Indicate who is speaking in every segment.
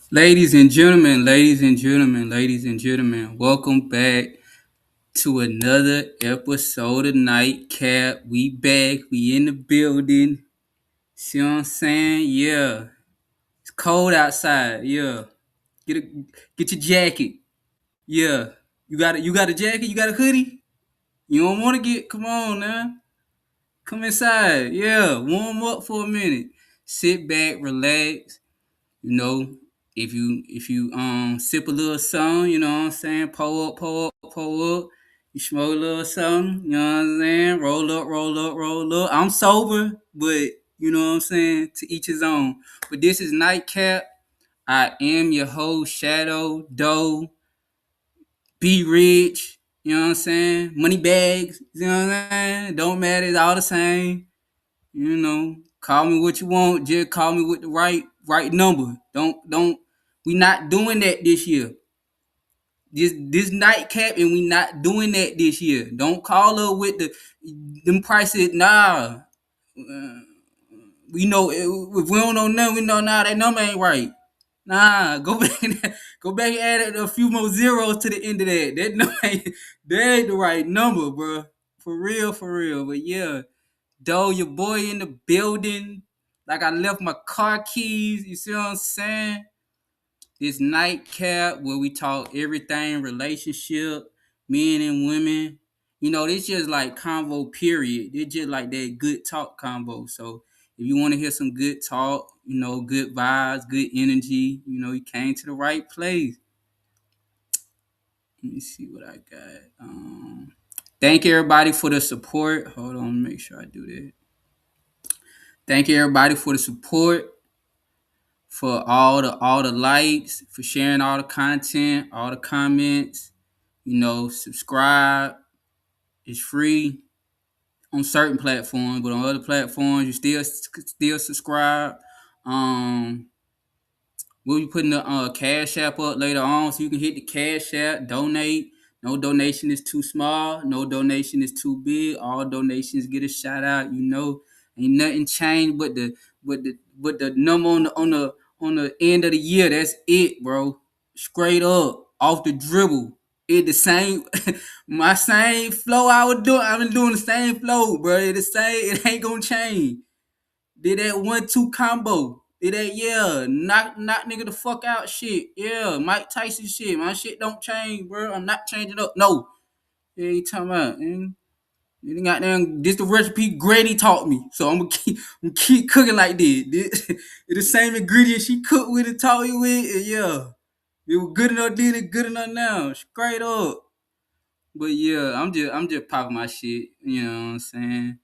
Speaker 1: Ladies and gentlemen, welcome back to another episode of Nightcap. We back, we in the building. See what I'm saying? Yeah. It's cold outside. Yeah. Get a get your jacket. Yeah. You got a jacket? You got a hoodie? You don't want to come on now. Come inside. Yeah. Warm up for a minute. Sit back, relax. You know, if you sip a little something, you know what I'm saying, pull up, you smoke a little something, you know what I'm saying, roll up. I'm sober, but you know what I'm saying, to each his own. But this is Nightcap. I am your host, Shadow, Doe, Be Rich, you know what I'm saying? Money bags, you know what I'm saying? Don't matter, it's all the same. You know, call me what you want. Just call me with the right number. Don't. We not doing that this year. This nightcap, and we not doing that this year. Don't call her with them prices. Nah, uh, we know if we don't know nothing, we know nah that number ain't right. Nah, go back go back and add a few more zeros to the end of that. That ain't the right number, bro. For real, for real. But yeah. Though your boy in the building, like I left my car keys, you see what I'm saying? This nightcap where we talk everything relationship, men and women. You know, this just like convo period. It's just like that good talk combo. So if you want to hear some good talk, you know, good vibes, good energy, you know, you came to the right place. Let me see what I got. Thank everybody for the support. Hold on, make sure I do that. Thank everybody for the support, for all the likes, for sharing all the content, all the comments. You know, subscribe. It's free on certain platforms, but on other platforms you still subscribe. Um, We'll be putting the cash app up later on, so you can hit the cash app, donate. No donation is too small. No donation is too big. All donations get a shout out. You know, ain't nothing changed but the number on the end of the year. That's it, bro. Straight up off the dribble. It the same. My same flow I was doing. I've been doing the same flow, bro. It the same. It ain't gonna change. Did that 1-2 combo. Did that, yeah. Knock nigga the fuck out shit. Yeah. Mike Tyson shit. My shit don't change, bro. I'm not changing up. No. Yeah, you talking about, man. You got them. This the recipe Granny taught me. So I'm gonna keep cooking like this. It's the same ingredients she cooked with and taught you with. And yeah. It was good enough then, it's good enough now. Straight up. But yeah, I'm just popping my shit. You know what I'm saying?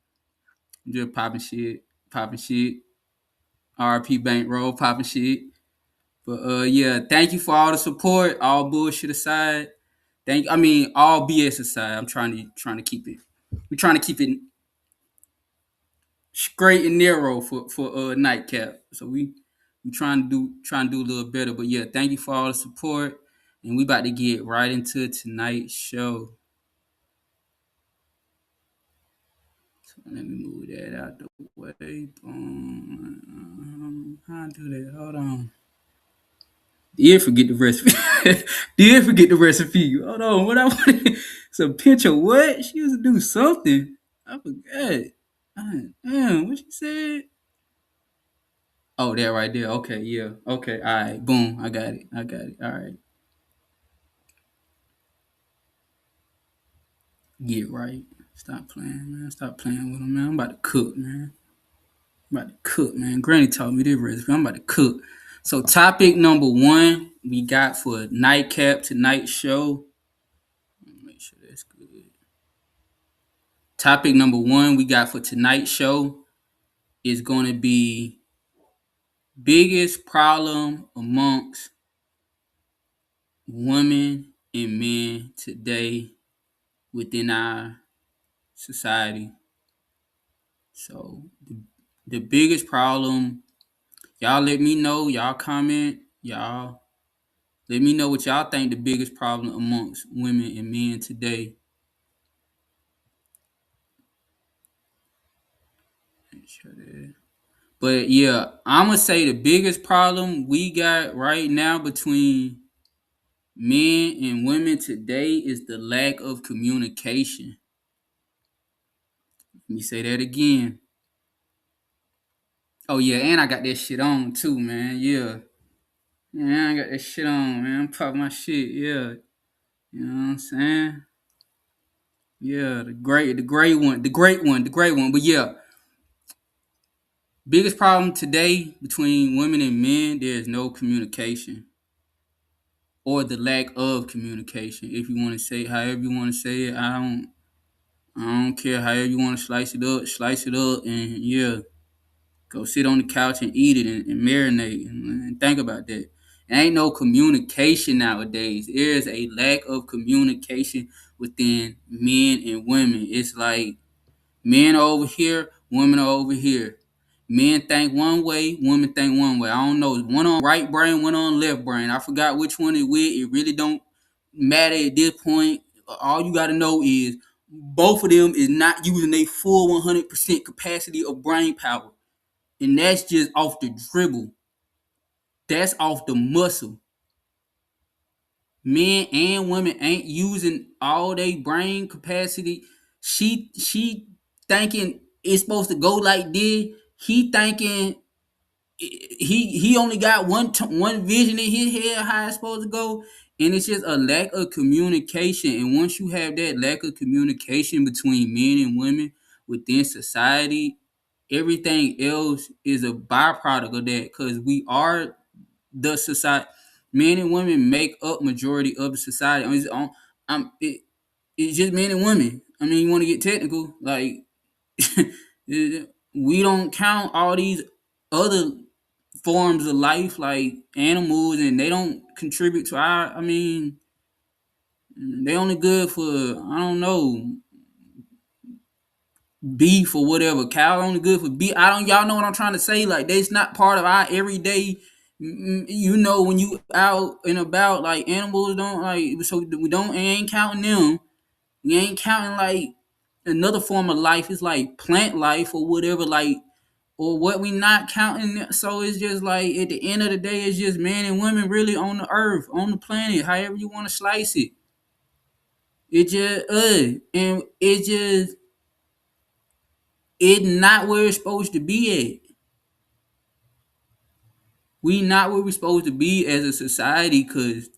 Speaker 1: I'm just popping shit. Popping shit. RP bankroll, popping shit. But yeah, thank you for all the support. All bullshit aside, all BS aside. I'm trying to keep it. We're trying to keep it straight and narrow for nightcap. So we trying to do a little better. But yeah, thank you for all the support, and we about to get right into tonight's show. So let me move that out the way. Boom. How I do that? Hold on. Did forget the recipe. Did forget the recipe. Hold on, what I wanted. Some pinch of what? She used to do something. I forgot. Damn, what she said? Oh, that right there. Okay, yeah. Okay, all right. Boom. I got it. I got it. All right. Get right. Stop playing, man. Stop playing with him, man. I'm about to cook, man. I'm about to cook, man. Granny taught me this recipe. I'm about to cook. So, topic number one we got for nightcap tonight's show. Make sure that's good. Topic number one we got for tonight's show is going to be biggest problem amongst women and men today within our society. So the biggest problem, y'all let me know, y'all comment, y'all let me know what y'all think the biggest problem amongst women and men today. Make sure that. But yeah, I'm gonna say the biggest problem we got right now between men and women today is the lack of communication. Let me say that again. Oh yeah, and I got that shit on too, man. Yeah. Yeah, I got that shit on, man. I'm popping my shit, yeah. You know what I'm saying? Yeah, the great one. But yeah, biggest problem today between women and men, there's no communication. Or the lack of communication. If you want to say however you want to say it, I don't care however you want to slice it up and yeah. Go sit on the couch and eat it and marinate and think about that. There ain't no communication nowadays. There is a lack of communication within men and women. It's like men are over here, women are over here. Men think one way, women think one way. I don't know. One on right brain, one on left brain. I forgot which one it with. It really don't matter at this point. All you got to know is both of them is not using their full 100% capacity of brain power. And that's just off the dribble. That's off the muscle. Men and women ain't using all their brain capacity. She thinking it's supposed to go like this. He thinking he only got one vision in his head how it's supposed to go, and it's just a lack of communication. And once you have that lack of communication between men and women within society, everything else is a byproduct of that because we are the society. Men and women make up majority of the society. It's just men and women. I mean, you want to get technical, like we don't count all these other forms of life like animals, and they don't contribute to our. I mean, they only good for I don't know beef or whatever. Cow only good for beef. I don't. Y'all know what I'm trying to say? Like that's not part of our everyday. You know when you out and about, like animals don't like. So we don't ain't counting them. We ain't counting like another form of life. It's like plant life or whatever. Like or what we not counting. So it's just like at the end of the day, it's just men and women really on the earth, on the planet, however you want to slice it. It just and it not where it's supposed to be at. We not where we're supposed to be as a society because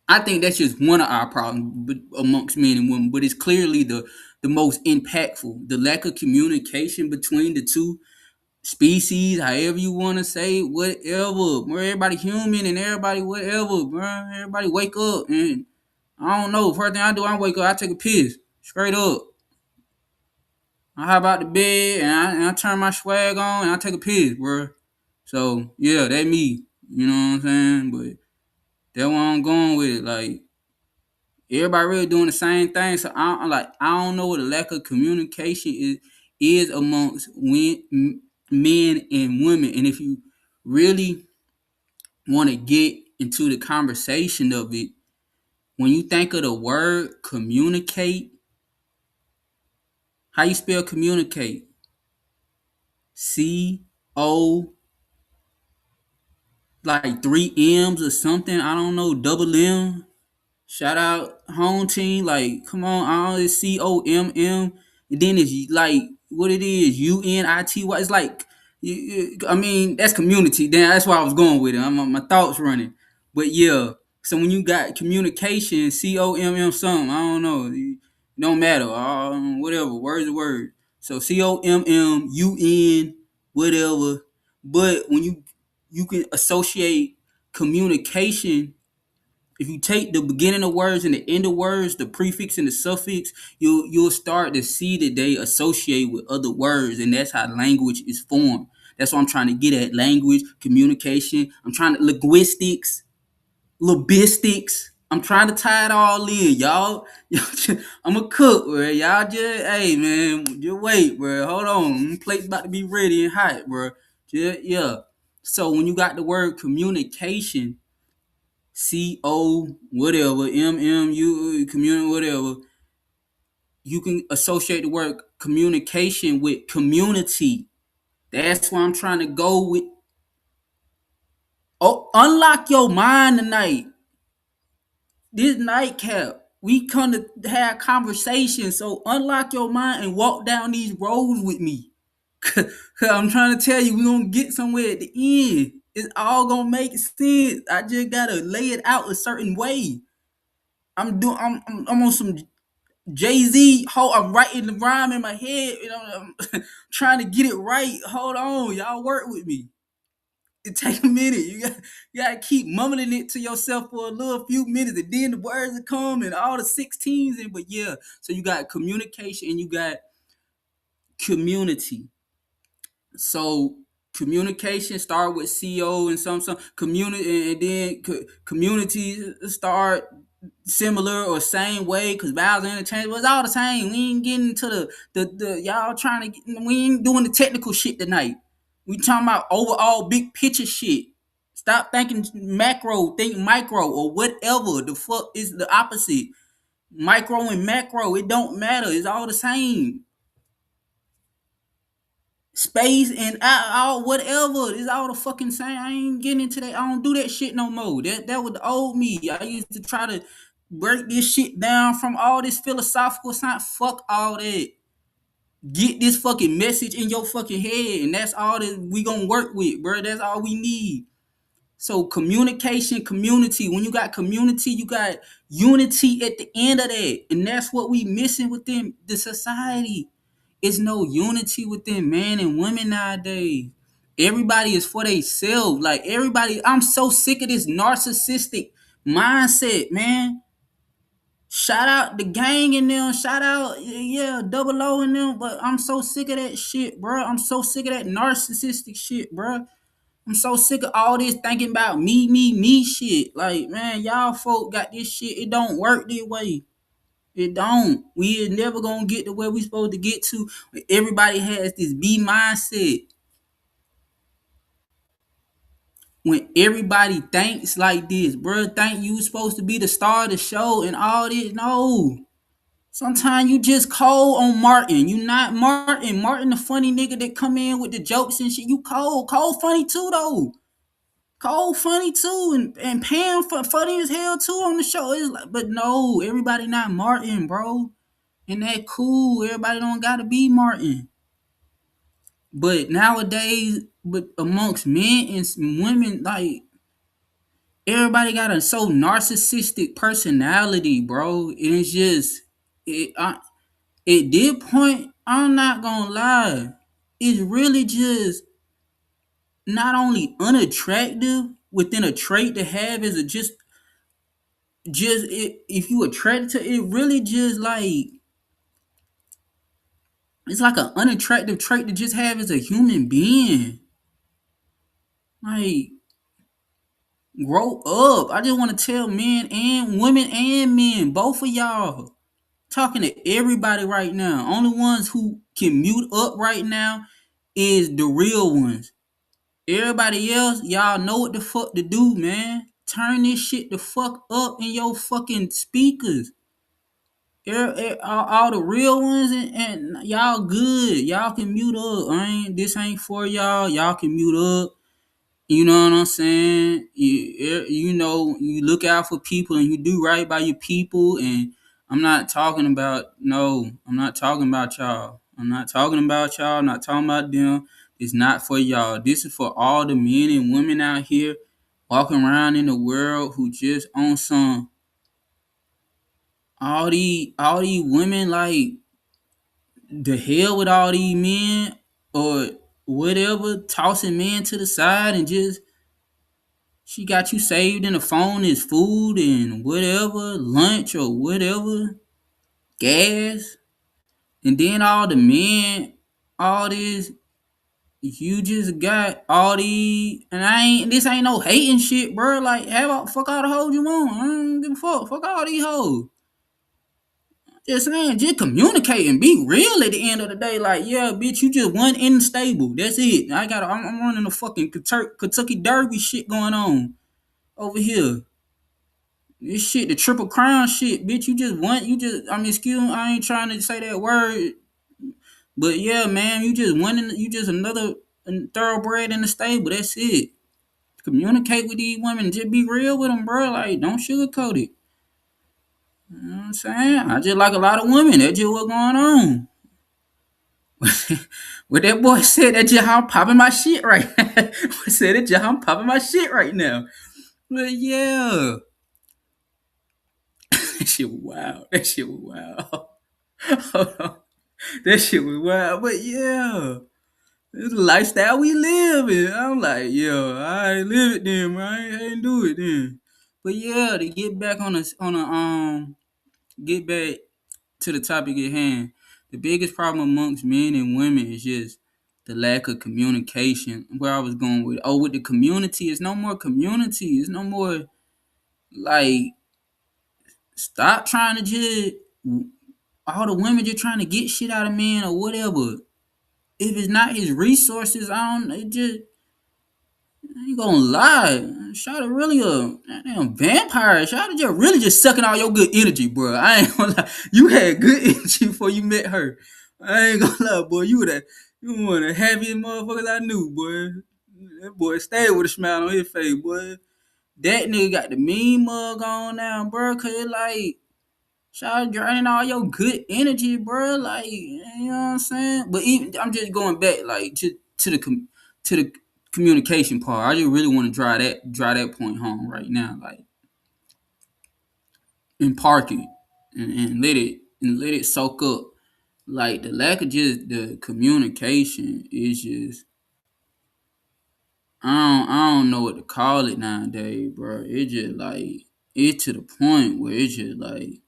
Speaker 1: I think that's just one of our problems amongst men and women, but it's clearly the most impactful. The lack of communication between the two species, however you want to say, whatever. Bro, everybody human and everybody whatever, bro. Everybody wake up and I don't know. First thing I wake up, I take a piss. Straight up. I hop out the bed and I turn my swag on and I take a piss, bro. So yeah, that me. You know what I'm saying? But that's where I'm going with it. Like everybody really doing the same thing. So I don't know what the lack of communication is amongst men and women. And if you really want to get into the conversation of it, when you think of the word communicate, how you spell communicate? C-O, like three M's or something. I don't know, double M. Shout out home team. Like, come on, all this COMM. And then it's like what it is, UNITY. It's like I mean, that's community. Then that's why I was going with it. My thoughts running. But yeah. So when you got communication, COMM something, I don't know. It don't matter. Whatever. Word's a word. So COMMUN, whatever. But when you can associate communication, if you take the beginning of words and the end of words, the prefix and the suffix, you'll start to see that they associate with other words, and that's how language is formed. That's what I'm trying to get at: language, communication. I'm trying to linguistics, logistics. I'm trying to tie it all in, y'all. I'm a cook, bro. Y'all just, hey man, just wait, bro. Hold on, plate's about to be ready and hot, bro. Just, yeah. So when you got the word communication, whatever, community, whatever, you can associate the word communication with community. That's why I'm trying to go with. Oh, unlock your mind tonight. This nightcap. We come to have conversations. So unlock your mind and walk down these roads with me. Cause I'm trying to tell you, we gonna get somewhere at the end. It's all gonna make sense. I just gotta lay it out a certain way. I'm on some Jay-Z. I'm writing the rhyme in my head. I'm trying to get it right. Hold on, y'all work with me. It take a minute. You gotta keep mumbling it to yourself for a little few minutes, and then the words will come and all the 16s. And but yeah, so you got communication and you got community. So communication start with CO and some community, and then communities start similar or same way because vowels are interchangeable. It's all the same. We ain't getting to the y'all trying to get, we ain't doing the technical shit tonight. We talking about overall big picture shit. Stop thinking macro, think micro or whatever. The fuck is the opposite. Micro and macro, it don't matter. It's all the same. Space and all whatever. It's all the fucking same. I ain't getting into that. I don't do that shit no more. That was the old me. I used to try to break this shit down from all this philosophical science. Fuck all that. Get this fucking message in your fucking head, and that's all that we gonna work with, bro. That's all we need. So communication, community. When you got community, you got unity at the end of that, and that's what we missing within the society. It's no unity within man and women nowadays. Everybody is for themselves. Like everybody, I'm so sick of this narcissistic mindset, man. Shout out the gang in them. Shout out, yeah, double O in them. But I'm so sick of that shit, bro. I'm so sick of that narcissistic shit, bro. I'm so sick of all this thinking about me shit. Like, man, y'all folk got this shit. It don't work this way. It don't. We is never gonna get to where we supposed to get to. Everybody has this B mindset. When everybody thinks like this, bro, think you supposed to be the star of the show and all this. No. Sometimes you just cold on Martin. You not Martin. Martin the funny nigga that come in with the jokes and shit. You cold. Cold funny too though. Cole funny too, and Pam funny as hell too on the show. It's like, but no, everybody not Martin, bro. And that cool. Everybody don't gotta be Martin. But nowadays, but amongst men and women, like everybody got a so narcissistic personality, bro. And it's just it did point. I'm not gonna lie. It's really just not only unattractive within a trait to have is a just if you attracted to it, really just like it's like an unattractive trait to just have as a human being. Like, grow up. I just want to tell men and women and men, both of y'all, talking to everybody right now. Only ones who can mute up right now is the real ones. Everybody else, y'all know what the fuck to do, man. Turn this shit the fuck up in your fucking speakers. All the real ones and y'all good. Y'all can mute up. This ain't for y'all. Y'all can mute up. You know what I'm saying? You know, you look out for people and you do right by your people. And I'm not talking about, no, I'm not talking about y'all. I'm not talking about y'all. I'm not talking about them. It's not for y'all. This is for all the men and women out here walking around in the world who just on some all these women like the hell with all these men or whatever, tossing men to the side and just she got you saved in the phone as food and whatever, lunch or whatever, gas. And then all the men, all this, you just got all these, and this ain't no hating shit, bro. Like, fuck all the hoes you want. I don't give a fuck. Fuck all these hoes. Just saying, just communicate and be real at the end of the day. Like, yeah, bitch, you just one in the stable. That's it. I'm running a fucking Kentucky Derby shit going on over here. This shit, the Triple Crown shit, bitch. Excuse me, I ain't trying to say that word, but yeah, man, you just another thoroughbred in the stable. That's it. Communicate with these women. Just be real with them, bro. Like, don't sugarcoat it. You know what I'm saying? I just like a lot of women. That's just what's going on. What that boy said, that just how I'm popping my shit right now. Said that just how I'm popping my shit right now. But yeah. That shit was wild. That shit was wild. Hold on. That shit was wild. But yeah. It's the lifestyle we live in. I'm like, yo, I live it then, man. I ain't do it then. But yeah, to get back get back to the topic at hand. The biggest problem amongst men and women is just the lack of communication. Where I was going with, with the community, it's no more community. It's no more like stop trying to just all the women just trying to get shit out of men or whatever. If it's not his resources, I don't. It just I ain't gonna lie. Shawty really a damn vampire. Shawty just really just sucking all your good energy, bro. I ain't gonna lie. You had good energy before you met her. I ain't gonna lie, boy. You one of the happiest motherfuckers I knew, boy. That boy stayed with a smile on his face, boy. That nigga got the mean mug on now, bro. Cause it like Shawty draining all your good energy, bro. Like, you know what I'm saying? But even I'm just going back, like, to the communication part. I just really want to drive that point home right now, like, and park it and let it soak up. Like the lack of just the communication is just I don't know what to call it nowadays, bro. It just like it to the point where it's just like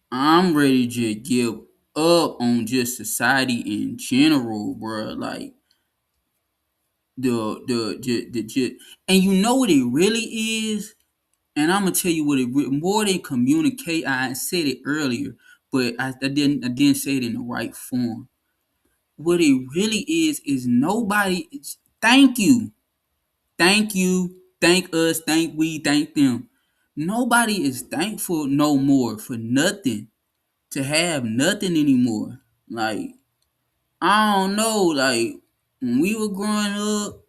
Speaker 1: I'm ready to just give up on just society in general, bro. Like the and you know what it really is, and I'm gonna tell you what more than communicate. I said it earlier, but I didn't say it in the right form. What it really is nobody. Thank you, thank you, thank us, thank we, thank them. Nobody is thankful no more for nothing. To have nothing anymore. Like, I don't know, like when we were growing up,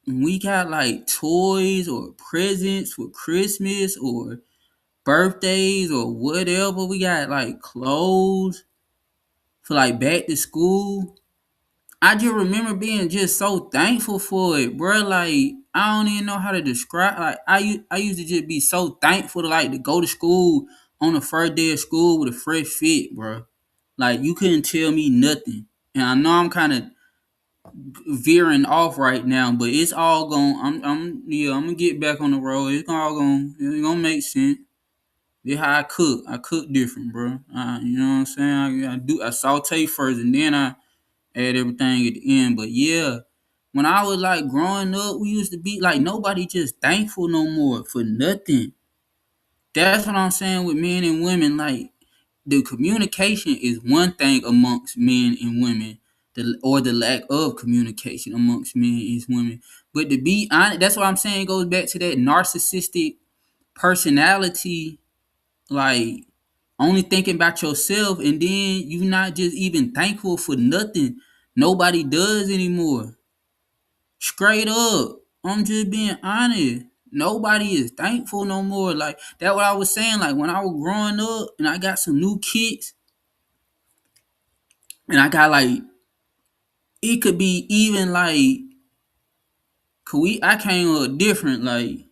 Speaker 1: when we got like toys or presents for Christmas or birthdays or whatever, we got like clothes for like back to school. I just remember being just so thankful for it, bro. Like I don't even know how to describe. Like I used to just be so thankful to like to go to school on the first day of school with a fresh fit, bro. Like you couldn't tell me nothing. And I know I'm kind of veering off right now, but it's all going. I'm gonna get back on the road. It's gonna make sense. This how I cook. I cook different, bro. You know what I'm saying? I saute first and then I add everything at the end. But yeah, when I was like growing up, we used to be like nobody just thankful no more for nothing. That's what I'm saying with men and women. Like the communication is one thing amongst men and women, or the lack of communication amongst men and women. But to be honest, that's what I'm saying. It goes back to that narcissistic personality, like only thinking about yourself, and then you not just even thankful for nothing. Nobody does anymore. Straight up, I'm just being honest. Nobody is thankful no more. Like that, what I was saying. Like when I was growing up, and I got some new kicks, and I got like it could be even like, cause I came up different. Like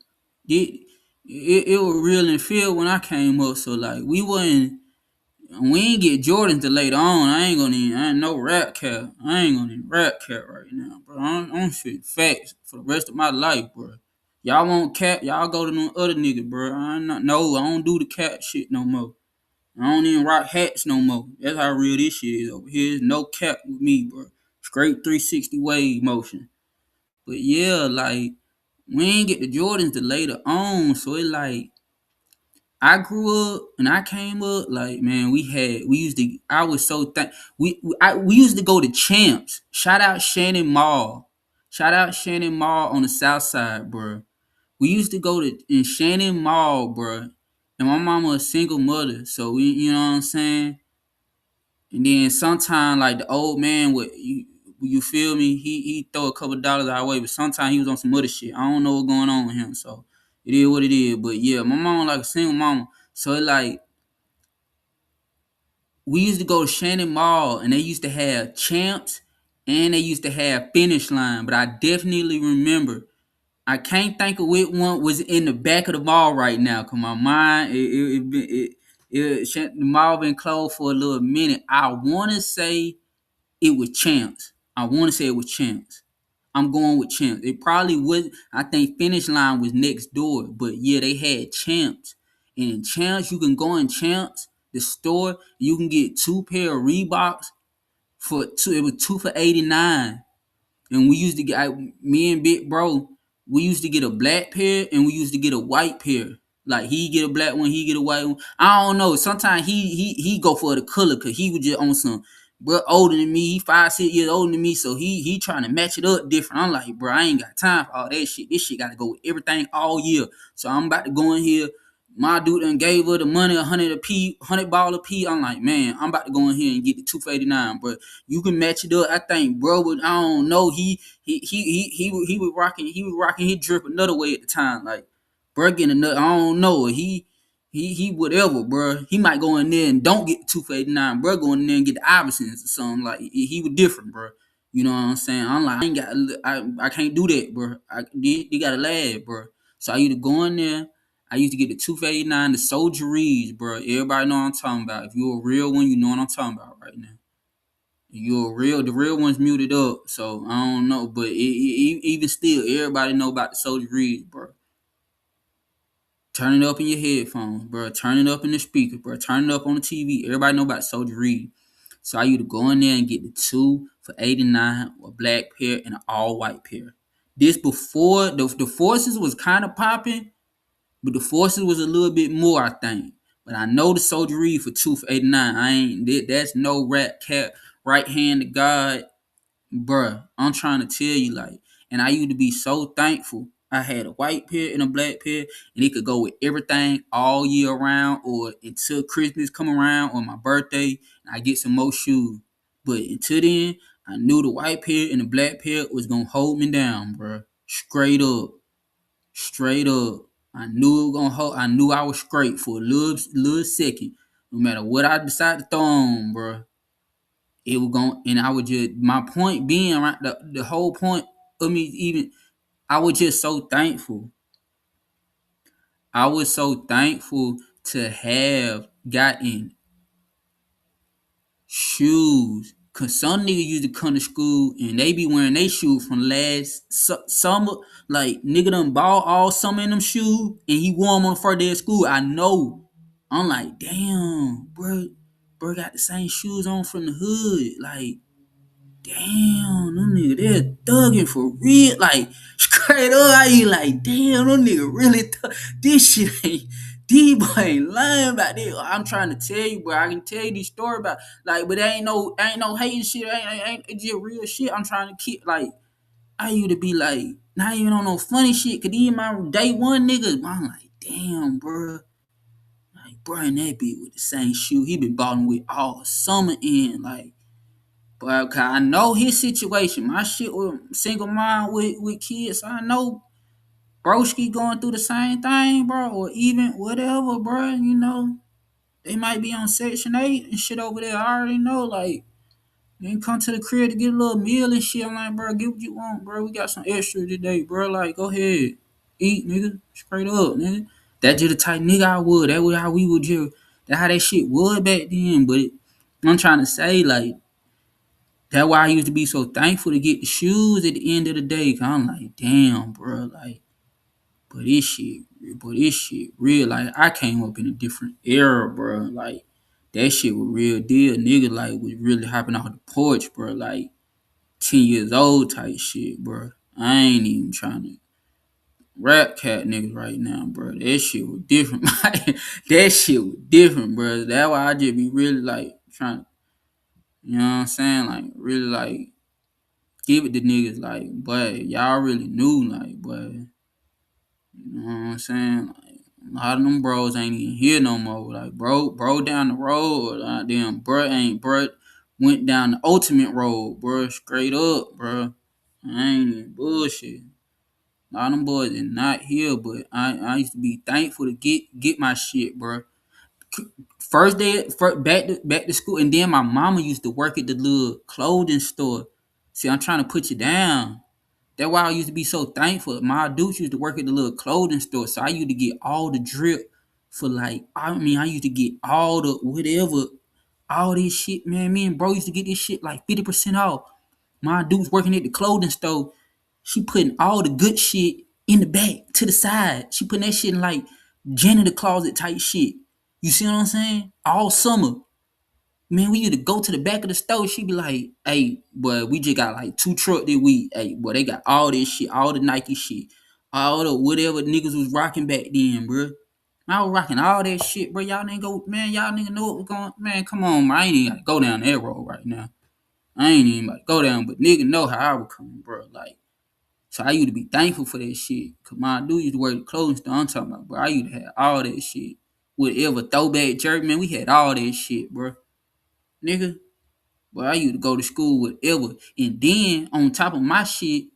Speaker 1: it was real and feel when I came up. So like we ain't get Jordans till later on. I ain't no rap cap. I ain't gonna need rap cap right now, bro. I'm shit facts for the rest of my life, bro. Y'all want cap? Y'all go to them other niggas, bro. I don't do the cap shit no more. I don't even rock hats no more. That's how real this shit is over here. There's no cap with me, bro. Straight 360 wave motion. But yeah, like we ain't get the Jordans till later on, so it like I grew up and I came up like man, we used to. I was so we used to go to Champs. Shout out Shannon Mall. Shout out Shannon Mall on the South Side, bro. We used to go to in Shannon Mall, bro. And my mama a single mother, so you know what I'm saying. And then sometime like the old man would you feel me? He throw a couple dollars our way, but sometimes he was on some other shit. I don't know what's going on with him, so it is what it is. But yeah, my mom like a single mama, so it like we used to go to Shannon Mall and they used to have champs and they used to have finish line. But I definitely remember. I can't think of which one was in the back of the mall right now. Cause my mind, the mall been closed for a little minute. I want to say it was Champs. I want to say it was Champs. I'm going with Champs. It probably was. I think Finish Line was next door, but yeah, they had Champs. And in Champs, you can go in Champs, the store, you can get two pair of Reeboks for two. It was two for 89. And we used to get me and Big Bro. We used to get a black pair and we used to get a white pair. Like he get a black one, he get a white one. I don't know. Sometimes he go for the color because he was just on some. Bro, older than me, he 5, 6 years older than me, so he trying to match it up different. I'm like, bro, I ain't got time for all that shit. This shit got to go with everything all year. So I'm about to go in here. My dude done gave her the money, 100 a piece, 100 ball a piece. I'm like, man, I'm about to go in here and get the 289, bro. You can match it up. I think, bro, but I don't know. He was rocking his drip another way at the time. Like, bro, getting another. I don't know. He whatever, bro. He might go in there and don't get the 289, bro. Go in there and get the Iversons or something. Like, he was different, bro. You know what I'm saying? I'm like, I can't do that, bro. They got to laugh, bro. So I used to go in there. I used to get the 289, the Soldieries, bro. Everybody know what I'm talking about. If you're a real one, you know what I'm talking about right now. The real one's muted up, so I don't know. But even still, everybody know about the Soldieries, bro. Turn it up in your headphones, bro. Turn it up in the speaker, bro. Turn it up on the TV. Everybody know about Soldieries. So I used to go in there and get the two for 89, a black pair and an all white pair. This before the Forces was kind of popping. But the Forces was a little bit more, I think. But I know the Soldiery for 2 for 89. I ain't that's no rat cat right hand to God, bruh. I'm trying to tell you, like, and I used to be so thankful. I had a white pair and a black pair, and it could go with everything all year round, or until Christmas come around or my birthday, and I get some more shoes. But until then, I knew the white pair and the black pair was gonna hold me down, bruh. Straight up. Straight up. I knew it was gonna hold. I knew I was straight for a little second. No matter what I decided to throw on, bro, it was going. And I would just. My point being, right, the whole point of me even. I was just so thankful. I was so thankful to have gotten shoes. Cause some niggas used to come to school and they be wearing they shoes from last summer. Like nigga done bought all summer in them shoes and he wore them on the first day of school. I know. I'm like, damn, bro got the same shoes on from the hood. Like, damn, them nigga, they're thugging for real. Like, straight up, I ain't like, damn, them nigga really this shit ain't, D-boy ain't lying about this. I'm trying to tell you, bro. I can tell you this story about, like, but ain't no hating shit. Ain't it's just real shit. I'm trying to keep, like, I used to be like, not even on no funny shit. Cause these my day one niggas, I'm like, damn, bro. Like, bro, and that bitch with the same shoe he been balling with all summer in, like, but cause I know his situation. My shit was single mom with kids. So I know broski going through the same thing, bro, or even whatever, bro. You know, they might be on Section 8 and shit over there. I already know, like, they can come to the crib to get a little meal and shit. I'm like, bro, get what you want, bro. We got some extra today, bro. Like, go ahead. Eat, nigga. Straight up, nigga. That's just the type nigga I would. That was how we would just, that how that shit was back then. But I'm trying to say, like, that's why I used to be so thankful to get the shoes at the end of the day. Cause I'm like, damn, bro, like, but this shit real. Like, I came up in a different era, bro. Like, that shit was real deal. Nigga, like, was really hopping off the porch, bro. Like, 10 years old type shit, bro. I ain't even trying to rap cat niggas right now, bro. That shit was different. That shit was different, bro. That's why I just be really, like, trying to, you know what I'm saying? Like, really, like, give it to niggas like, but y'all really knew, like, but you know what I'm saying? Like, a lot of them bros ain't even here no more. Like, bro down the road, damn, bro Went down the ultimate road, bro. Straight up, bro. I ain't even bullshit. A lot of them boys are not here, but I used to be thankful to get my shit, bro. First day, back to school, and then my mama used to work at the little clothing store. See, I'm trying to put you down. That's why I used to be so thankful. My dudes used to work at the little clothing store, so I used to get all the drip for like. I used to get all the whatever, all this shit, man. Me and bro used to get this shit like 50% off. My dude's working at the clothing store. She putting all the good shit in the back to the side. She putting that shit in like janitor closet type shit. You see what I'm saying? All summer. Man, we used to go to the back of the store. She be like, hey, boy, we just got like 2 trucks this week. Hey, boy, they got all this shit, all the Nike shit, all the whatever niggas was rocking back then, bro. I was rocking all that shit, bro. Y'all nigga go, man, y'all nigga know what was going. Man, come on, man. I ain't even gotta go down that road right now. I ain't even about to go down, but nigga know how I was coming, bro. Like, so I used to be thankful for that shit. Cause my dude used to work the clothing store. I'm talking about, bro. I used to have all that shit. Whatever throwback jerk, man, we had all that shit, bro. Nigga. But I used to go to school whatever. And then on top of my shit,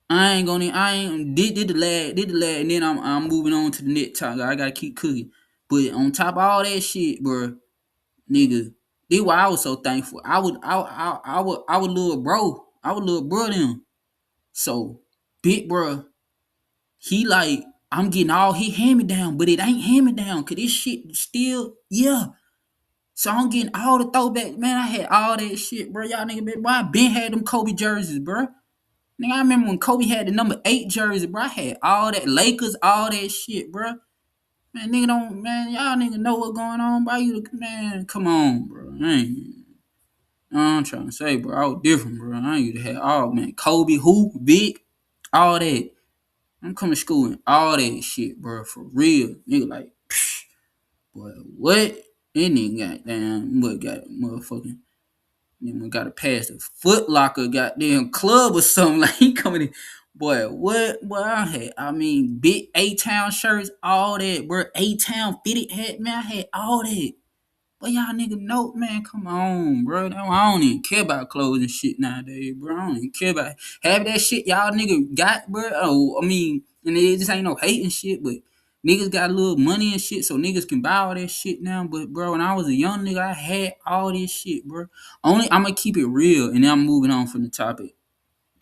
Speaker 1: I ain't did the lad, and then I'm moving on to the next talk. I gotta keep cooking. But on top of all that shit, bro, nigga, this why I was so thankful. I would little bro. I would little bro them. So big bro, he like I'm getting all he hand me down, but it ain't hand me down, cause this shit still, yeah. So I'm getting all the throwback. Man, I had all that shit, bro. Y'all nigga, boy, I been had them Kobe jerseys, bro. Nigga, I remember when Kobe had the number 8 jersey, bro. I had all that Lakers, all that shit, bro. Man, nigga don't, man, y'all nigga know what's going on, bro. Man, come on, bro. I'm trying to say, bro, I was different, bro. I used to have all, man, Kobe, Hoop, Vic, all that. I'm coming to school and all that shit, bro, for real. Nigga, like, psh, boy, what? That nigga goddamn, what got motherfucking, nigga got to pass the Foot Locker goddamn club or something. Like, he coming in. Boy, what? Boy, I mean, big A-Town shirts, all that, bro. A-Town fitted hat, man, I had all that. But y'all nigga know, man, come on, bro. I don't even care about clothes and shit nowadays, bro. I don't even care about half that shit y'all nigga got, bro. Oh, I mean, and it just ain't no hating shit, but niggas got a little money and shit, so niggas can buy all that shit now. But bro, when I was a young nigga, I had all this shit, bro. Only I'm gonna keep it real, and then I'm moving on from the topic,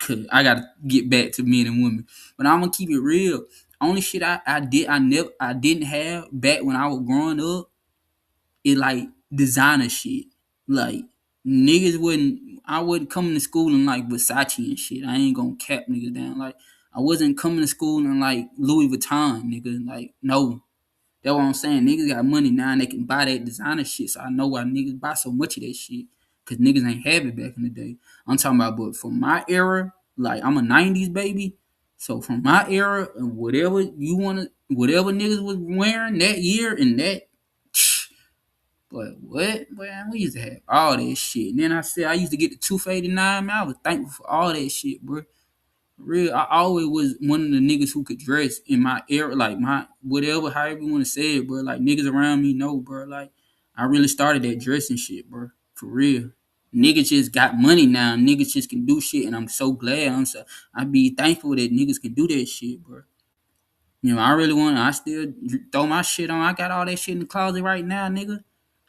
Speaker 1: cause I gotta get back to men and women. But I'm gonna keep it real. Only shit I didn't have back when I was growing up, it like designer shit. Like niggas I wasn't coming to school in like Versace and shit. I ain't gonna cap niggas down. Like I wasn't coming to school in like Louis Vuitton, nigga. Like no. That's what I'm saying. Niggas got money now and they can buy that designer shit. So I know why niggas buy so much of that shit. Cause niggas ain't have it back in the day. I'm talking about, but from my era, like I'm a 90s baby. So from my era and whatever niggas was wearing that year and that, but what? Man, we used to have all that shit. And then I said I used to get the 289, man. I was thankful for all that shit, bro. Real, I always was one of the niggas who could dress in my era, like my whatever, however you want to say it, bro. Like niggas around me know, bro. Like I really started that dressing shit, bro. For real. Niggas just got money now. Niggas just can do shit, and I'm so glad. I be thankful that niggas can do that shit, bro. You know, I still throw my shit on. I got all that shit in the closet right now, nigga.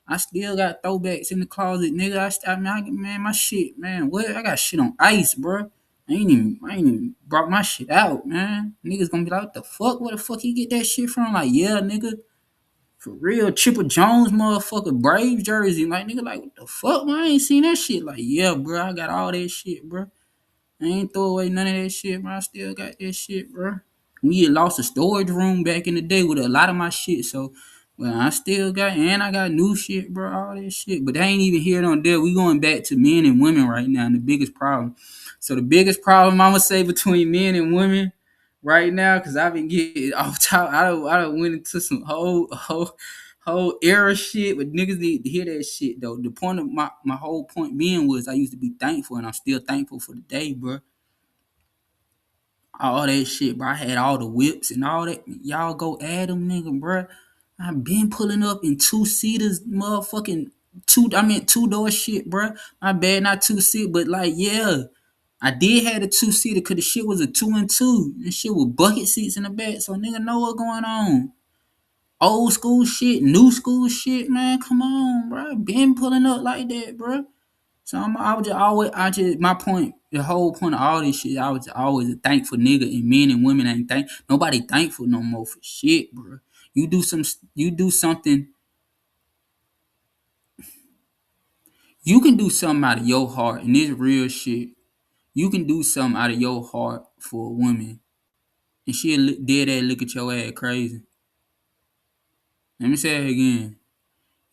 Speaker 1: I still got throwbacks in the closet, nigga. Man, my shit, man. What? I got shit on ice, bro. I ain't even brought my shit out, man. Niggas gonna be like, what the fuck? Where the fuck you get that shit from? Like, yeah, nigga. For real, Chipper Jones, motherfucker, Braves jersey. Like, nigga, like, what the fuck, man? I ain't seen that shit. Like, yeah, bro, I got all that shit, bro. I ain't throw away none of that shit, bro. I still got that shit, bro. We had lost a storage room back in the day with a lot of my shit, so well, I still got, and I got new shit, bro, all that shit. But they ain't even here on there. We going back to men and women right now, and the biggest problem. So the biggest problem I'ma say between men and women right now, cause I've been getting off top. I don't went into some whole era shit, but niggas need to hear that shit though. The point of my whole point being was I used to be thankful, and I'm still thankful for the day, bro. All that shit, bro. I had all the whips and all that. Y'all go add them, nigga, bro. I been pulling up in 2-seaters, motherfucking two-door shit, bro. My bad, not two-seat, but like, yeah. I did have a two-seater because the shit was a 2-and-2. And shit with bucket seats in the back, so nigga know what going on. Old school shit, new school shit, man. Come on, bro. Been pulling up like that, bro. So my point, the whole point of all this shit, I was always a thankful nigga, and men and women ain't nobody thankful no more for shit, bro. You do something, you can do something out of your heart, and this real shit. You can do something out of your heart for a woman, and she'll dead ass look at your ass crazy. Let me say it again.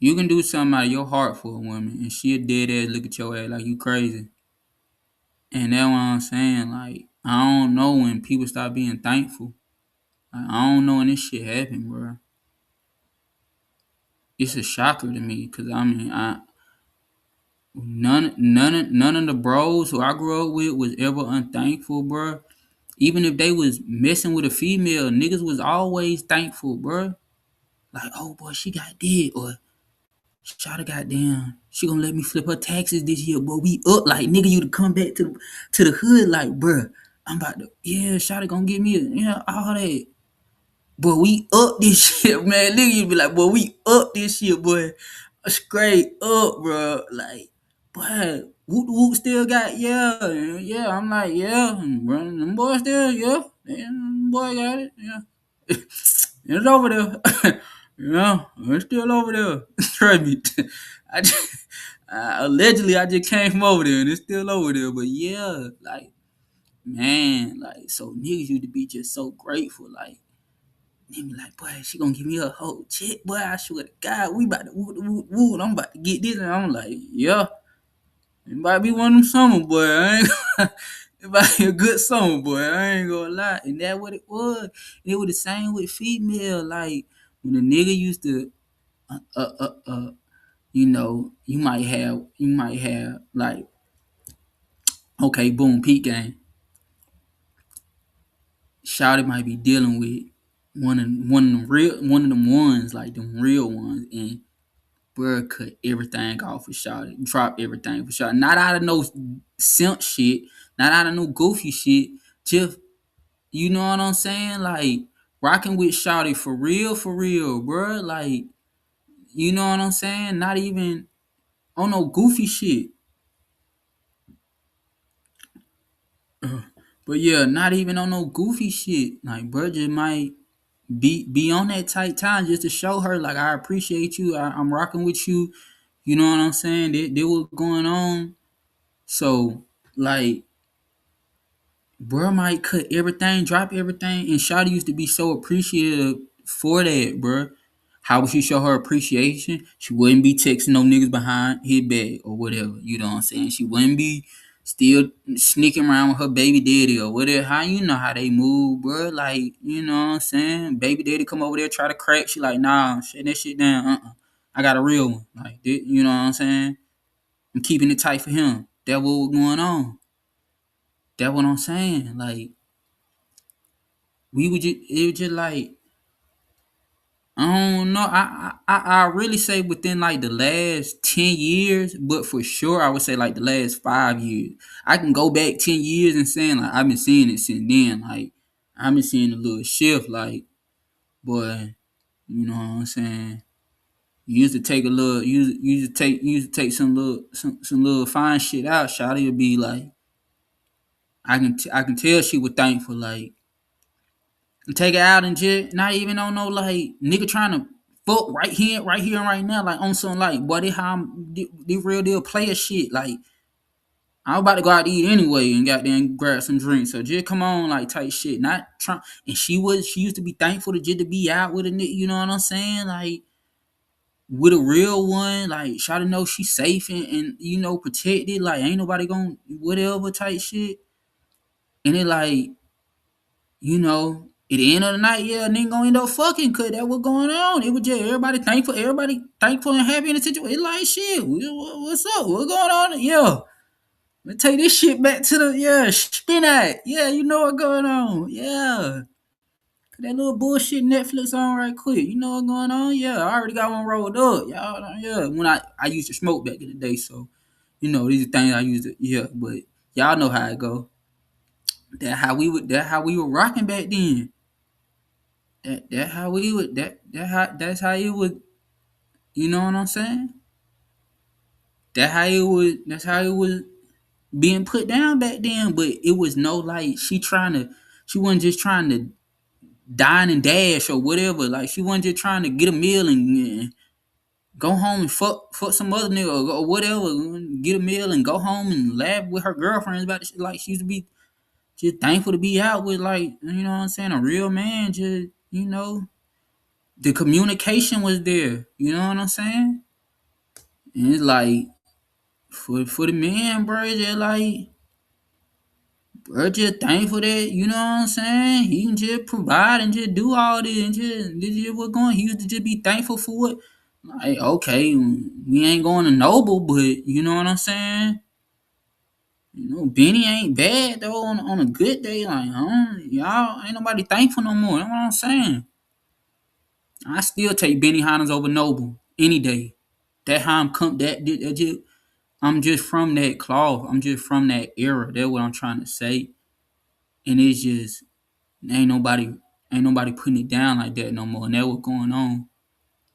Speaker 1: You can do something out of your heart for a woman, and she'll dead ass look at your ass like you crazy. And that's what I'm saying. Like, I don't know when people start being thankful. Like, I don't know when this shit happened, bro. It's a shocker to me, cause I mean, none of the bros who I grew up with was ever unthankful, bro. Even if they was messing with a female, niggas was always thankful, bro. Like, oh boy, she got dead, or Shawty goddamn, she gonna let me flip her taxes this year, boy. We up, like, nigga, you to come back to the hood, like, bruh. I'm about to, yeah, Shawty gonna give me all that. Boy, we up this shit, man. Nigga, you be like, boy, we up this shit, boy. Straight up, bro. Like, boy, Woot still got, yeah. I'm like, yeah, bro, them boys still, yeah. Them boy got it, yeah. It's over there. It's still over there. Trust me. I just, allegedly, I just came from over there and it's still over there. But yeah, like, man, like, so niggas used to be just so grateful. Like, they be like, boy, she gonna give me a whole check. Boy, I swear to God, we about to woot. I'm about to get this. And I'm like, yeah, it might be one of them summer, boy. It might be a good summer, boy. I ain't gonna lie. And that's what it was. It was the same with female. Like, when the nigga used to, you might have like, okay, boom, peak game. Shawty might be dealing with one of them ones, like them real ones, and bruh cut everything off for Shawty, drop everything for Shawty. Not out of no simp shit, not out of no goofy shit, just, you know what I'm saying? Like, rocking with Shawty for real, bruh. Like, you know what I'm saying? Not even on no goofy shit. But yeah, not even on no goofy shit. Like, bro, just might be on that tight time just to show her, like, I appreciate you. I'm rocking with you. You know what I'm saying? They was going on. So, like, bro might cut everything, drop everything, and Shawty used to be so appreciative for that, bro. How would she show her appreciation? She wouldn't be texting no niggas behind his back or whatever. You know what I'm saying? She wouldn't be still sneaking around with her baby daddy or whatever. How you know how they move, bro? Like, you know what I'm saying? Baby daddy come over there, try to crack. She like, nah, shut that shit down. I got a real one. Like, you know what I'm saying? I'm keeping it tight for him. That what was going on. That what I'm saying. Like, it was just like, I don't know. I really say within like the last 10 years, but for sure I would say like the last 5 years. I can go back 10 years and saying, like, I've been seeing it since then. Like, I've been seeing a little shift. Like, boy, you know what I'm saying? You used to take a little, you used to take some little fine shit out. Shawty would be like, I can tell she was thankful. Like, take it out and just not even on no, like, nigga trying to fuck right here, and right now, like, on some, like, boy, they real deal player shit. Like, I'm about to go out to eat anyway and goddamn grab some drinks. So just come on, like, type shit. Not trying. And she used to be thankful to just to be out with a nigga. You know what I'm saying? Like, with a real one, like, try to know she's safe and protected. Like, ain't nobody gonna whatever type shit. And it, like, at the end of the night, yeah, nigga gonna end up fucking, cause that what going on. It was just everybody thankful and happy in the situation. It's like, shit, what's up? What going on? Yeah, let's take this shit back to the, spin out. Yeah, you know what going on. Yeah, that little bullshit Netflix on right quick. You know what's going on? Yeah, I already got one rolled up. Y'all, yeah. When I used to smoke back in the day, so these are things I used to. Yeah, but y'all know how it go. That how we were rocking back then. That how we would that's how it would. You know what I'm saying? That's how it was being put down back then. But it was no like she wasn't just trying to dine and dash or whatever. Like she wasn't just trying to get a meal and go home and fuck some other nigga or whatever. Get a meal and go home and laugh with her girlfriends about it. Like she used to be just thankful to be out with, like, you know what I'm saying, a real man. Just the communication was there. You know what I'm saying? And it's like for the man, bro, it's just like bro, just thankful that, you know what I'm saying, he can just provide and just do all this and this is what's going. He used to just be thankful for it. Like, okay, we ain't going to Noble, but you know what I'm saying? Benny ain't bad though on a good day. Like, y'all ain't nobody thankful no more. That's what I'm saying. I still take Benny Hannes over Noble any day. That how I'm just from that cloth. I'm just from that era. That's what I'm trying to say. And it's just ain't nobody putting it down like that no more. And that's what's going on.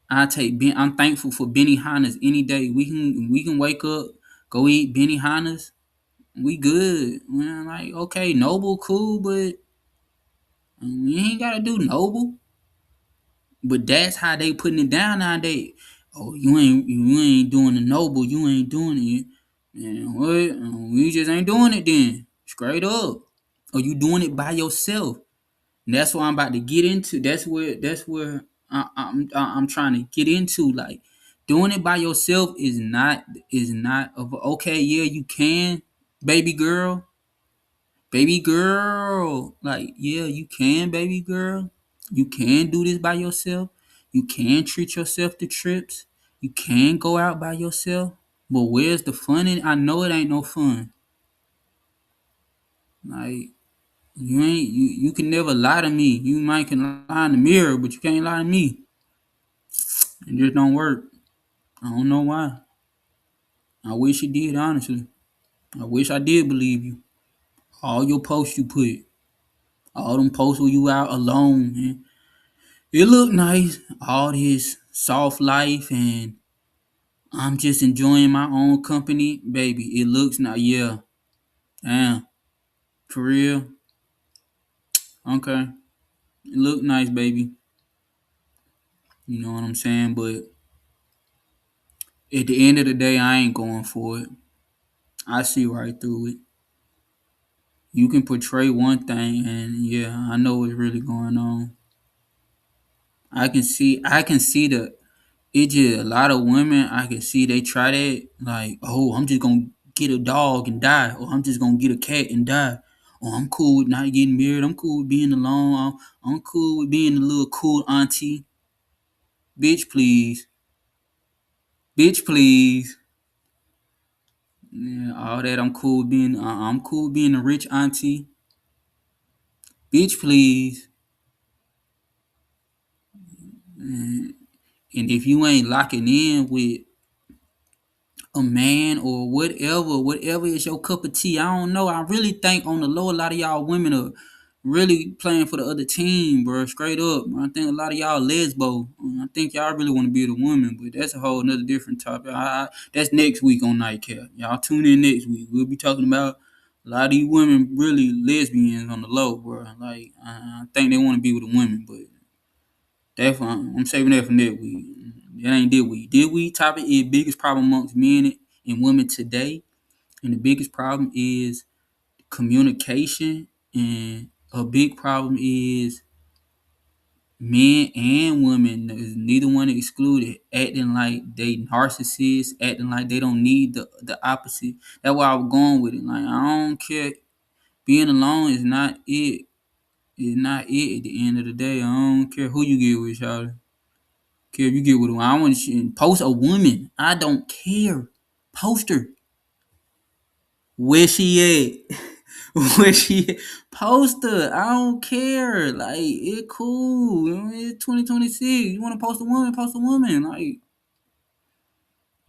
Speaker 1: I'm thankful for Benny Hannes any day. We can wake up, go eat Benny Hannes. We good. Man, like, okay, Noble cool, but we ain't gotta do Noble. But that's how they putting it down nowadays. Oh, you ain't doing the Noble. You ain't doing it. Man, what? We just ain't doing it then. Straight up. Or you doing it by yourself. And that's what I'm about to get into. That's where I'm trying to get into. Like, doing it by yourself is not of okay. Yeah, you can, baby girl. Baby girl, like, yeah, you can, baby girl. You can do this by yourself. You can treat yourself to trips. You can go out by yourself. But where's the fun in it? I know it ain't no fun. Like, you can never lie to me. You might can lie in the mirror, but you can't lie to me. It just don't work. I don't know why. I wish it did, honestly. I wish I did believe you. All your posts you put, all them posts where you out alone, man. It look nice, all this soft life, and I'm just enjoying my own company, baby. It looks nice, yeah. Damn, for real. Okay, it look nice, baby. You know what I'm saying? But at the end of the day, I ain't going for it. I see right through it. You can portray one thing, and yeah, I know what's really going on. I can see the it just a lot of women I can see they try that, like, oh, I'm just gonna get a dog and die, or I'm just gonna get a cat and die, or I'm cool with not getting married, I'm cool with being alone, I'm cool with being a little cool auntie. Bitch please. Bitch please. Yeah, all that I'm cool with being a rich auntie. Bitch please. And if you ain't locking in with a man or whatever is your cup of tea. I don't know. I really think on the low, a lot of y'all women are really playing for the other team, bro. Straight up. I think a lot of y'all lesbo. I think y'all really want to be the woman, but that's a whole another different topic. That's next week on Nightcap. Y'all tune in next week. We'll be talking about a lot of these women really lesbians on the low, bro. Like, I think they want to be with the women, but that's fine. I'm saving that for next week. That ain't did we. Did we topic is biggest problem amongst men and women today. And the biggest problem is communication. And a big problem is men and women, neither one excluded, acting like they narcissists, acting like they don't need the opposite. That's why I was going with it. Like, I don't care. Being alone is not it. It's not it at the end of the day. I don't care who you get with, y'all. Care if you get with one. I want to post a woman. I don't care. Post her. Where she at? When she post her, I don't care. Like it cool. I mean, it's 2026. You want to post a woman? Post a woman. Like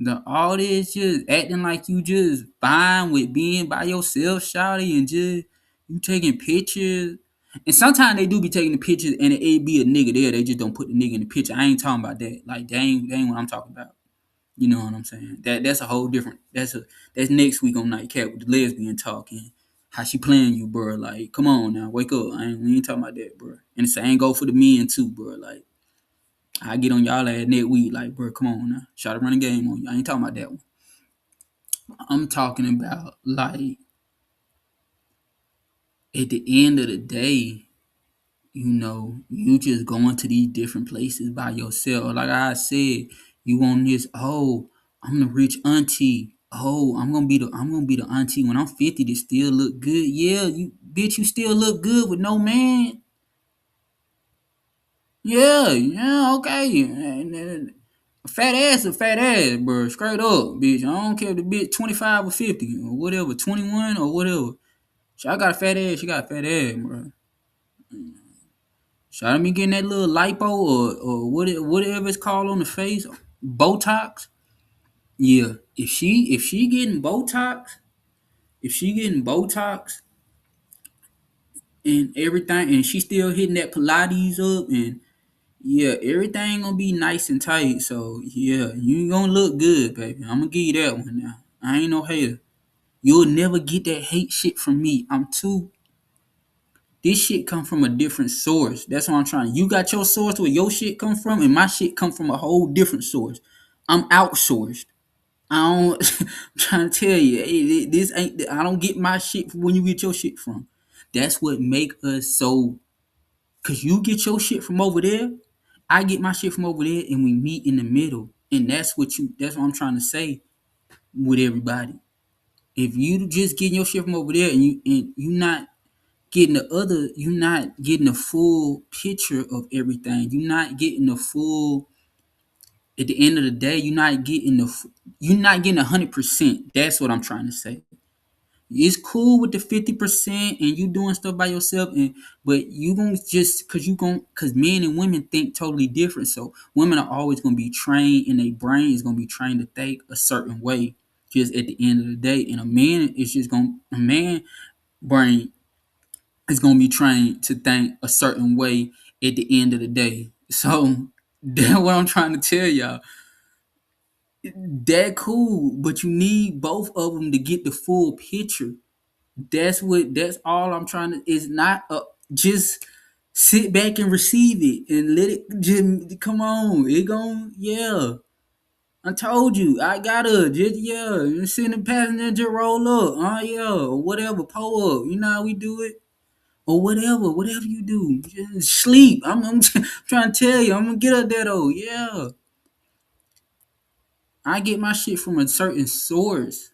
Speaker 1: the all this just acting like you just fine with being by yourself, shawty, and just you taking pictures. And sometimes they do be taking the pictures and it be a nigga there. They just don't put the nigga in the picture. I ain't talking about that. Like that ain't what I'm talking about. You know what I'm saying? That's a whole different. That's next week on Nightcap with the lesbian talking. How she playing you, bro? Like, come on now, wake up. We ain't talking about that, bro. And the same go for the men too, bro. Like, I get on y'all ass next week, like, bro, come on now, try to run a game on you. I ain't talking about that one. I'm talking about like at the end of the day, you just going to these different places by yourself. Like I said, you on this, oh, I'm the rich auntie. Oh, I'm gonna be the auntie when I'm 50 that still look good. Yeah, you bitch, you still look good with no man. Yeah, yeah, okay. A fat ass, a fat ass, bro. Straight up, bitch. I don't care if the bitch 25 or 50 or whatever, 21 or whatever. I got a fat ass, she got a fat ass, bro. Shout out me getting that little lipo or whatever it's called on the face, Botox. Yeah, if she getting Botox, if she getting Botox and everything, and she still hitting that Pilates up, and yeah, everything gonna be nice and tight. So yeah, you gonna look good, baby. I'm gonna give you that one now. I ain't no hater. You'll never get that hate shit from me. I'm too. This shit come from a different source. That's what I'm trying. You got your source where your shit come from, and my shit come from a whole different source. I'm outsourced. I don't. I'm trying to tell you, this ain't. I don't get my shit from when you get your shit from. That's what make us so. Cause you get your shit from over there, I get my shit from over there, and we meet in the middle. And that's what you. That's what I'm trying to say with everybody. If you just getting your shit from over there, and you not getting you're not getting the full picture of everything. You're not getting the full. At the end of the day, you're not getting 100%. That's what I'm trying to say. It's cool with the 50% and you doing stuff by yourself, but you gonna just cause men and women think totally different. So women are always gonna be trained, and their brain is gonna be trained to think a certain way. Just at the end of the day, and a man brain is gonna be trained to think a certain way at the end of the day. So that's what I'm trying to tell y'all. That cool, but you need both of them to get the full picture. That's all I'm trying to. It's not just sit back and receive it and let it just come on. It gon' yeah. I told you I gotta just yeah. Sit in the passenger, just roll up. Oh yeah, or whatever. Pull up. You know how we do it. Or whatever you do, just sleep. I'm trying to tell you, I'm gonna get up there though. Yeah, I get my shit from a certain source.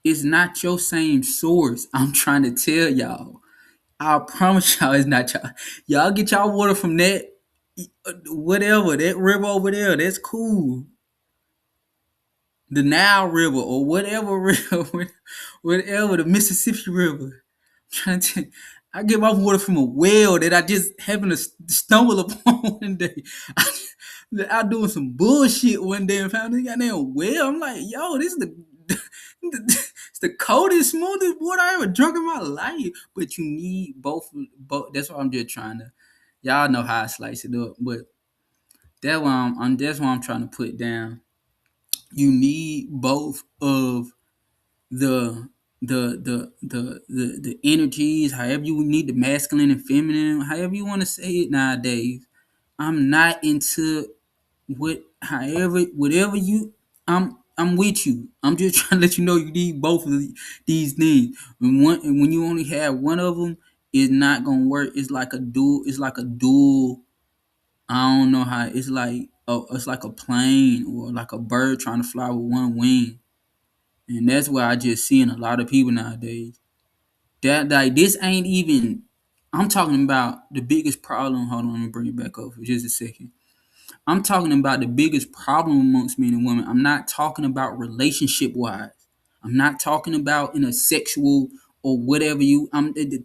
Speaker 1: It's not your same source. I'm trying to tell y'all. I promise y'all, it's not y'all. Y'all get y'all water from that whatever that river over there. That's cool. The Nile River or whatever river, whatever the Mississippi River. Trying to, I get my water from a well that I just happened to stumble upon one day. I doing some bullshit one day and found this goddamn well. I'm like, yo, this is it's the coldest, smoothest water I ever drunk in my life. But you need both. That's what I'm just trying to. Y'all know how I slice it up, but that's what I'm trying to put down. You need both of the the energies, however you need the masculine and feminine, however you want to say it nowadays. I'm not into whatever you. I'm with you. I'm just trying to let you know you need both of these things. When you only have one of them, it's not gonna work. It's like a dual. It's like a dual. I don't know how. It's like a plane or like a bird trying to fly with one wing. And that's why I just seeing a lot of people nowadays. That like this ain't even. I'm talking about the biggest problem. Hold on, let me bring it back up for just a second. I'm talking about the biggest problem amongst men and women. I'm not talking about relationship wise. I'm not talking about in a sexual or whatever you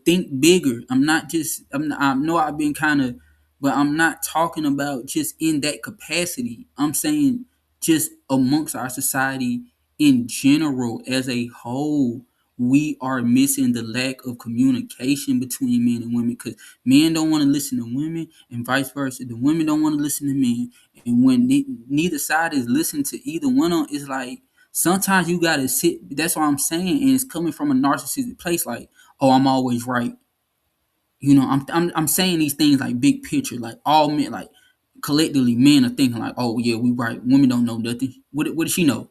Speaker 1: think bigger. I know I've been kind of, but I'm not talking about just in that capacity. I'm saying just amongst our society in general as a whole, we are missing the lack of communication between men and women, because men don't want to listen to women and vice versa. The women don't want to listen to men, and when neither side is listening to either one of, it's like sometimes you gotta sit. That's what I'm saying, and it's coming from a narcissistic place. Like, oh, I'm always right. I'm saying these things like big picture, like all men, like collectively, men are thinking like, oh yeah, we right. Women don't know nothing. What does she know?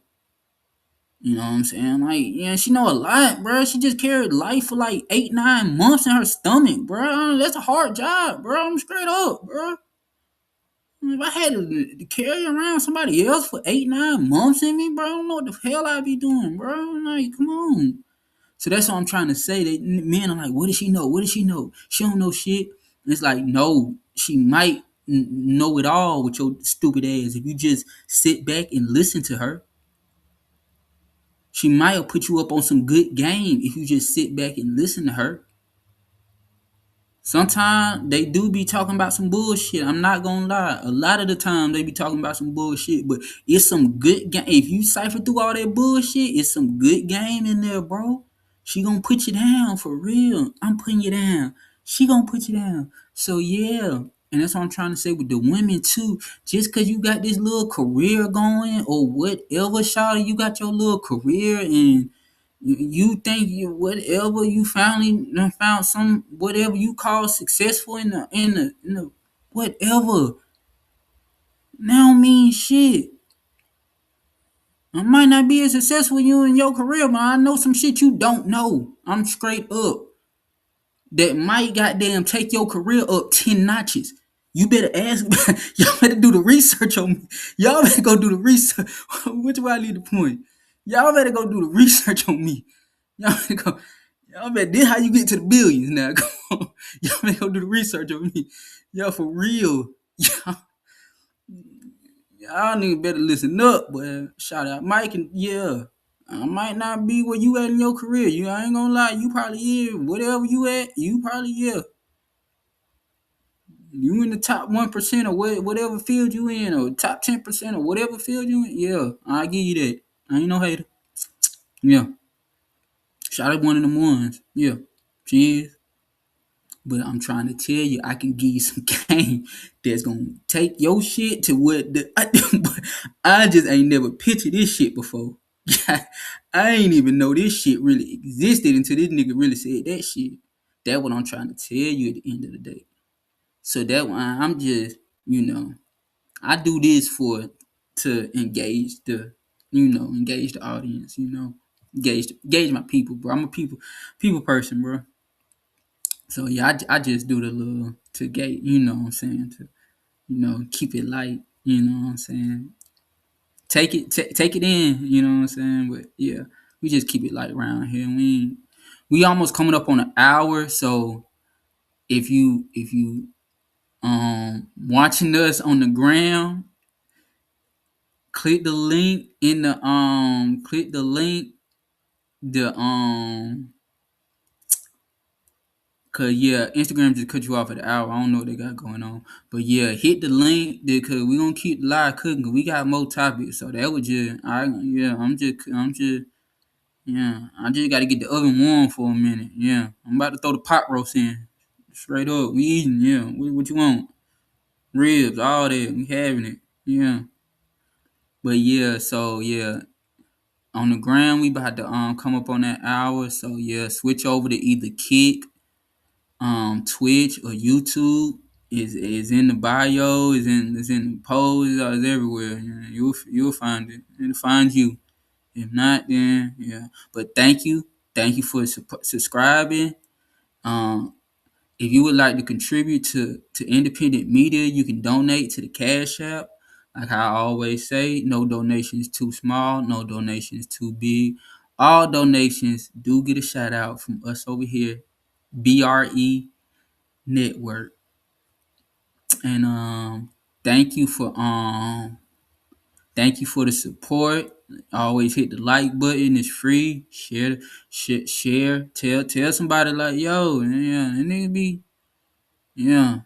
Speaker 1: You know what I'm saying? Like, yeah, she know a lot, bro. She just carried life for like 8, 9 months in her stomach, bro. That's a hard job, bro. I'm straight up, bro. If I had to carry around somebody else for 8, 9 months in me, bro, I don't know what the hell I'd be doing, bro. Like, come on. So that's what I'm trying to say. That men are like, what does she know? What does she know? She don't know shit. And it's like, no, she might know it all with your stupid ass. If you just sit back and listen to her, she might have put you up on some good game if you just sit back and listen to her. Sometimes they do be talking about some bullshit. I'm not gonna lie. A lot of the time they be talking about some bullshit, but it's some good game. If you cipher through all that bullshit, it's some good game in there, bro. She gonna put you down for real. I'm putting you down. She gonna put you down. So yeah, and that's what I'm trying to say with the women too. Just cause you got this little career going or whatever, shawty, you got your little career and you think you whatever you finally done found some whatever you call successful in the whatever now mean shit. I might not be as successful as you in your career, but I know some shit you don't know. I'm straight up. That might goddamn take your career up 10 notches. You better ask. Y'all better do the research on me. Y'all better go do the research. Which way I leave the point? Y'all better go do the research on me. Y'all better go. Y'all better. This how you get to the billions now. Come on. Y'all better go do the research on me. Y'all for real. Y'all niggas better listen up, boy. Shout out Mike and yeah. I might not be where you at in your career. I ain't gonna lie, you probably is. Whatever you at, you probably yeah. You in the top 1% or whatever field you in, or top 10% or whatever field you in, yeah, I give you that. I ain't no hater. Yeah. Shout out one of them ones. Yeah. She is. But I'm trying to tell you, I can give you some game that's gonna take your shit to what I just ain't never pictured this shit before. I ain't even know this shit really existed until this nigga really said that shit. That's what I'm trying to tell you at the end of the day. So that one, I'm just, I do this to engage the audience, engage my people, bro. I'm a people person, bro. So yeah, I just do the little to gate, what I'm saying, to keep it light, what I'm saying. Take it in, you know what I'm saying. But yeah, we just keep it light around here. We almost coming up on an hour, so if you watching us on the ground, click the link in the the cause yeah, Instagram just cut you off at the hour. I don't know what they got going on, but yeah, hit the link because we gonna keep the live cooking. We got more topics, so that was just I just gotta get the oven warm for a minute. Yeah, I'm about to throw the pot roast in. Straight up, we eating. Yeah, what you want? Ribs, all that. We having it. Yeah, but yeah, so yeah, on the ground we about to come up on that hour. So yeah, switch over to either Kick, Twitch or YouTube. Is in the bio. Is in the post. It's everywhere. Yeah, you'll find it. It'll find you. If not, then yeah. But thank you for subscribing. Um, if you would like to contribute to independent media, you can donate to the Cash App. Like I always say, no donation is too small, no donation is too big. All donations do get a shout out from us over here, B.R.E Network. And thank you for Thank you for the support. Always hit the like button. It's free. Share. Tell somebody like, yo, yeah, that nigga be, yeah.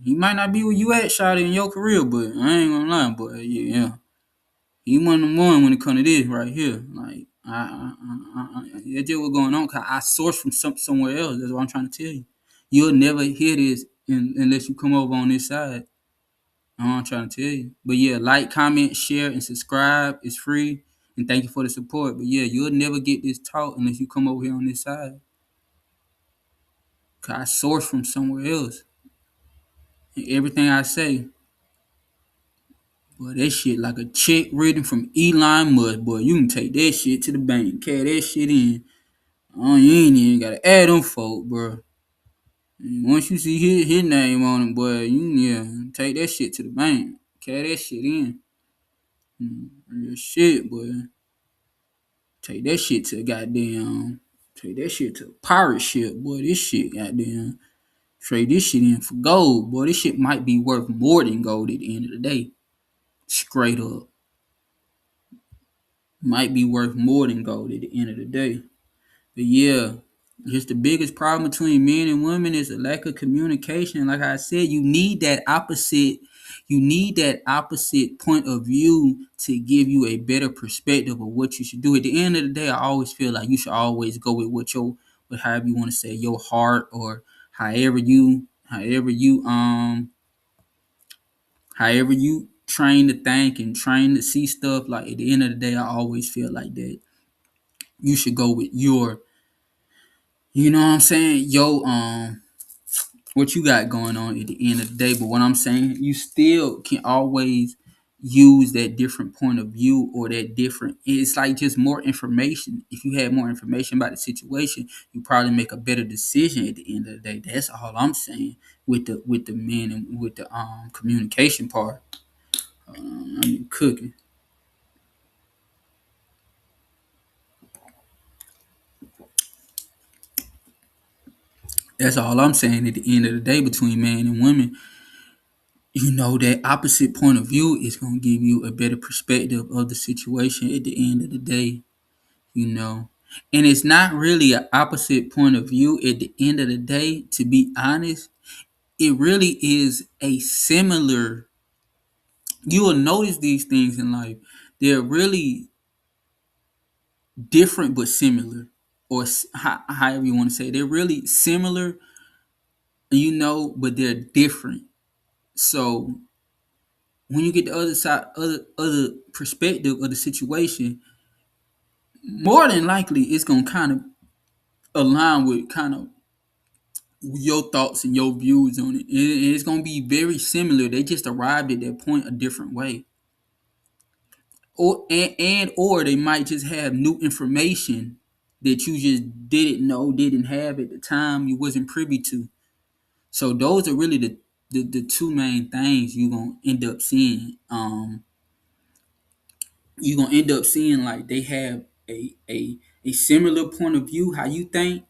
Speaker 1: He might not be where you at, shot in your career, but I ain't gonna lie, boy. Yeah. He one of the one when it come to this right here. Like, that's just what's going on. Cause I source from somewhere else. That's what I'm trying to tell you. You'll never hear this unless you come over on this side. That's what I'm trying to tell you. But yeah, like, comment, share, and subscribe. It's free. And thank you for the support. But yeah, you'll never get this talk unless you come over here on this side. Cause I source from somewhere else. And everything I say, boy, that shit like a check written from Elon Musk. Boy, you can take that shit to the bank, carry that shit in. Oh, you ain't even gotta add them folk, bro. And once you see his name on it, boy, take that shit to the bank, carry that shit in. Real shit, boy. Take that shit to goddamn. Take that shit to a pirate ship, boy. This shit, goddamn. Trade this shit in for gold, boy. This shit might be worth more than gold at the end of the day. Straight up. Might be worth more than gold at the end of the day. But yeah, just the biggest problem between men and women is a lack of communication. Like I said, you need that opposite. You need that opposite point of view to give you a better perspective of what you should do. At the end of the day, I always feel like you should always go with with however you want to say, your heart, or however you train to think and train to see stuff. Like at the end of the day, I always feel like that you should go with you know what I'm saying, what you got going on at the end of the day. But what I'm saying, you still can always use that different point of view, or that different, it's like just more information. If you had more information about the situation, you probably make a better decision at the end of the day. That's all I'm saying with the men and with the communication part. I'm cooking. That's all I'm saying at the end of the day between man and women. That opposite point of view is going to give you a better perspective of the situation at the end of the day, you know. And it's not really an opposite point of view at the end of the day, to be honest. It really is a similar, you will notice these things in life. They're really different but similar, or however you want to say it. They're really similar, but they're different. So when you get the other side, other perspective of the situation, more than likely it's gonna kind of align with kind of your thoughts and your views on it. It's gonna be very similar. They just arrived at that point a different way, or they might just have new information that you just didn't know, didn't have at the time, you wasn't privy to. So those are really the two main things you're gonna end up seeing. You're gonna end up seeing like they have a similar point of view how you think,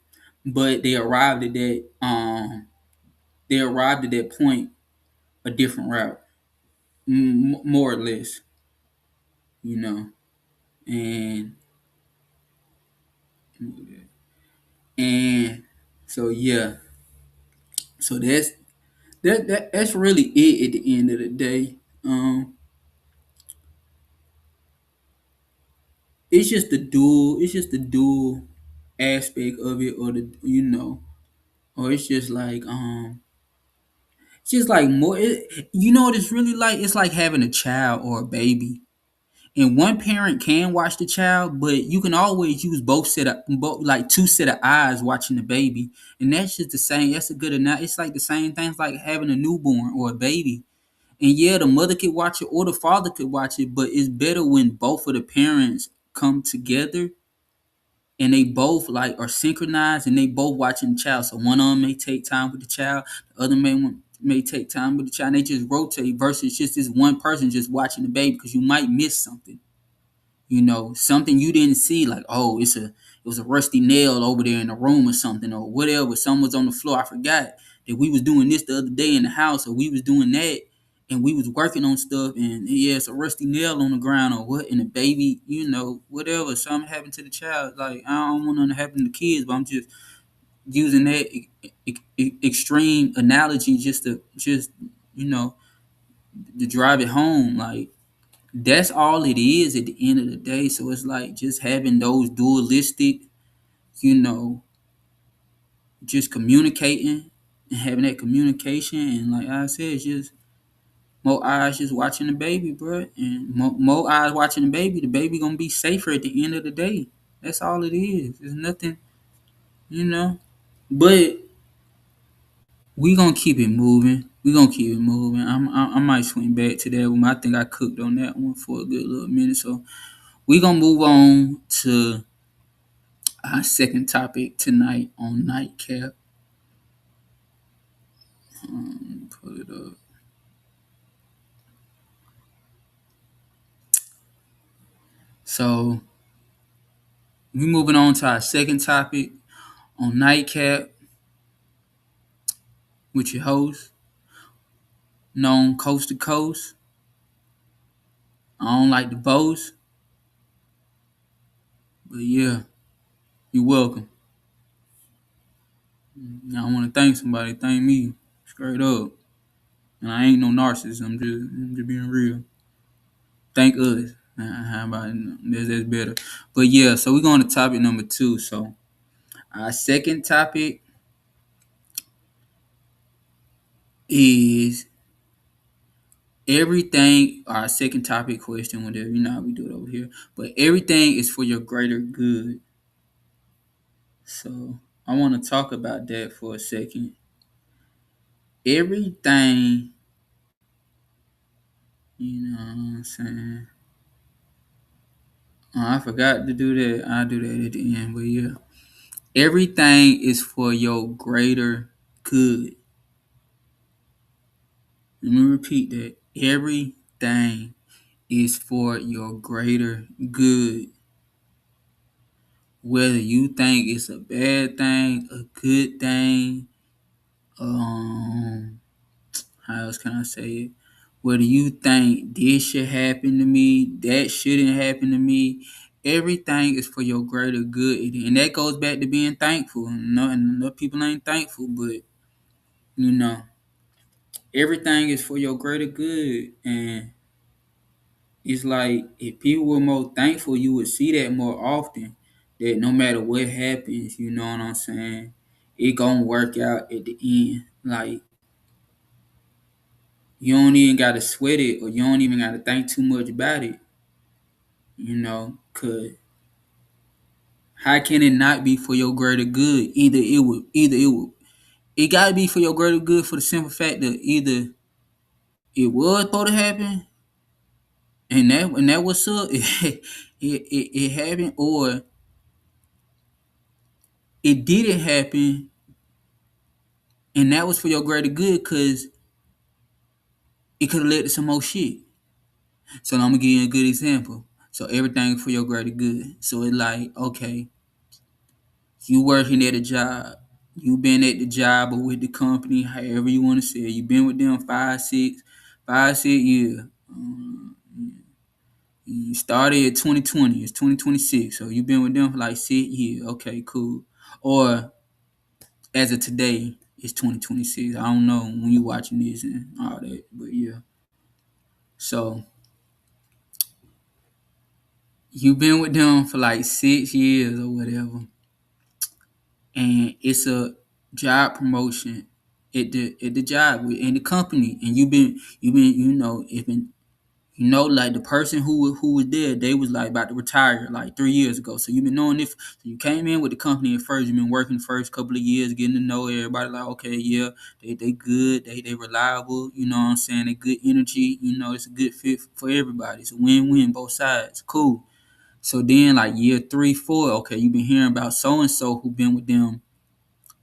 Speaker 1: but they arrived at that point a different route, more or less, you know. And and so yeah, so that's really it at the end of the day. It's just the dual aspect of it, or or it's just like it's just like more. What it's really like? It's like having a child or a baby, and one parent can watch the child, but you can always use like two set of eyes watching the baby, and that's just the same. That's a good enough. It's like the same thing. It's like having a newborn or a baby, and yeah, the mother could watch it or the father could watch it, but it's better when both of the parents come together and they both like are synchronized and they both watching the child. So one of them may take time with the child, the other may take time with the child. And they just rotate versus just this one person just watching the baby, because you might miss something. Something you didn't see, like, oh, it was a rusty nail over there in the room or something, or whatever. Someone was on the floor. I forgot that we was doing this the other day in the house, or we was doing that, and we was working on stuff, and yeah, it's a rusty nail on the ground or what, and the baby, whatever, something happened to the child. Like, I don't want nothing to happen to the kids, but I'm just using that extreme analogy just you know to drive it home. Like, that's all it is at the end of the day. So it's like just having those dualistic, you know, just communicating and having that communication, and like I said, it's just more eyes just watching the baby, bro, and more eyes watching the baby gonna be safer at the end of the day. That's all it is. There's nothing, you know. But we gonna keep it moving. We gonna keep it moving. I might swing back to that one. I think I cooked on that one for a good little minute. So we gonna move on to our second topic tonight on Nightcap. Pull it up. So we moving on to our second topic on Nightcap with your host, known coast to coast. I don't like the boast, but yeah, you're welcome. I want to thank somebody. Thank me, straight up. And I ain't no narcissist. I'm just being real. Thank us. How about that's better? But yeah, so we're going to topic number 2. So our second topic is everything. Our second topic question, whatever, you know how we do it over here. But everything is for your greater good. So I want to talk about that for a second. Everything, you know what I'm saying? Oh, I forgot to do that. I'll do that at the end. But yeah, everything is for your greater good. Let me repeat that. Everything is for your greater good. Whether you think it's a bad thing, a good thing, how else can I say it? Whether you think this should happen to me, that shouldn't happen to me, everything is for your greater good. And that goes back to being thankful. No people ain't thankful, but you know, everything is for your greater good. And it's like if people were more thankful, you would see that more often. That no matter what happens, you know what I'm saying, it gonna work out at the end. Like, you don't even gotta sweat it, or you don't even gotta think too much about it. Cause how can it not be for your greater good? It gotta be for your greater good for the simple fact that either it was supposed to happen, and that what's up, it happened, or it didn't happen, and that was for your greater good, cause it could have led to some more shit. So I'm gonna give you a good example. So everything for your greater good. So it's like, okay, you working at a job. You been at the job or with the company, however you want to say it. You been with them 5, 6 years. You started at 2020. It's 2026. So you been with them for like 6 years. Okay, cool. Or as of today, it's 2026. I don't know when you watching this and all that, but yeah. So you been with them for like 6 years or whatever, and it's a job promotion at the job in the company, and you been it been like the person who was there, they was like about to retire like 3 years ago. So you've been knowing if so you came in with the company at first, you've been working the first couple of years, getting to know everybody, like, okay, yeah, they good, they reliable, you know what I'm saying, they good energy, it's a good fit for everybody. It's a win-win both sides. Cool. So then like year 3, 4, okay, you've been hearing about so and so who been with them.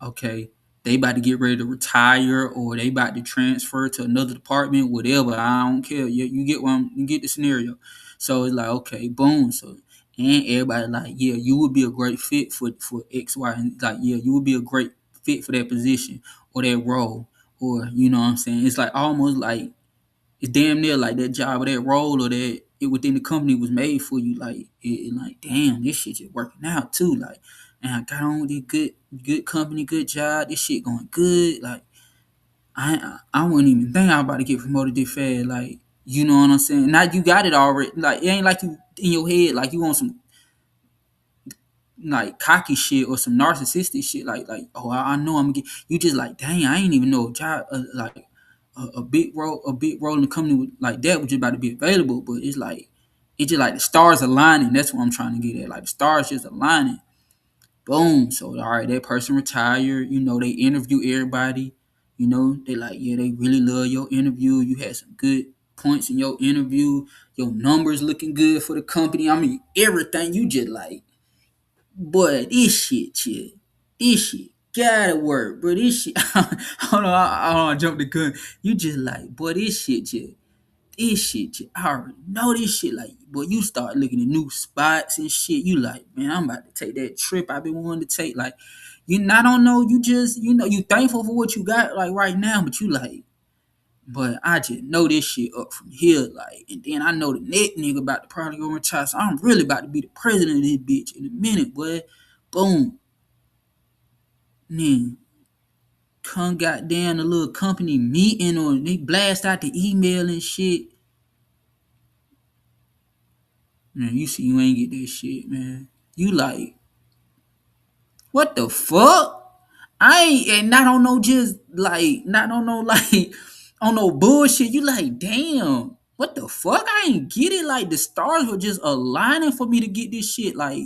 Speaker 1: Okay, they about to get ready to retire, or they about to transfer to another department, whatever. I don't care. You get you get the scenario. So it's like, okay, boom. So and everybody like, yeah, you would be a great fit for X, Y, and like, yeah, you would be a great fit for that position or that role, or you know what I'm saying. It's like almost like it's damn near like that job or that role or that it within the company was made for you. Like like damn, this shit just working out too. Like, and I got on with this good company, good job. This shit going good. Like I wouldn't even think I was about to get promoted this fast. Like, you know what I'm saying? Now you got it already. Like, it ain't like you in your head like you want some like cocky shit or some narcissistic shit. Like oh I know I'm gonna get. You just like dang, I ain't even know a job like a big role in the company like that was just about to be available. But it's just like the stars aligning. That's what I'm trying to get at. Like the stars just aligning. Boom. So all right, that person retired. You know, they interview everybody. You know, they like, yeah, they really love your interview. You had some good points in your interview. Your numbers looking good for the company. I mean, everything. You just like, boy, this shit, yeah. This shit gotta work, bro. This shit. Hold on, I jumped the gun. You just like, boy, this shit, yeah. This shit, yeah. I already know this shit. Like, boy, you start looking at new spots and shit. You like, man, I'm about to take that trip I've been wanting to take. Like, you not don't know. You just, you thankful for what you got, like right now, but you like, but I just know this shit up from here, like, and then I know the next nigga about to probably go retire, so I'm really about to be the president of this bitch in a minute, boy. Boom. Then come goddamn a little company meeting or they blast out the email and shit. Man, you see you ain't get that shit, man. You like, what the fuck? I ain't and not on no just like not on no like on no bullshit. You like, damn, what the fuck? I ain't get it. Like the stars were just aligning for me to get this shit. Like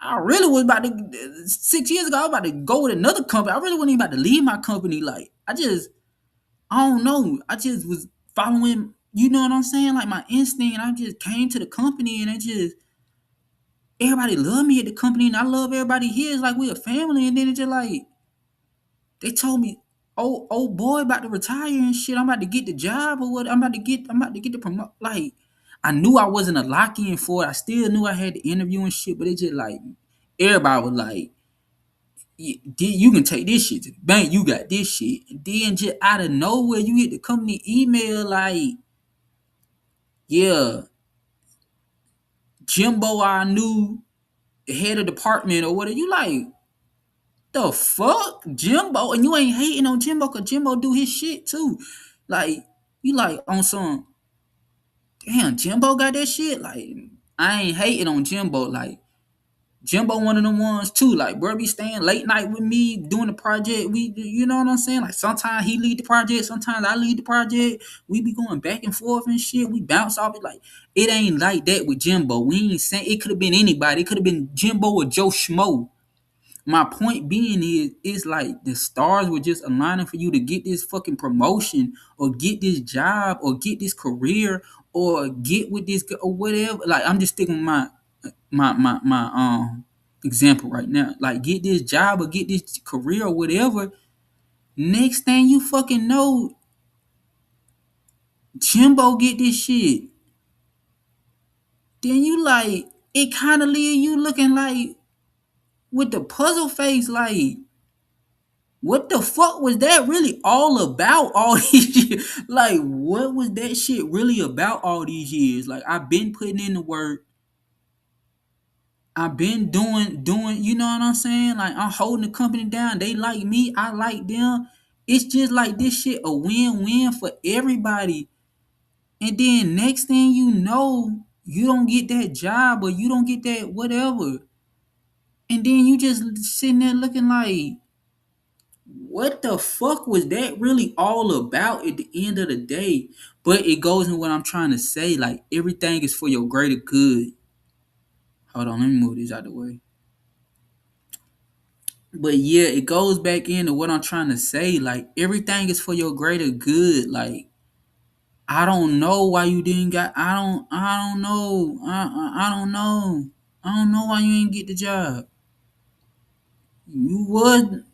Speaker 1: I really was about to 6 years ago. I was about to go with another company. I really wasn't even about to leave my company. Like I don't know. I just was following. You know what I'm saying? Like my instinct. And I just came to the company and it just everybody loved me at the company and I love everybody here. It's like we a family. And then it just like they told me, old boy about to retire and shit. I'm about to get the job or what? I'm about to get the promote. Like, I knew I wasn't a lock in for it. I still knew I had the interview and shit, but it just like everybody was like, you can take this shit to the bank. You got this shit. And then just out of nowhere, you get the company email like, yeah, Jimbo, I knew the head of department or whatever. You like, the fuck, Jimbo, and you ain't hating on Jimbo because Jimbo do his shit too. Like you like on some damn Jimbo got that shit. Like I ain't hating on Jimbo. Like Jimbo one of them ones too. Like bro be staying late night with me doing the project. We you know what I'm saying? Like sometimes he lead the project, sometimes I lead the project. We be going back and forth and shit. We bounce off it like it ain't like that with Jimbo. We ain't saying it could have been anybody. It could have been Jimbo or Joe Schmo. My point being is, it's like the stars were just aligning for you to get this fucking promotion or get this job or get this career or get with this or whatever. Like I'm just sticking with my example right now. Like get this job or get this career or whatever. Next thing you fucking know, Jimbo get this shit. Then you like it kind of leave you looking like with the puzzle face like. What the fuck was that really all about all these years? Like, what was that shit really about all these years? Like, I've been putting in the work. I've been doing, you know what I'm saying? Like, I'm holding the company down. They like me. I like them. It's just like this shit a win-win for everybody. And then next thing you know, you don't get that job or you don't get that whatever. And then you just sitting there looking like, what the fuck was that really all about at the end of the day? But it goes in what I'm trying to say. Like everything is for your greater good. Hold on, let me move this out of the way. But yeah, it goes back into what I'm trying to say. Like everything is for your greater good. Like I don't know why you didn't got. I don't know. I don't know. I don't know why you ain't get the job. You would.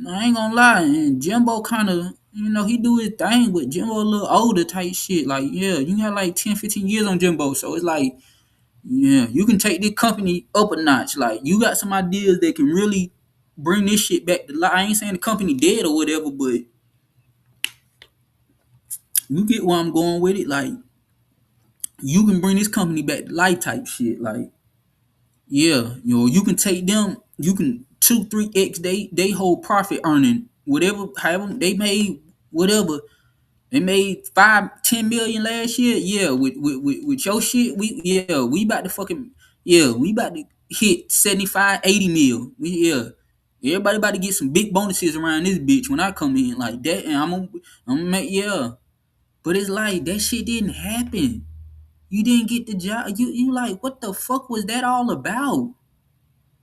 Speaker 1: I ain't gonna lie. And Jimbo kind of, he do his thing, but Jimbo a little older type shit. Like, yeah, you got like 10, 15 years on Jimbo. So it's like, yeah, you can take this company up a notch. Like, you got some ideas that can really bring this shit back to life. I ain't saying the company dead or whatever, but You get where I'm going with it? Like, you can bring this company back to life type shit. Like, yeah, you can take them, you can 2-3x they whole profit earning, whatever, however they made, whatever. They made 5-10 million last year. Yeah, with your shit, we about to we about to hit 75-80 mil. Everybody about to get some big bonuses around this bitch when I come in like that, and I'm gonna make But it's like that shit didn't happen. You didn't get the job. You like, what the fuck was that all about?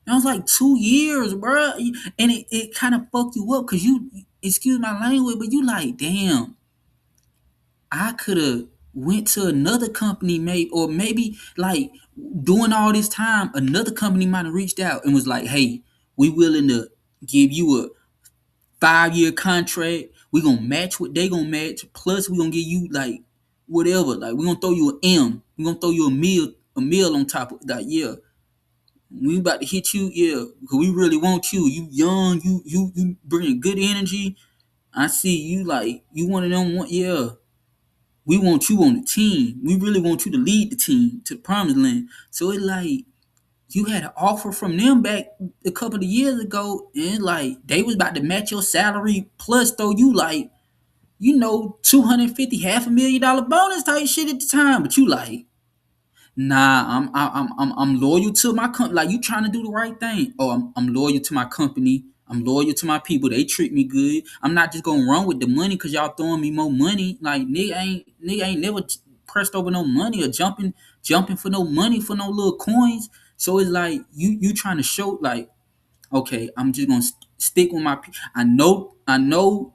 Speaker 1: That was like 2 years, bro, and it kind of fucked you up because you, excuse my language, but you like, damn, I could have went to another company, maybe, or maybe like doing all this time, another company might have reached out and was like, "Hey, we willing to give you a 5-year contract. We gonna match what they gonna match. Plus, we gonna give you like whatever. Like we gonna throw you an M. We gonna throw you a meal on top of that. Yeah, we about to hit you. Yeah, because we really want you. You young. You bring good energy. I see you like you one of them. Yeah." We want you on the team. We really want you to lead the team to the promised land. So it like you had an offer from them back a couple of years ago, and like they was about to match your salary plus throw you like, 250, $500,000 bonus type shit at the time. But you like, nah, I'm loyal to my company. Like you trying to do the right thing. Oh, I'm loyal to my company. I'm loyal to my people. They treat me good. I'm not just gonna run with the money because y'all throwing me more money. Like nigga ain't never pressed over no money or jumping for no money for no little coins. So it's like you trying to show like, okay, I'm just gonna stick with my people. I know.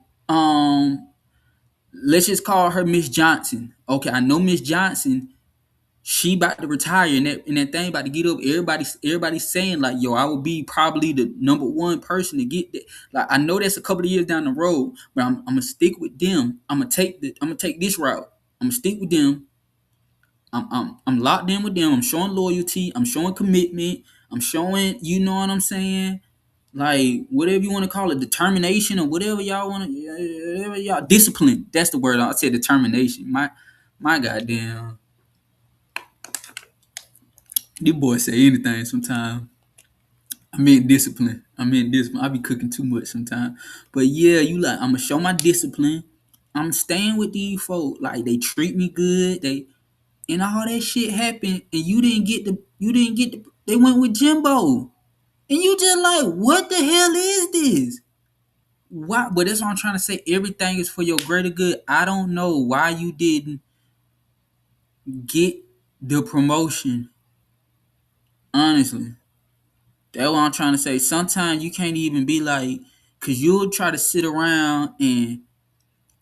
Speaker 1: Let's just call her Miss Johnson. Okay, I know Miss Johnson, she about to retire, and that thing about to get up. Everybody's saying like, yo, I will be probably the number one person to get that. Like I know that's a couple of years down the road, but I'm gonna stick with them. I'm gonna take this route. I'm gonna stick with them. I'm locked in with them. I'm showing loyalty. I'm showing commitment. I'm showing, you know what I'm saying? Like whatever you want to call it, determination or whatever y'all want to, whatever y'all, discipline. That's the word. I said determination. My goddamn, these boys say anything sometimes. I mean discipline. I be cooking too much sometimes. But yeah, you like, I'm gonna show my discipline. I'm staying with these folk. Like they treat me good. And all that shit happened, and you didn't get the. They went with Jimbo, and you just like, what the hell is this? Why? But that's what I'm trying to say. Everything is for your greater good. I don't know why you didn't get the promotion. Honestly, that's what I'm trying to say. Sometimes you can't even be like, cause you'll try to sit around and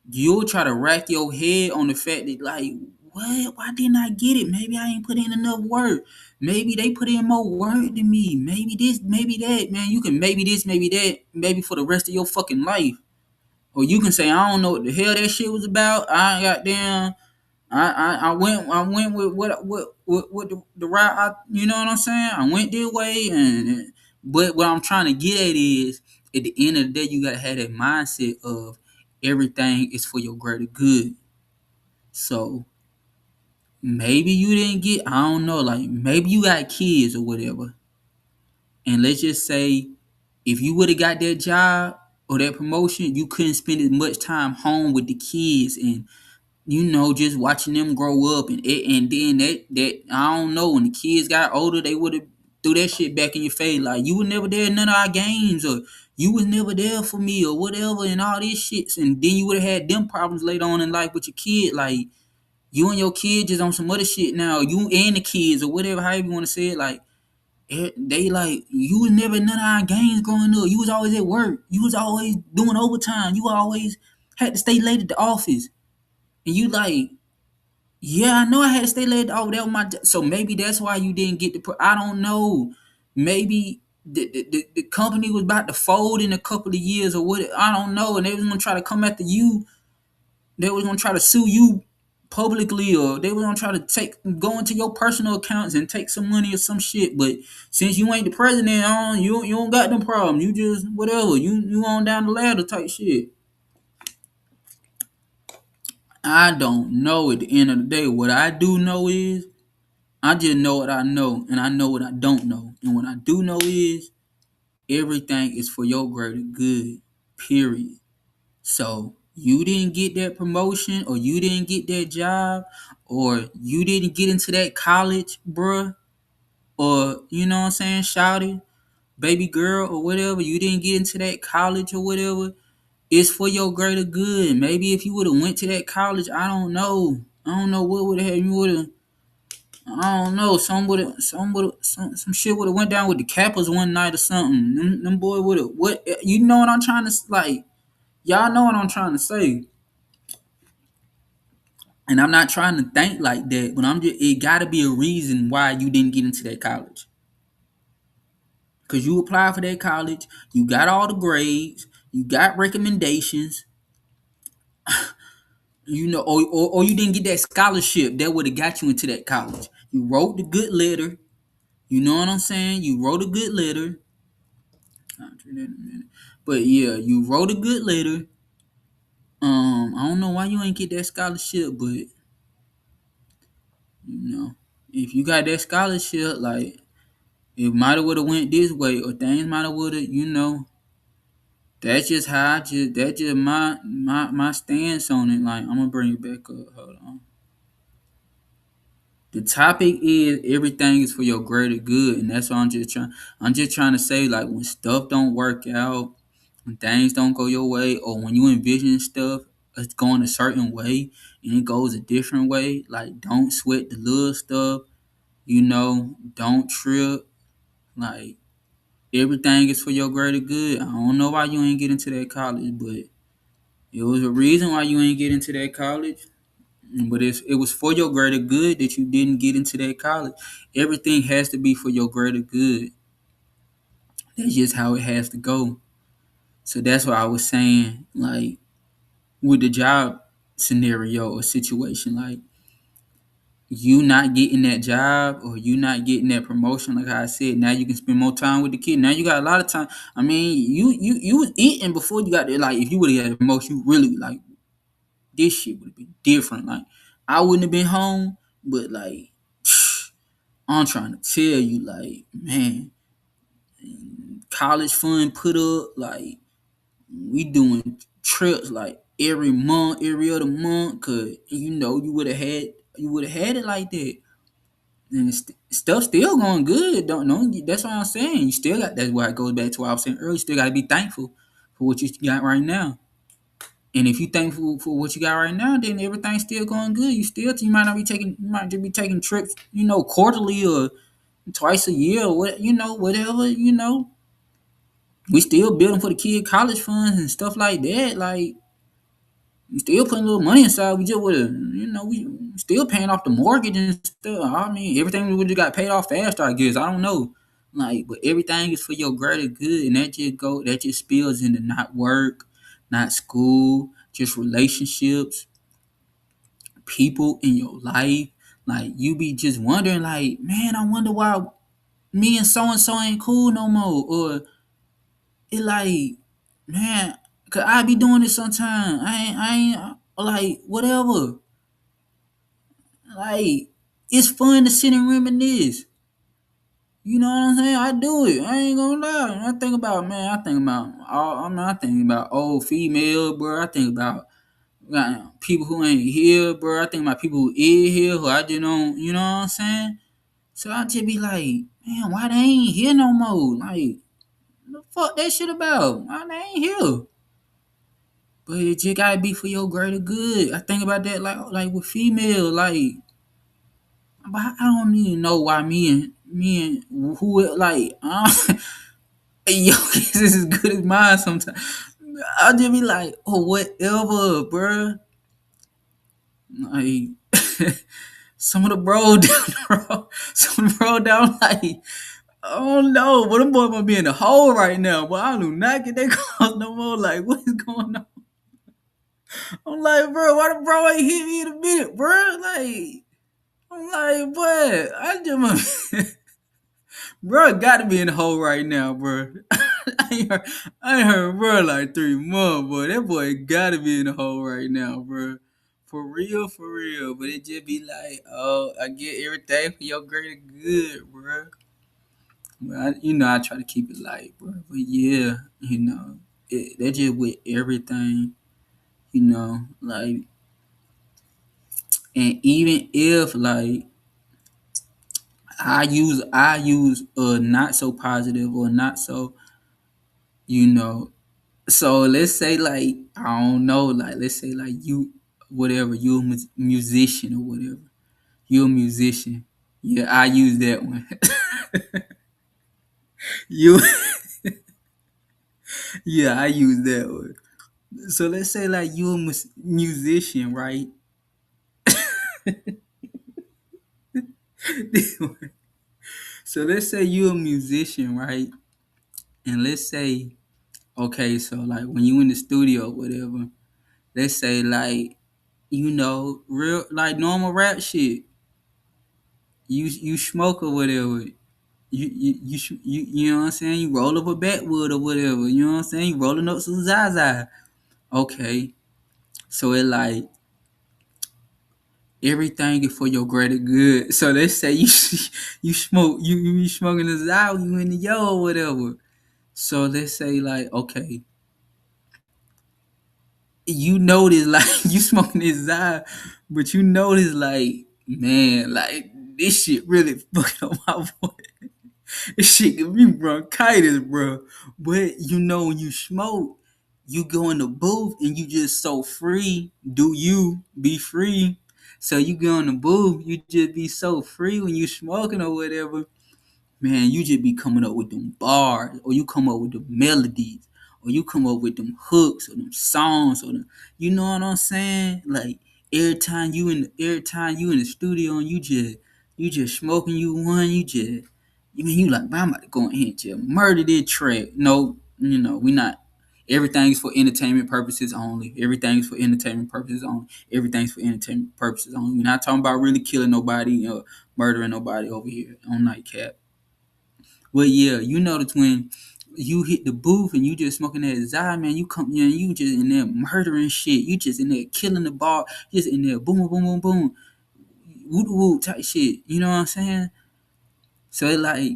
Speaker 1: you'll try to rack your head on the fact that like, what? Why didn't I get it? Maybe I ain't put in enough work. Maybe they put in more work than me. Maybe this, maybe that. Man, you can maybe this, maybe that, maybe for the rest of your fucking life. Or you can say, I don't know what the hell that shit was about. I got damn. I went with what the route. You know what I'm saying? I went this way, but what I'm trying to get at is, at the end of the day, you gotta have that mindset of everything is for your greater good. So maybe you didn't get. I don't know. Like maybe you got kids or whatever, and let's just say if you would have got that job or that promotion, you couldn't spend as much time home with the kids and just watching them grow up, and then that I don't know, when the kids got older, they would have threw that shit back in your face like, you were never there at none of our games, or you was never there for me or whatever, and all these shits, and then you would have had them problems later on in life with your kid. Like you and your kid just on some other shit now, you and the kids or whatever, however you want to say it. Like they like, you was never in none of our games growing up. You was always at work. You was always doing overtime. You always had to stay late at the office. And you like, yeah, I know I had to stay late. Oh, that was my so maybe that's why you didn't get the. I don't know. Maybe the company was about to fold in a couple of years or what. I don't know, and they was gonna try to come after you. They was gonna try to sue you publicly, or they was gonna try to go into your personal accounts and take some money or some shit. But since you ain't the president, you don't got them problems. You just whatever. You on down the ladder type shit. I don't know at the end of the day. What I do know is I just know what I know, and I know what I don't know. And what I do know is everything is for your greater good. Period. So you didn't get that promotion, or you didn't get that job, or you didn't get into that college, bruh, or you know what I'm saying, shouty, baby girl, or whatever. You didn't get into that college or whatever. It's for your greater good. Maybe if you would have went to that college, I don't know. I don't know what would have you would have. I don't know. Some shit would have went down with the Kappas one night or something. Them boy would have what? You know what I'm trying to like? Y'all know what I'm trying to say. And I'm not trying to think like that, but I'm just it gotta be a reason why you didn't get into that college. Cause you applied for that college, you got all the grades, you got recommendations, you know, or you didn't get that scholarship that would have got you into that college. You wrote the good letter, you know what I'm saying? You wrote a good letter. I'll do that in a minute. But yeah, you wrote a good letter. I don't know why you ain't get that scholarship, but you know, if you got that scholarship, like it might have would have went this way, or things might have would have, you know. That's just how that's just my stance on it. Like I'm gonna bring it back up. Hold on. The topic is everything is for your greater good, and that's what I'm just trying. I'm just trying to say, like when stuff don't work out, when things don't go your way, or when you envision stuff it's going a certain way and it goes a different way. Like don't sweat the little stuff. You know, don't trip. Like everything is for your greater good. I don't know why you ain't get into that college, but it was a reason why you ain't get into that college. But it was for your greater good that you didn't get into that college. Everything has to be for your greater good. That's just how it has to go. So that's what I was saying, like with the job scenario or situation, like you not getting that job or you not getting that promotion, like I said, now you can spend more time with the kid. Now you got a lot of time. I mean, you was eating before you got there. Like if you would have had a promotion, you really like this shit would have been different. Like I wouldn't have been home, but like I'm trying to tell you, like, man, college fund put up, like we doing trips like every month, every other month, cause you know you would have had it like that. And stuff still going good. Don't know. That's what I'm saying. You still got. That's why it goes back to what I was saying earlier. You still got to be thankful for what you got right now. And if you thankful for what you got right now, then everything's still going good. You might not be taking, you might just be taking trips, you know, quarterly or twice a year or what, you know, whatever, you know. We still building for the kid college funds and stuff like that. Like we still putting a little money inside. We just would have, you know, we still paying off the mortgage and stuff. I mean, everything we would have got paid off faster, I guess. I don't know. Like, but everything is for your greater good, and that just spills into not work, not school, just relationships, people in your life. Like you be just wondering, like, man, I wonder why me and so ain't cool no more, or it like, man, cause I be doing this sometime. I ain't like whatever. Like it's fun to sit and reminisce. You know what I'm saying? I do it. I ain't gonna lie. I think about man. I think about all. I mean, I think about old female, bro. I think about people who ain't here, bro. I think about people who is here, who I just don't. You know what I'm saying? So I just be like, man, why they ain't here no more? Like, the fuck that shit about? Why they ain't here? But it just gotta be for your greater good. I think about that like with female, like but I don't even know why me and who like yo this is as good as mine sometimes. I'll just be like, oh whatever, bruh. Like some of the bro down the road, some of the bro down like oh no, but them boy might be in the hole right now. But I do not get that calls no more. Like, what is going on? I'm like, bro, why the bro ain't hit me in a minute, bro? Like, I'm like, boy, I just, bro, got to be in the hole right now, bro. I ain't heard bro like 3 months, boy. That boy got to be in the hole right now, bro. for real. But it just be like, oh, I get everything for your greater good, bro. But I try to keep it light, bro. But yeah, that just with everything, like, and even if like I use not so positive or not so, you know. So let's say like I don't know, like let's say like you whatever you're a musician or whatever. You're a musician. Yeah, I use that one. you yeah, I use that one. So let's say like you're a musician, right? So let's say you're a musician, right? And let's say, okay, so like when you in the studio, whatever, let's say like, real like normal rap shit. You smoke or whatever. You know what I'm saying? You roll up a backwood or whatever. You know what I'm saying? You rolling up some Zaza. Okay. So it like everything is for your greater good. So let's say you smoke you smoking the Zaza, you in the yo or whatever. So let's say like, okay, you notice like you smoking this Zaza, but you notice like, man, like this shit really fucking up my voice. This shit give me bronchitis, bro. But when you smoke, you go in the booth and you just so free. Do you be free? So you go in the booth, you just be so free when you smoking or whatever. Man, you just be coming up with them bars, or you come up with the melodies, or you come up with them hooks, or them songs, or you know what I'm saying? Like every time you in the studio and you just smoking you like, man, I'm about to go in here and just murder this track. No, we not. Everything's for entertainment purposes only. Everything's for entertainment purposes only. Everything's for entertainment purposes only. We're not talking about really killing nobody or murdering nobody over here on Nightcap. Well, yeah, you notice when you hit the booth and you just smoking that Zai, man, you come, you just in there murdering shit. You just in there killing the bar. Just in there, boom, boom, boom, boom, woo, woo, type shit. You know what I'm saying? So it like,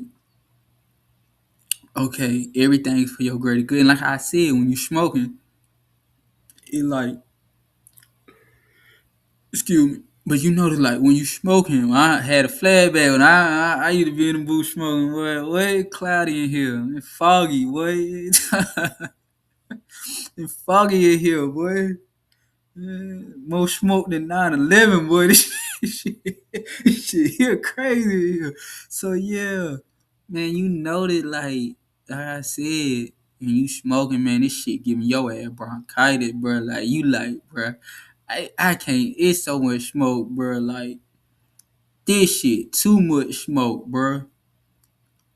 Speaker 1: okay, everything's for your greater good. And like I said, when you smoking, it like, excuse me. But you notice, like, when you smoking, I had a flashback when I used to be in the booth smoking. Boy, way cloudy in here. It's foggy, boy. It's foggy in here, boy. More smoke than 9/11, boy. This shit here crazy here. So yeah, man, you know that like I said, when you smoking, man, this shit giving your ass bronchitis, bro. Like you like, bro. I can't. It's so much smoke, bro. Like this shit, too much smoke, bro.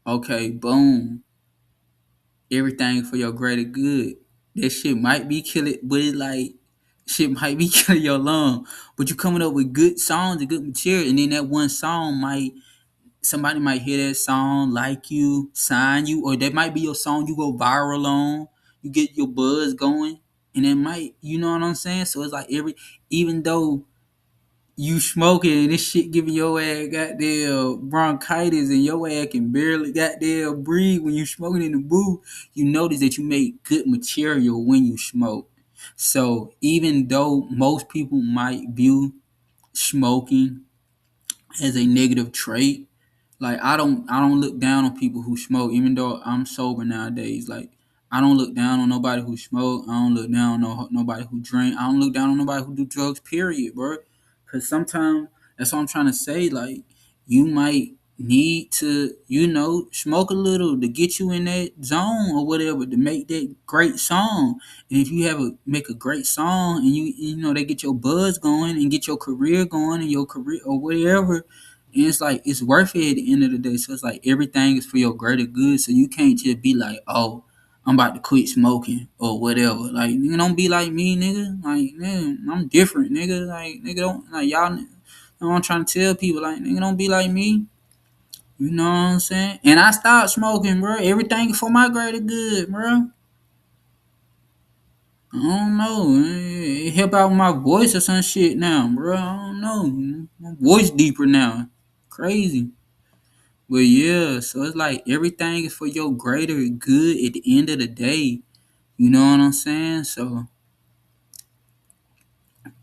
Speaker 1: Okay, boom. Everything for your greater good. That shit might be killing, but it like shit might be killing your lung. But you coming up with good songs and good material, and then that one song might somebody might hear that song, like you, sign you, or that might be your song you go viral on. You get your buzz going, and it might, you know what I'm saying? So it's like even though you smoking and this shit giving your ass goddamn bronchitis and your ass can barely goddamn breathe when you smoking in the booth, you notice that you make good material when you smoke. So even though most people might view smoking as a negative trait, like I don't look down on people who smoke, even though I'm sober nowadays. Like I don't look down on nobody who smoke. I don't look down on nobody who drink. I don't look down on nobody who do drugs. Period, bro. Cause sometimes that's what I'm trying to say. Like you might need to, smoke a little to get you in that zone or whatever to make that great song. And if you make a great song and they get your buzz going and get your career going and your career or whatever, and it's like it's worth it at the end of the day. So it's like everything is for your greater good. So you can't just be like, oh, I'm about to quit smoking or whatever. Like nigga, don't be like me, nigga. Like nigga, I'm different, nigga. Like nigga, don't like y'all. I'm trying to tell people like nigga, don't be like me. You know what I'm saying? And I stopped smoking, bro. Everything for my greater good, bro. I don't know. It help out my voice or some shit now, bro. I don't know. My voice deeper now. Crazy. But yeah, so it's like everything is for your greater good at the end of the day. You know what I'm saying? So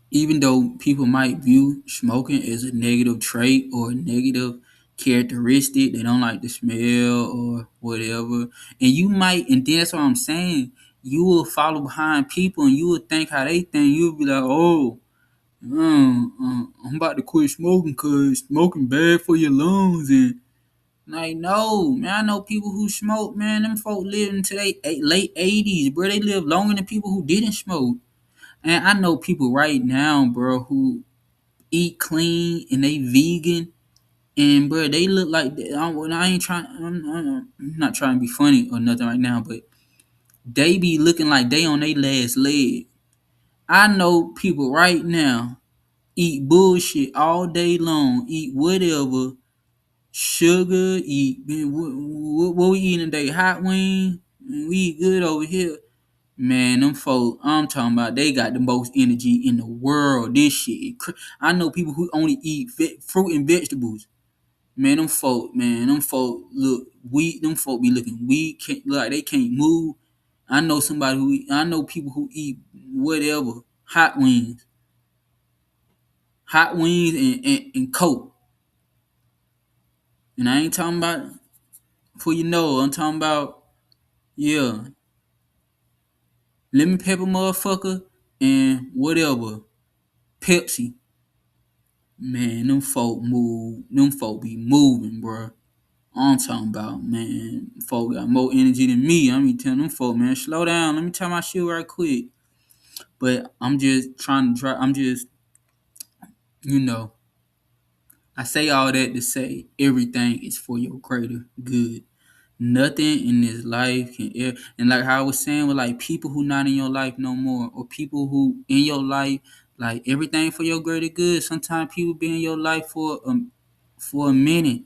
Speaker 1: even though people might view smoking as a negative trait or a negative characteristic, they don't like the smell or whatever. And you might, and then that's what I'm saying, you will follow behind people and you will think how they think. You'll be like, oh, I'm about to quit smoking because smoking bad for your lungs. And like, no, man, I know people who smoke, man. Them folk live into their late 80s, bro. They live longer than people who didn't smoke. And I know people right now, bro, who eat clean and they vegan. And, bro, they look like, I ain't trying, I'm not trying to be funny or nothing right now, but they be looking like they on their last leg. I know people right now eat bullshit all day long, eat whatever, sugar, eat, man, what we eating today? Hot wing? We eat good over here. Man, them folk, I'm talking about, they got the most energy in the world. This shit. I know people who only eat fruit and vegetables. Them folk look weak. Them folk be looking weak. Look like they can't move. I know people who eat whatever, hot wings and Coke. And I ain't talking about, for you know, I'm talking about, yeah, lemon pepper motherfucker and whatever, Pepsi. Man, them folk be moving, bro. I'm talking about, man, folk got more energy than me. I mean, telling them folk, man, slow down. Let me tell my shit right quick. But I'm just trying to I'm just, you know, I say all that to say everything is for your greater good. Nothing in this life and like how I was saying with like people who not in your life no more, or people who in your life, like everything for your greater good. Sometimes people be in your life for a minute.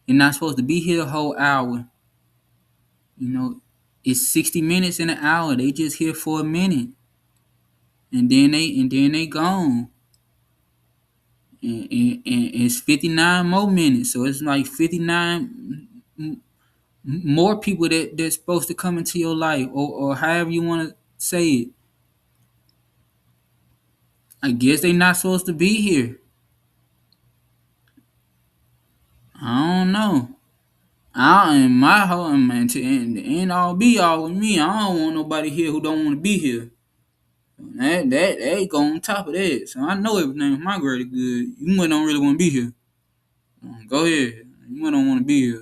Speaker 1: You're not supposed to be here the whole hour. You know, it's 60 minutes in an hour. They just here for a minute, and then they gone. And it's 59 more minutes, so it's like 59 more people that's supposed to come into your life, or however you want to say it. I guess they not supposed to be here. I don't know. I in my whole man to end all be all with me. I don't want nobody here who don't want to be here. That they go on top of that. So I know everything is my greater good. You might don't really want to be here. Go ahead. You might don't want to be here.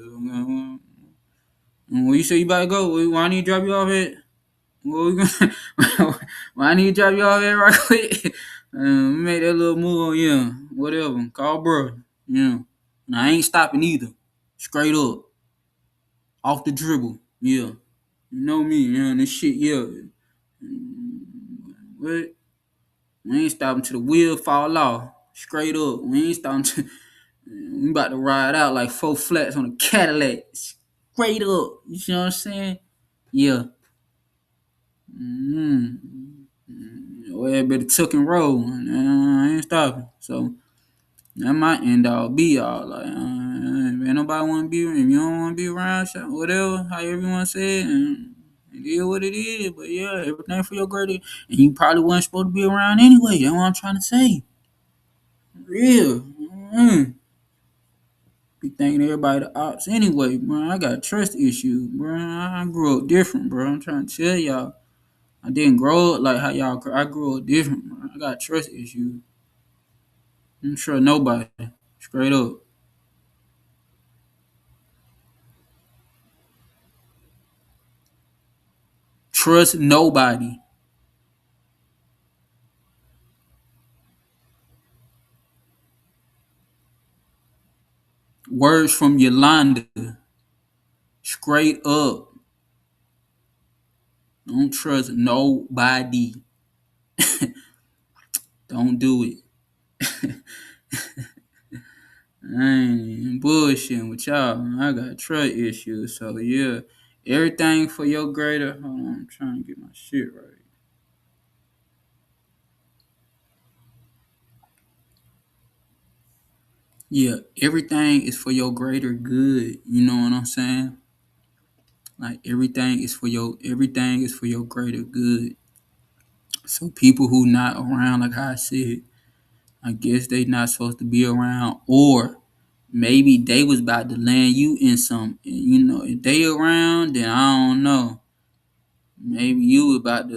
Speaker 1: When you say you about to go, why I need to drop you off at? Well, we gonna, why I need to drop you off at right quick? Make that little move on you. Whatever. Call bro. Yeah. And I ain't stopping either. Straight up. Off the dribble. Yeah. You know me, yeah. This shit, yeah. What? We ain't stopping till the wheel fall off. Straight up. We ain't stopping till we about to ride out like 4 flats on a Cadillac. Straight up. You see what I'm saying? Yeah. Well, better tuck and roll. I ain't stopping. So that might end all be all. Like, ain't nobody want to be. If you don't want to be around, whatever, however you want to say it, and it is what it is. But yeah, everything for your greater. And you probably wasn't supposed to be around anyway. That's what I'm trying to say. Real. Be thinking everybody the ops anyway, bro. I got trust issues, bro. I grew up different, bro. I'm trying to tell y'all. I didn't grow up like how y'all. I grew up different, bro. I got trust issues. I don't trust nobody. Straight up. Trust nobody. Words from Yolanda. Straight up. Don't trust nobody. Don't do it. I ain't bullshitting with y'all. I got trust issues. So yeah. Everything for your greater. Hold on, I'm trying to get my shit right. Yeah, everything is for your greater good. You know what I'm saying? Like everything is for your greater good. So people who not around, like I said, I guess they not supposed to be around, or maybe they was about to land you in some. You know, if they around, then I don't know. Maybe you was about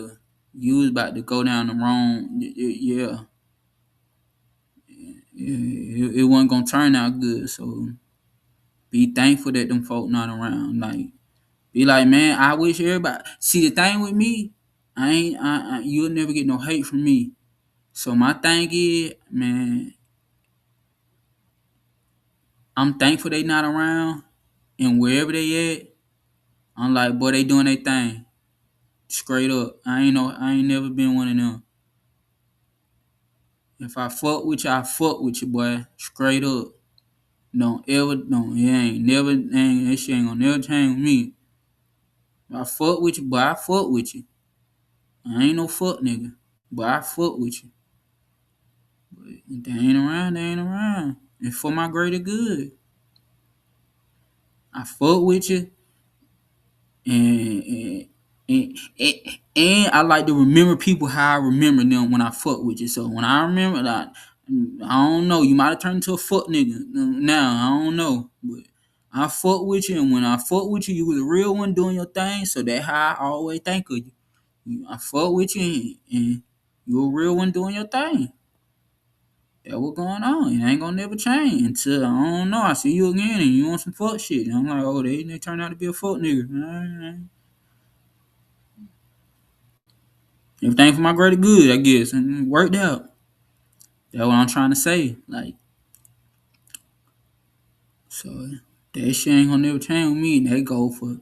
Speaker 1: to go down the wrong. Yeah, it wasn't gonna turn out good. So be thankful that them folk not around. Like be like, man, I wish everybody. See the thing with me, I ain't. You'll never get no hate from me. So my thing is, man, I'm thankful they not around, and wherever they at, I'm like, boy, they doing their thing. Straight up. I ain't never been one of them. If I fuck with you, I fuck with you, boy. Straight up. Don't ever, don't, it ain't never, ain't, that shit ain't gonna never change with me. If I fuck with you, boy, I fuck with you. I ain't no fuck nigga, but I fuck with you. But if they ain't around, they ain't around. It's for my greater good. I fuck with you, and and I like to remember people how I remember them when I fuck with you. So when I remember that, I don't know, you might have turned into a fuck nigga now. I don't know, but I fuck with you, and when I fuck with you, you was a real one doing your thing. So that's how I always think of you. I fuck with you, and you a real one doing your thing. That what going on. It ain't gonna never change until I don't know. I see you again and you want some fuck shit. And I'm like, oh, they turn out to be a fuck nigga. Alright. Everything for my greater good, I guess, and it worked out. That's what I'm trying to say. Like, so that shit ain't gonna never change with me. That go for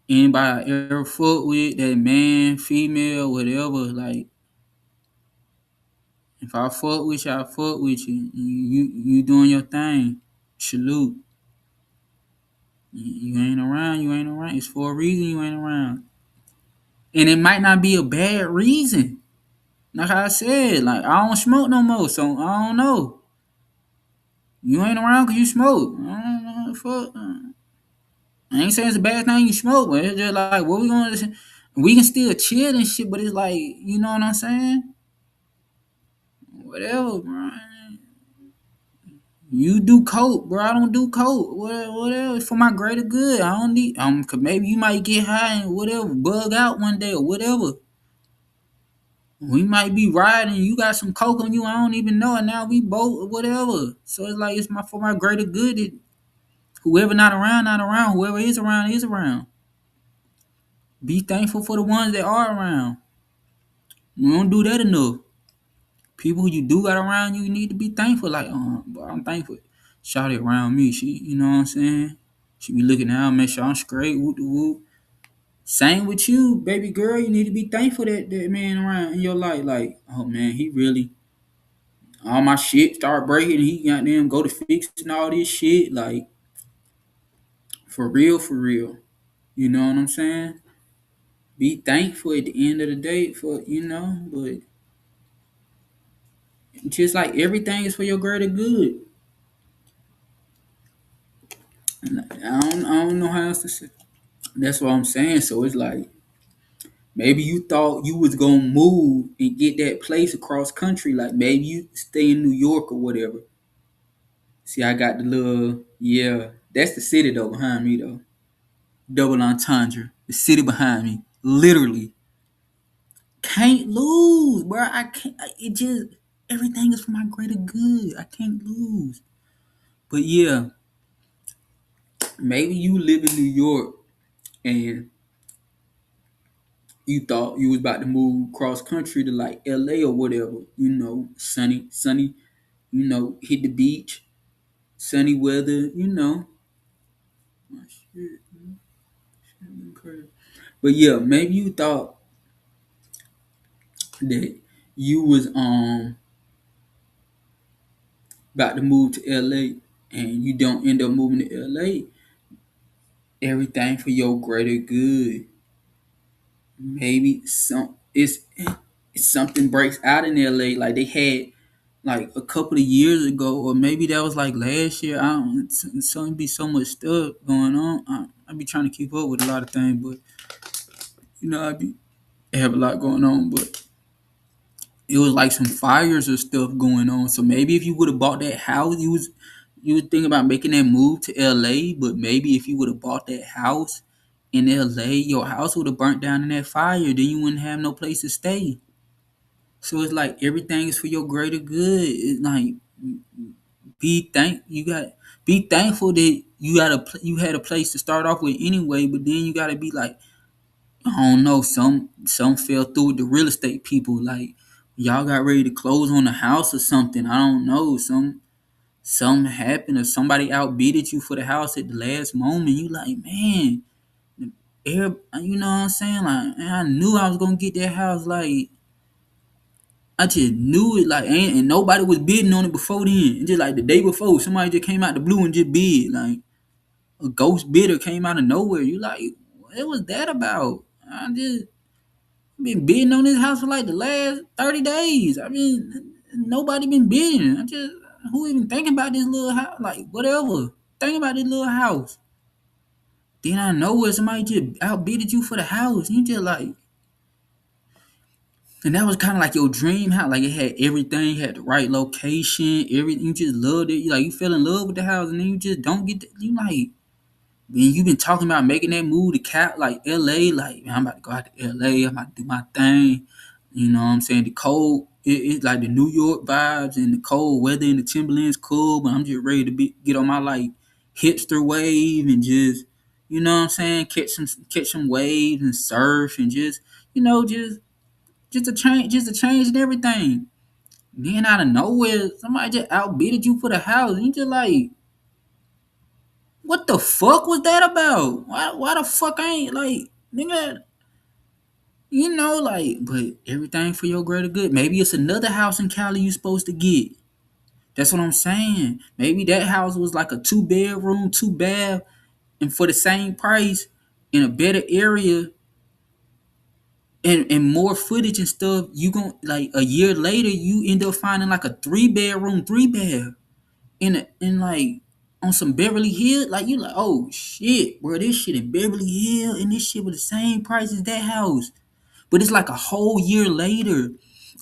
Speaker 1: anybody I ever fuck with, that man, female, whatever. Like, if I fuck with you, I fuck with you. You doing your thing. Salute. You ain't around, you ain't around. It's for a reason you ain't around. And it might not be a bad reason. Like I said, like I don't smoke no more, so I don't know. You ain't around because you smoke. I don't know. Fuck. I ain't saying it's a bad thing you smoke, but it's just like what we gonna. We can still chill and shit, but it's like you know what I'm saying. Whatever, bro. You do coke, bro. I don't do coke. Whatever. It's for my greater good. I don't need. Cause maybe you might get high and whatever, bug out one day or whatever. We might be riding. You got some coke on you. I don't even know. And now we both whatever. So it's like it's my for my greater good. Whoever not around, not around. Whoever is around, is around. Be thankful for the ones that are around. You don't do that enough. People who you do got around you, you need to be thankful. Like, boy, I'm thankful. Shawty around me. She, you know what I'm saying? She be looking out, make sure I'm straight. Whoop de whoop. Same with you, baby girl. You need to be thankful that man around in your life. Like, oh man, he really all my shit start breaking. He got them go to fixing all this shit. Like, for real, for real. You know what I'm saying? Be thankful at the end of the day for but just like everything is for your greater good. I don't know how else to say. That's what I'm saying. So it's like maybe you thought you was gonna move and get that place across country. Like maybe you stay in New York or whatever. See, I got the little That's the city though behind me though. Double entendre. The city behind me, literally. Can't lose, bro. I can't. It just everything is for my greater good. I can't lose. But yeah, maybe you live in New York and you thought you was about to move cross country to like LA or whatever. Sunny. Hit the beach, sunny weather. Oh, shit, crazy. But yeah, maybe you thought that you was about to move to LA and you don't end up moving to LA. Everything for your greater good. Maybe something breaks out in LA like they had like a couple of years ago, or maybe that was like last year. I don't. So it be so much stuff going on. I be trying to keep up with a lot of things, but I have a lot going on. But it was like some fires or stuff going on. So maybe if you would have bought that house, you would think about making that move to LA. But maybe if you would have bought that house in LA, your house would have burnt down in that fire. Then you wouldn't have no place to stay. So it's like everything is for your greater good. It's like be thankful that you had a place to start off with anyway. But then you gotta be like, I don't know, some fell through with the real estate people. Like y'all got ready to close on the house or something. I don't know. Something happened or somebody outbidded you for the house at the last moment. You like, man, you know what I'm saying? Like, man, I knew I was gonna get that house. Like, I just knew it. Like, and nobody was bidding on it before then. Just like the day before, somebody just came out the blue and just bid. Like a ghost bidder came out of nowhere. You like, what was that about? I just been bidding on this house for like the last 30 days. I mean, nobody been bidding. I just, who even thinking about this little house? Like, whatever. Think about this little house. Then I know where somebody just outbidded you for the house. You just like, and that was kind of like your dream house. Like, it had everything, had the right location, everything. You just loved it. You like, you fell in love with the house, and then you just don't get, you like, man, you been talking about making that move to Cap, like LA, like, man, I'm about to go out to LA, I'm about to do my thing. You know what I'm saying? The cold, it's like the New York vibes and the cold weather and the Timberlands cool, but I'm just ready to get on my like hipster wave and just, you know what I'm saying, catch some waves and surf and just, just a change and everything. Then out of nowhere, somebody just outbidded you for the house. And you just like, what the fuck was that about? Why the fuck I ain't like, nigga, like, but everything for your greater good. Maybe it's another house in Cali you supposed to get. That's what I'm saying. Maybe that house was like a 2 bedroom, 2 bath, and for the same price in a better area and more footage and stuff, you gon' like a year later you end up finding like a 3 bedroom, 3 bath in like on some Beverly Hills. Like you like, oh shit, bro, this shit in Beverly Hills and this shit was the same price as that house. But it's like a whole year later.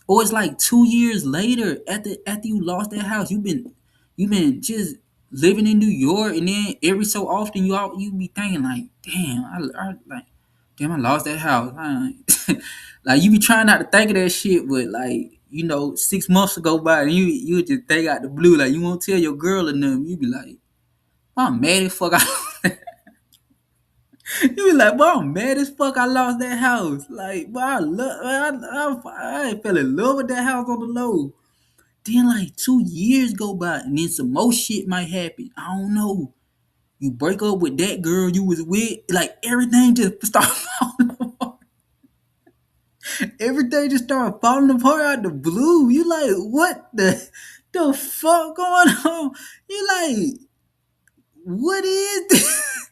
Speaker 1: Or it's like 2 years later after you lost that house. You've been just living in New York, and then every so often you be thinking like, damn, I lost that house. Like you be trying not to think of that shit, but like 6 months ago by and you just think out the blue, like you won't tell your girl or nothing. You be like, I'm mad as fuck. You be like, bro, I'm mad as fuck. I lost that house. Like, bro, I fell in love with that house on the low. Then like 2 years go by, and then some more shit might happen. I don't know. You break up with that girl you was with, like everything just start falling apart. Everything just started falling apart out the blue. You like, what the fuck going on? You like, what is this?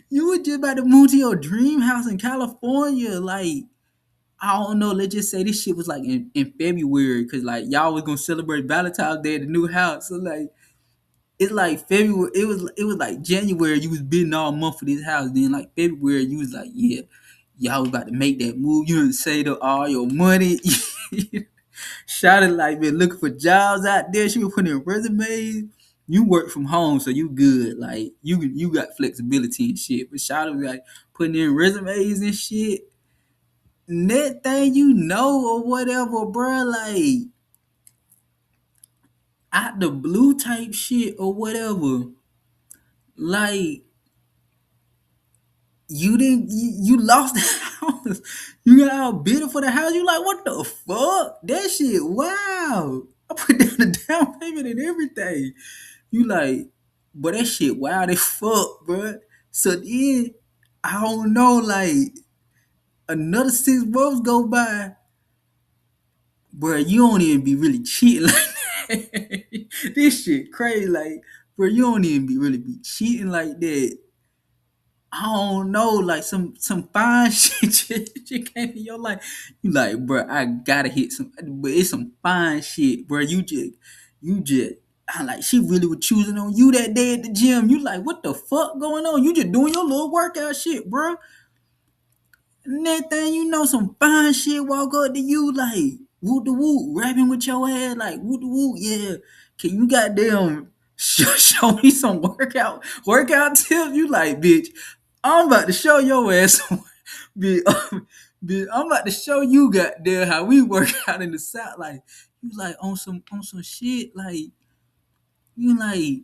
Speaker 1: You were just about to move to your dream house in California. Like, I don't know. Let's just say this shit was like in February, cause like y'all was gonna celebrate Valentine's Day at the new house. So like it's like February. It was like January. You was bidding all month for this house. Then like February, you was like, yeah, y'all was about to make that move. You didn't save up all your money. Shouted like been looking for jobs out there. She was putting in resumes. You work from home, so you good. Like you got flexibility and shit. But Shouted was like putting in resumes and shit. Next thing you know or whatever, bro, like out the blue type shit or whatever. Like you lost the house. You got outbid for the house. You like, what the fuck? That shit, wow. I put down the down payment and everything. You like, but that shit wild as fuck, bro. So then I don't know, like another 6 months go by, bro. You don't even be really cheating like that. This shit crazy, like, bro. You don't even be really be cheating like that. I don't know, like some fine shit just came in your life. You like, bro, I gotta hit some, but it's some fine shit, bro. You just, I like, she really was choosing on you that day at the gym. You like, what the fuck going on? You just doing your little workout shit, bro. Next thing you know, some fine shit walk up to you like woot the woot, rapping with your ass like woot the woot, yeah. Can you goddamn show me some workout tips? You like, bitch, I'm about to show your ass some bitch, bitch, I'm about to show you goddamn how we work out in the South. Like, you like on some shit, like you like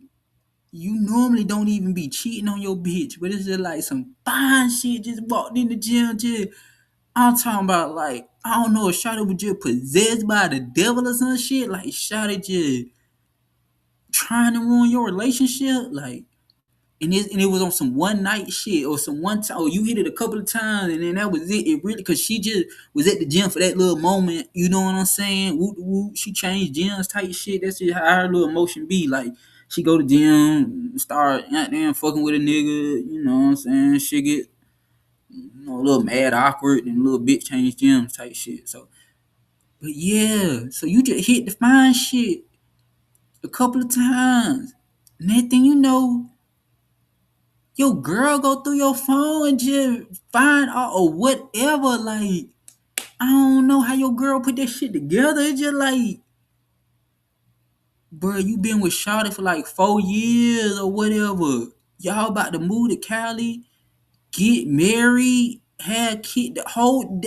Speaker 1: you normally don't even be cheating on your bitch, but it's just like some fine shit just walked in the gym, just I'm talking about like I don't know if Shawty was just possessed by the devil or some shit. Like Shawty just trying to ruin your relationship. Like and it was on some one night shit or some one time. Or you hit it a couple of times and then that was it. It really because she just was at the gym for that little moment. You know what I'm saying? Woot woot. She changed gyms type shit. That's just how her little emotion be. Like she go to gym, start goddamn fucking with a nigga. You know what I'm saying? She get a little mad, awkward, and a little bitch change gyms type shit. So, but yeah, so you just hit the fine shit a couple of times. Next thing you know, your girl go through your phone and just find out or whatever. Like, I don't know how your girl put that shit together. It's just like, bro, you been with Shawty for like 4 years or whatever. Y'all about to move to Cali, get married, have kid, the whole.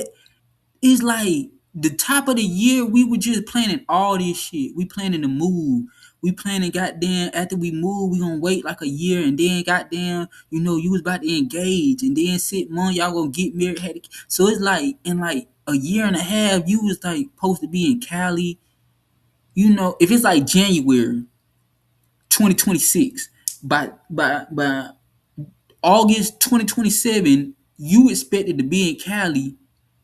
Speaker 1: It's like the top of the year, we were just planning all this shit. We planning to move. We planning goddamn after we move, we gonna wait like a year and then goddamn, you was about to engage and then 6 months y'all gonna get married. So it's like in like a year and a half, you was like supposed to be in Cali. If it's like January 2026, by August 2027, you expected to be in Cali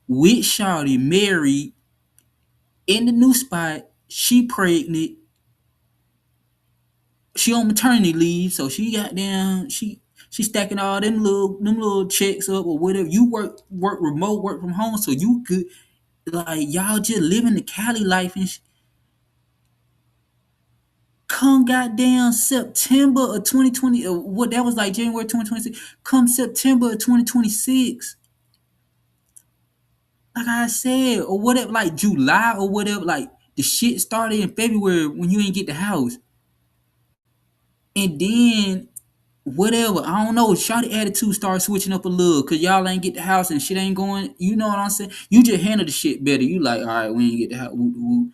Speaker 1: with Shawty, married, in the new spot. She pregnant. She on maternity leave, so she got down. She stacking all them little checks up or whatever. You work remote, work from home, so you could like y'all just living the Cali life and come goddamn September of 2020. What that was like January 2026. Come September of 2026. Like I said, or whatever, like July or whatever, like the shit started in February when you ain't get the house. And then whatever, I don't know, shawty attitude started switching up a little cause y'all ain't get the house and shit ain't going, you know what I'm saying? You just handle the shit better. You like, all right, we ain't get the house, woo, woo.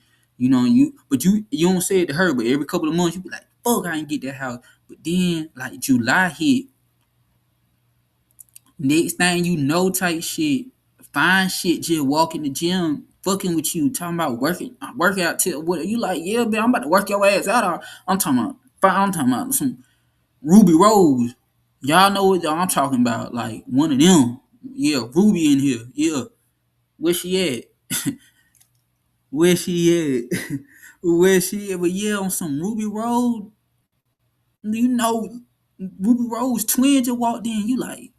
Speaker 1: But you don't say it to her, but every couple of months you be like, fuck, I ain't get that house. But then like July hit, next thing you know, type shit, fine shit, just walk in the gym, fucking with you, talking about workout till what you like, yeah, man, I'm about to work your ass out. I'm talking about some Ruby Rose. Y'all know what I'm talking about. Like one of them. Yeah, Ruby in here. Yeah. Where she at? Where she at? Where she at? But yeah, on some Ruby Rose, you know, Ruby Rose twin just walked in. You like,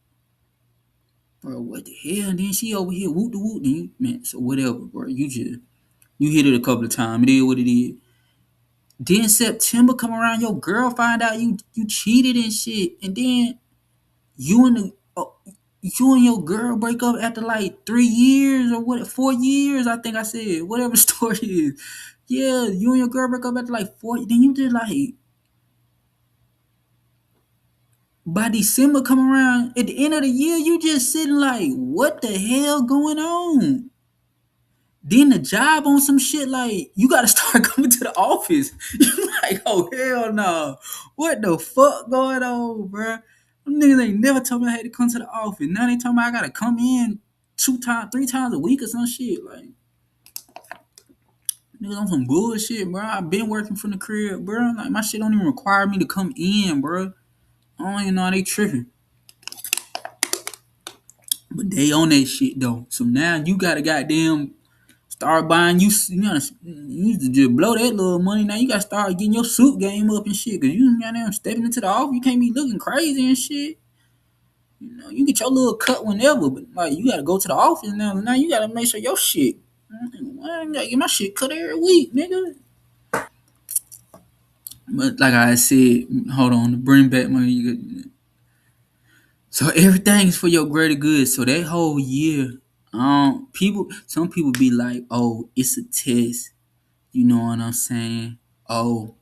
Speaker 1: bro, what the hell? And then she over here whoop the whoop. Then man, so whatever, bro. You hit it a couple of times. It is what it is. Then September come around, your girl find out you cheated and shit, and then you and the you and your girl break up after like 3 years or what 4 years, I think I said, whatever the story is. Yeah, you and your girl break up after like 4. Then you just like by December come around at the end of the year, you just sitting like, what the hell going on? Then the job on some shit like you gotta start coming to the office. You like, oh hell no. What the fuck going on, bruh? Them niggas ain't never told me I had to come to the office. Now they talking about I gotta come in 2 times, 3 times a week or some shit. Like niggas on some bullshit, bro. I been working from the crib, bro. Like my shit don't even require me to come in, bro. I don't even know how they tripping. But they on that shit though. So now you gotta goddamn start buying you used to just blow that little money. Now you gotta start getting your suit game up and shit. Cause you goddamn stepping into the office. You can't be looking crazy and shit. You know, you get your little cut whenever, but like you gotta go to the office now. Now you gotta make sure your shit. I gotta get my shit cut every week, nigga. But like I said, hold on to bring back my. So everything is for your greater good. So that whole year, some people be like, "Oh, it's a test." You know what I'm saying? Oh,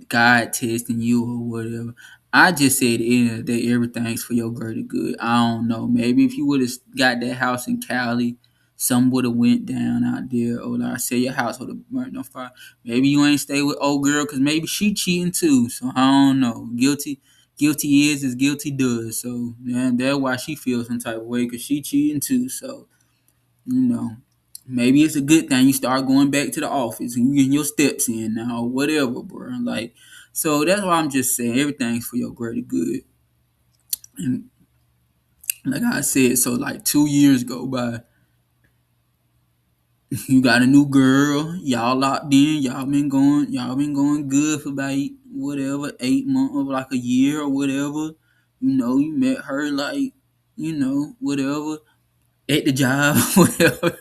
Speaker 1: God testing you or whatever. I just say at the end of the day, everything's for your greater good. I don't know. Maybe if you would have got that house in Cali, some would have went down out there. Or like I say, your house would have burned on fire. Maybe you ain't stay with old girl because maybe she cheating too. So I don't know. Guilty is as guilty does. So yeah, that's why she feels some type of way because she cheating too. So you know, maybe it's a good thing you start going back to the office and you getting your steps in now or whatever, bro. Like, so that's why I'm just saying everything's for your greater good. And like I said, so like 2 years go by, you got a new girl, y'all locked in, y'all been going good for about whatever 8 months or like a year or whatever. You know, you met her like, whatever at the job, whatever.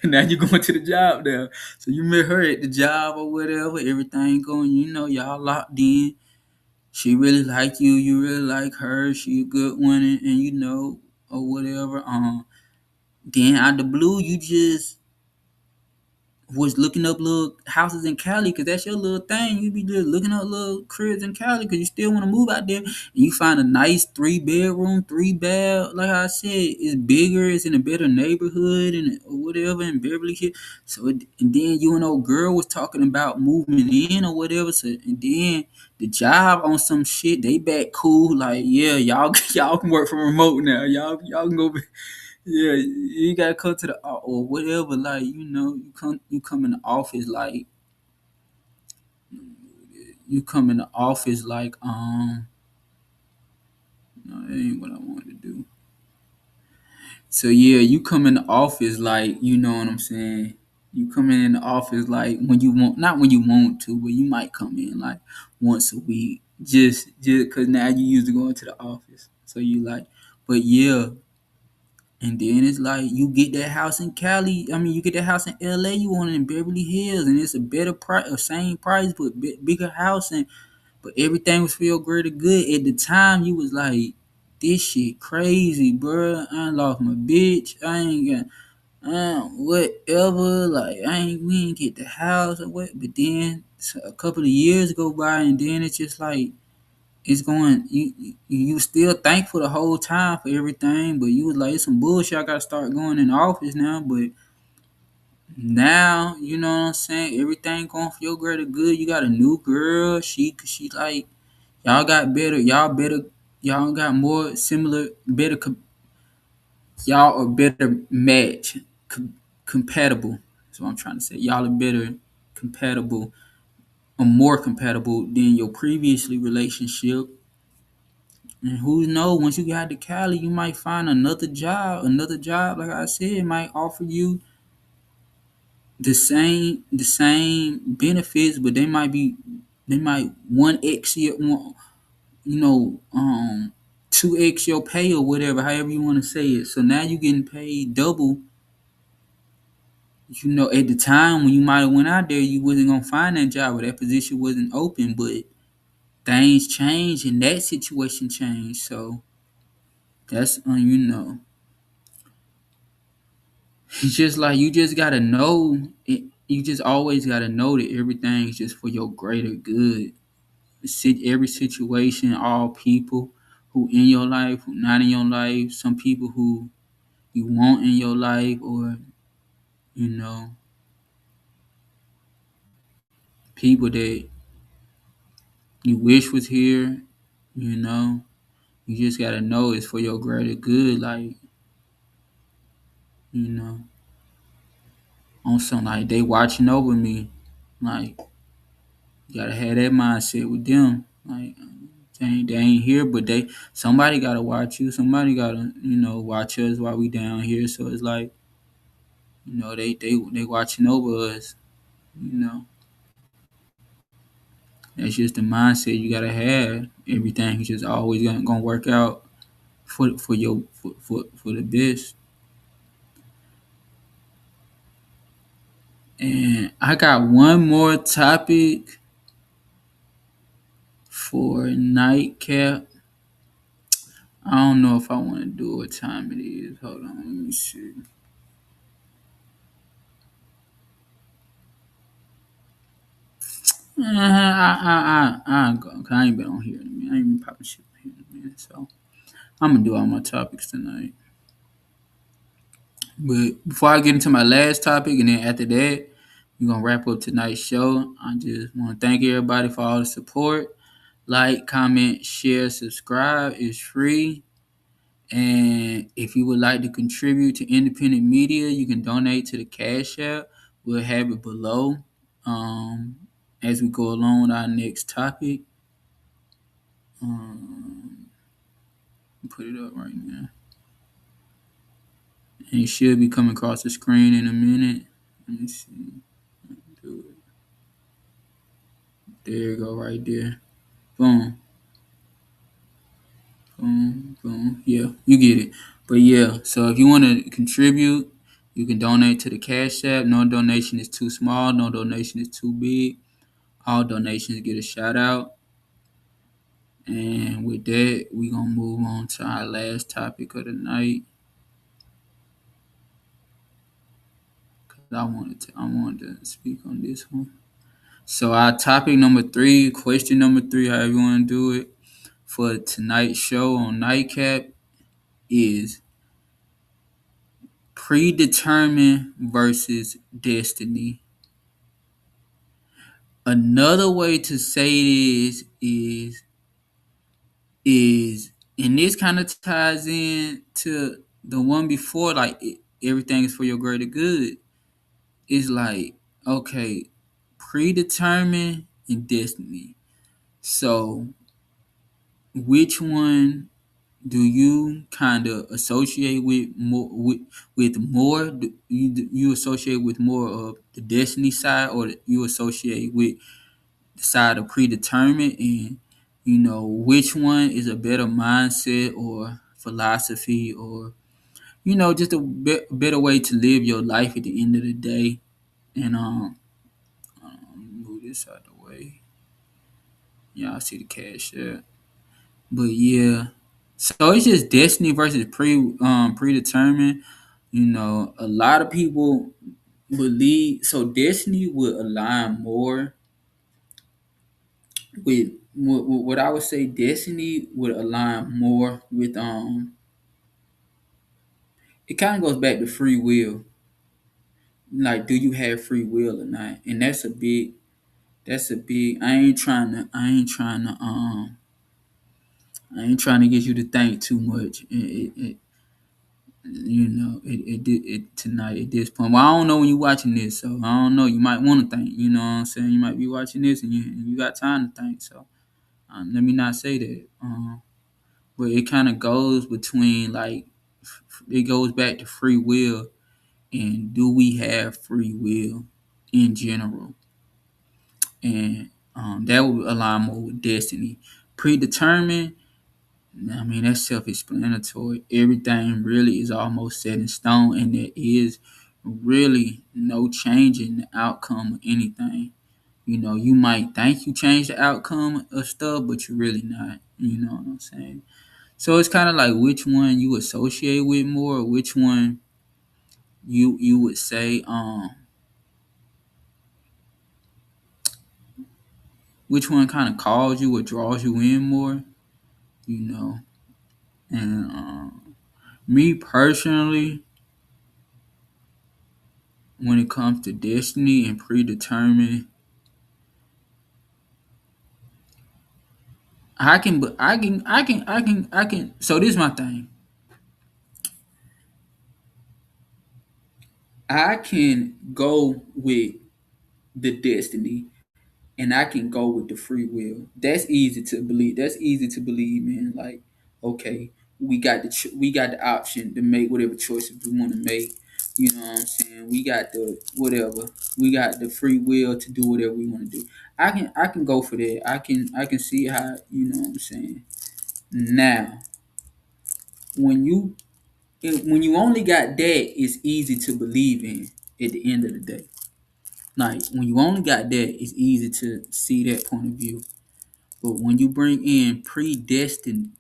Speaker 1: Now you going to the job now. So you met her at the job or whatever. Everything going, y'all locked in. She really like you. You really like her. She a good one, and or whatever. Then out the blue, you just was looking up little houses in Cali because that's your little thing. You be just looking up little cribs in Cali because you still want to move out there. And you find a nice 3 bedroom, 3 bath. Like I said, it's bigger. It's in a better neighborhood and or whatever in Beverly Hills. And then you and old girl was talking about moving in or whatever. So and then the job on some shit, they back cool. Like yeah, y'all y'all can work from remote now. Y'all can go. Yeah, you gotta come to the or whatever. Like you come in the office like no, that ain't what I wanted to do. So yeah, you come in the office like you know what I'm saying. You come in the office like when you want, not when you want to, but you might come in like once a week, just because now you used to going to the office. So you like, but yeah. And then it's like you get that house in Cali. I mean, you get that house in LA. You want it in Beverly Hills, and it's a better price, or same price, but bigger house. And but everything was for your greater good. At the time, you was like, "This shit crazy, bro. I ain't lost my bitch. I ain't got whatever. Like we ain't get the house or what." But then so a couple of years go by, and then it's just like it's going you still thankful the whole time for everything, but you was like it's some bullshit. I gotta start going in the office now, but now you know what I'm saying. Everything going for your greater good. You got a new girl. She like y'all got better. Y'all better. Y'all got more similar, better. Y'all are better match, compatible. That's what I'm trying to say. Y'all are better compatible or more compatible than your previously relationship. And who knows? Once you got to Cali, you might find another job. Another job, like I said, might offer you the same benefits, but they might 1x your one, 2x your pay or whatever, however you want to say it. So now you're getting paid double. At the time when you might have went out there, you wasn't gonna find that job or that position wasn't open, but things changed and that situation changed. So that's it's just like you just gotta know it. You just always gotta know that everything's just for your greater good. Every situation, all people who in your life, who not in your life, some people who you want in your life, or you know, people that you wish was here. You know, you just gotta know it's for your greater good. Like you know, on some like they watching over me. Like you gotta have that mindset with them. Like they ain't here, but somebody gotta watch you. Somebody gotta watch us while we down here. So it's like they watching over us. You know that's just the mindset you gotta have. Everything is just always gonna work out for the best. And I got one more topic for nightcap. I don't know if I want to do what time it is. Hold on, let me see. I ain't go. 'Cause I ain't been on here in a minute. I ain't been popping shit on here in a minute. So I'm gonna do all my topics tonight. But before I get into my last topic, and then after that, we're gonna wrap up tonight's show. I just want to thank everybody for all the support. Like, comment, share, subscribe. It's free. And if you would like to contribute to independent media, you can donate to the Cash App. We'll have it below um, as we go along with our next topic. Um, put it up right now. And it should be coming across the screen in a minute. Let me see. Do it. There you go, right there. Boom. Boom, boom. Yeah, you get it. But yeah, so if you want to contribute, you can donate to the Cash App. No donation is too small. No donation is too big. All donations get a shout out. And with that, we're going to move on to our last topic of the night. Because I wanted to speak on this one. So our topic number 3, question number 3, however you want to do it, for tonight's show on Nightcap is predetermined versus destiny. Another way to say this is and this kind of ties in to the one before, like everything is for your greater good. It's like, okay, predetermined and destiny. So which one do you kind of associate with more? With more, do you associate with more of the destiny side, or you associate with the side of predetermined? And which one is a better mindset or philosophy, or just a better way to live your life at the end of the day? And move this out the way. Yeah, I see the cash there. But yeah, so it's just destiny versus predetermined. A lot of people believe so. Destiny would align more with what I would say. Destiny would align more with It kind of goes back to free will. Like, do you have free will or not? And that's a big. That's a big. I ain't trying to get you to think too much. Tonight at this point. Well, I don't know when you're watching this, so I don't know. You might want to think. You know what I'm saying? You might be watching this and you got time to think. So let me not say that. But it kind of goes between like it goes back to free will, and do we have free will in general? And that would align more with destiny. Predetermined, I mean, that's self-explanatory. Everything really is almost set in stone, and there is really no change in the outcome of anything. You might think you change the outcome of stuff, but you're really not. You know what I'm saying? So it's kind of like which one you associate with more, or which one you would say which one kind of calls you or draws you in more. You know, and me personally, when it comes to destiny and predetermined, I can. So this is my thing. I can go with the destiny, and I can go with the free will. That's easy to believe. That's easy to believe, man. Like, okay, we got the option to make whatever choices we want to make. You know what I'm saying? We got the whatever. We got the free will to do whatever we want to do. I can go for that. I can see how, you know what I'm saying. Now, when you when you only got that, it's easy to believe in at the end of the day. Like when you only got that, it's easy to see that point of view. But when you bring in predestined,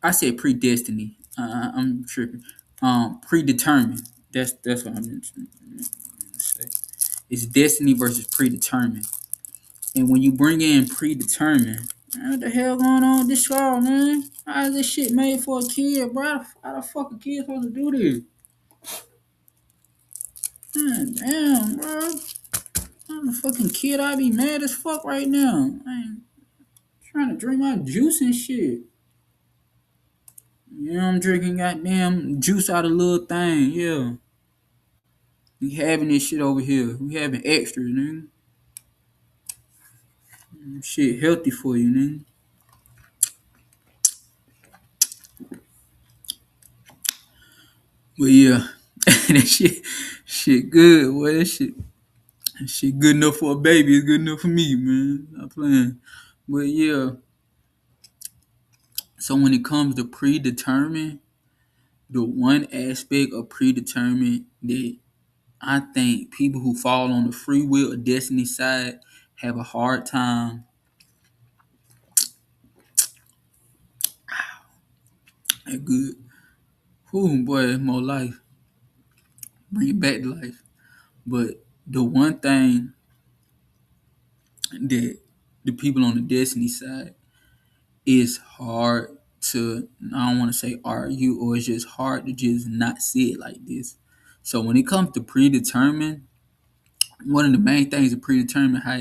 Speaker 1: I said predestiny. I'm tripping. Predetermined. That's what I'm gonna say. It's destiny versus predetermined. And when you bring in predetermined, man, what the hell going on with this show, man? How is this shit made for a kid, bro? How the fuck a kid supposed to do this? Man, damn, bro. I'm a fucking kid. I be mad as fuck right now. I ain't trying to drink my juice and shit. You know, I'm drinking goddamn juice out of little thing. Yeah. We having this shit over here. We having extra, nigga. Shit healthy for you, nigga. But yeah, that shit good. Boy, that shit good enough for a baby. It's good enough for me, man. Not playing. But yeah, so when it comes to predetermined, the one aspect of predetermined that I think people who fall on the free will or destiny side have a hard time. That good. Whew, boy, more life. Bring it back to life. But the one thing that the people on the destiny side is hard to, I don't want to say argue, or it's just hard to just not see it like this. So when it comes to predetermined, one of the main things of predetermined, how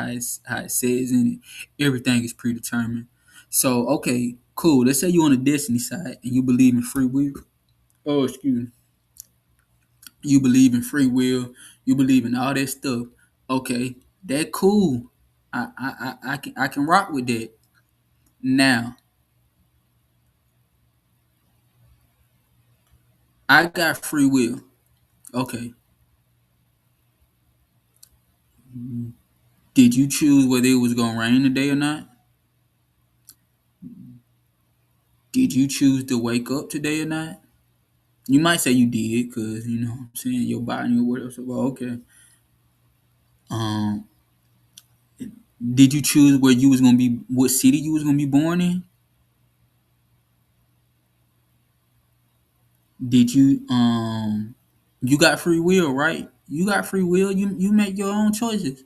Speaker 1: it says in it, everything is predetermined. So okay, cool. Let's say you're on the destiny side and you believe in free will. Oh, excuse me. You believe in free will. You believe in all that stuff. Okay, that cool. I can rock with that. Now I got free will. Okay, did you choose whether it was gonna rain today or not? Did you choose to wake up today or not? You might say you did, cause you know what I'm saying, your body or whatever. So, well, okay. Um, did you choose where you was gonna be, what city you was gonna be born in? Did you got free will, right? You got free will. You make your own choices.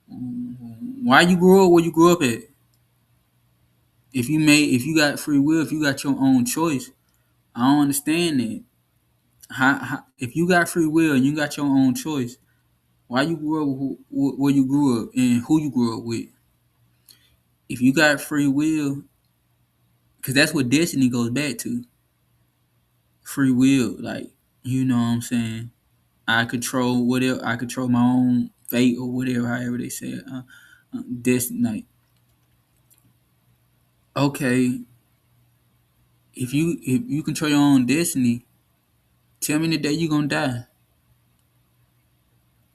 Speaker 1: Why you grew up where you grew up at? If you got free will, if you got your own choice, I don't understand that. If you got free will and you got your own choice, why you grew up where you grew up and who you grew up with? If you got free will, because that's what destiny goes back to. Free will, like, you know what I'm saying. I control whatever. I control my own fate or whatever, however they say it. Destiny. Like, okay, if you control your own destiny, tell me the day you gonna die.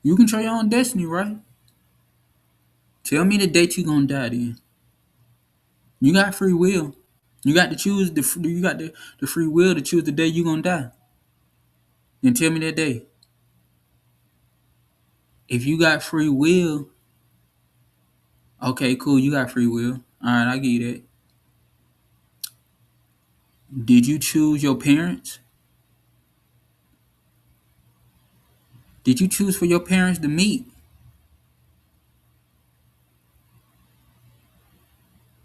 Speaker 1: You control your own destiny, right? Tell me the date you gonna die. Then you got free will. You got to choose you got the free will to choose the day you gonna die. And tell me that day. If you got free will, okay, cool. You got free will. All right, I give you that. Did you choose your parents? Did you choose for your parents to meet?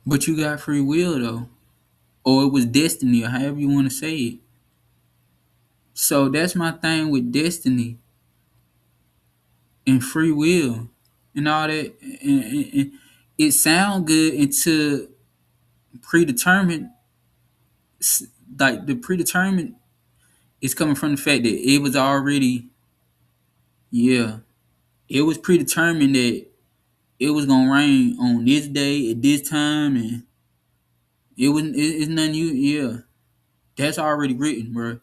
Speaker 1: But you got free will though, or it was destiny, or however you want to say it. So that's my thing with destiny and free will and all that. And it sound good until predetermined. Like the predetermined is coming from the fact that it was already, yeah, it was predetermined that it was gonna rain on this day at this time, and it's nothing you, yeah, that's already written, bro.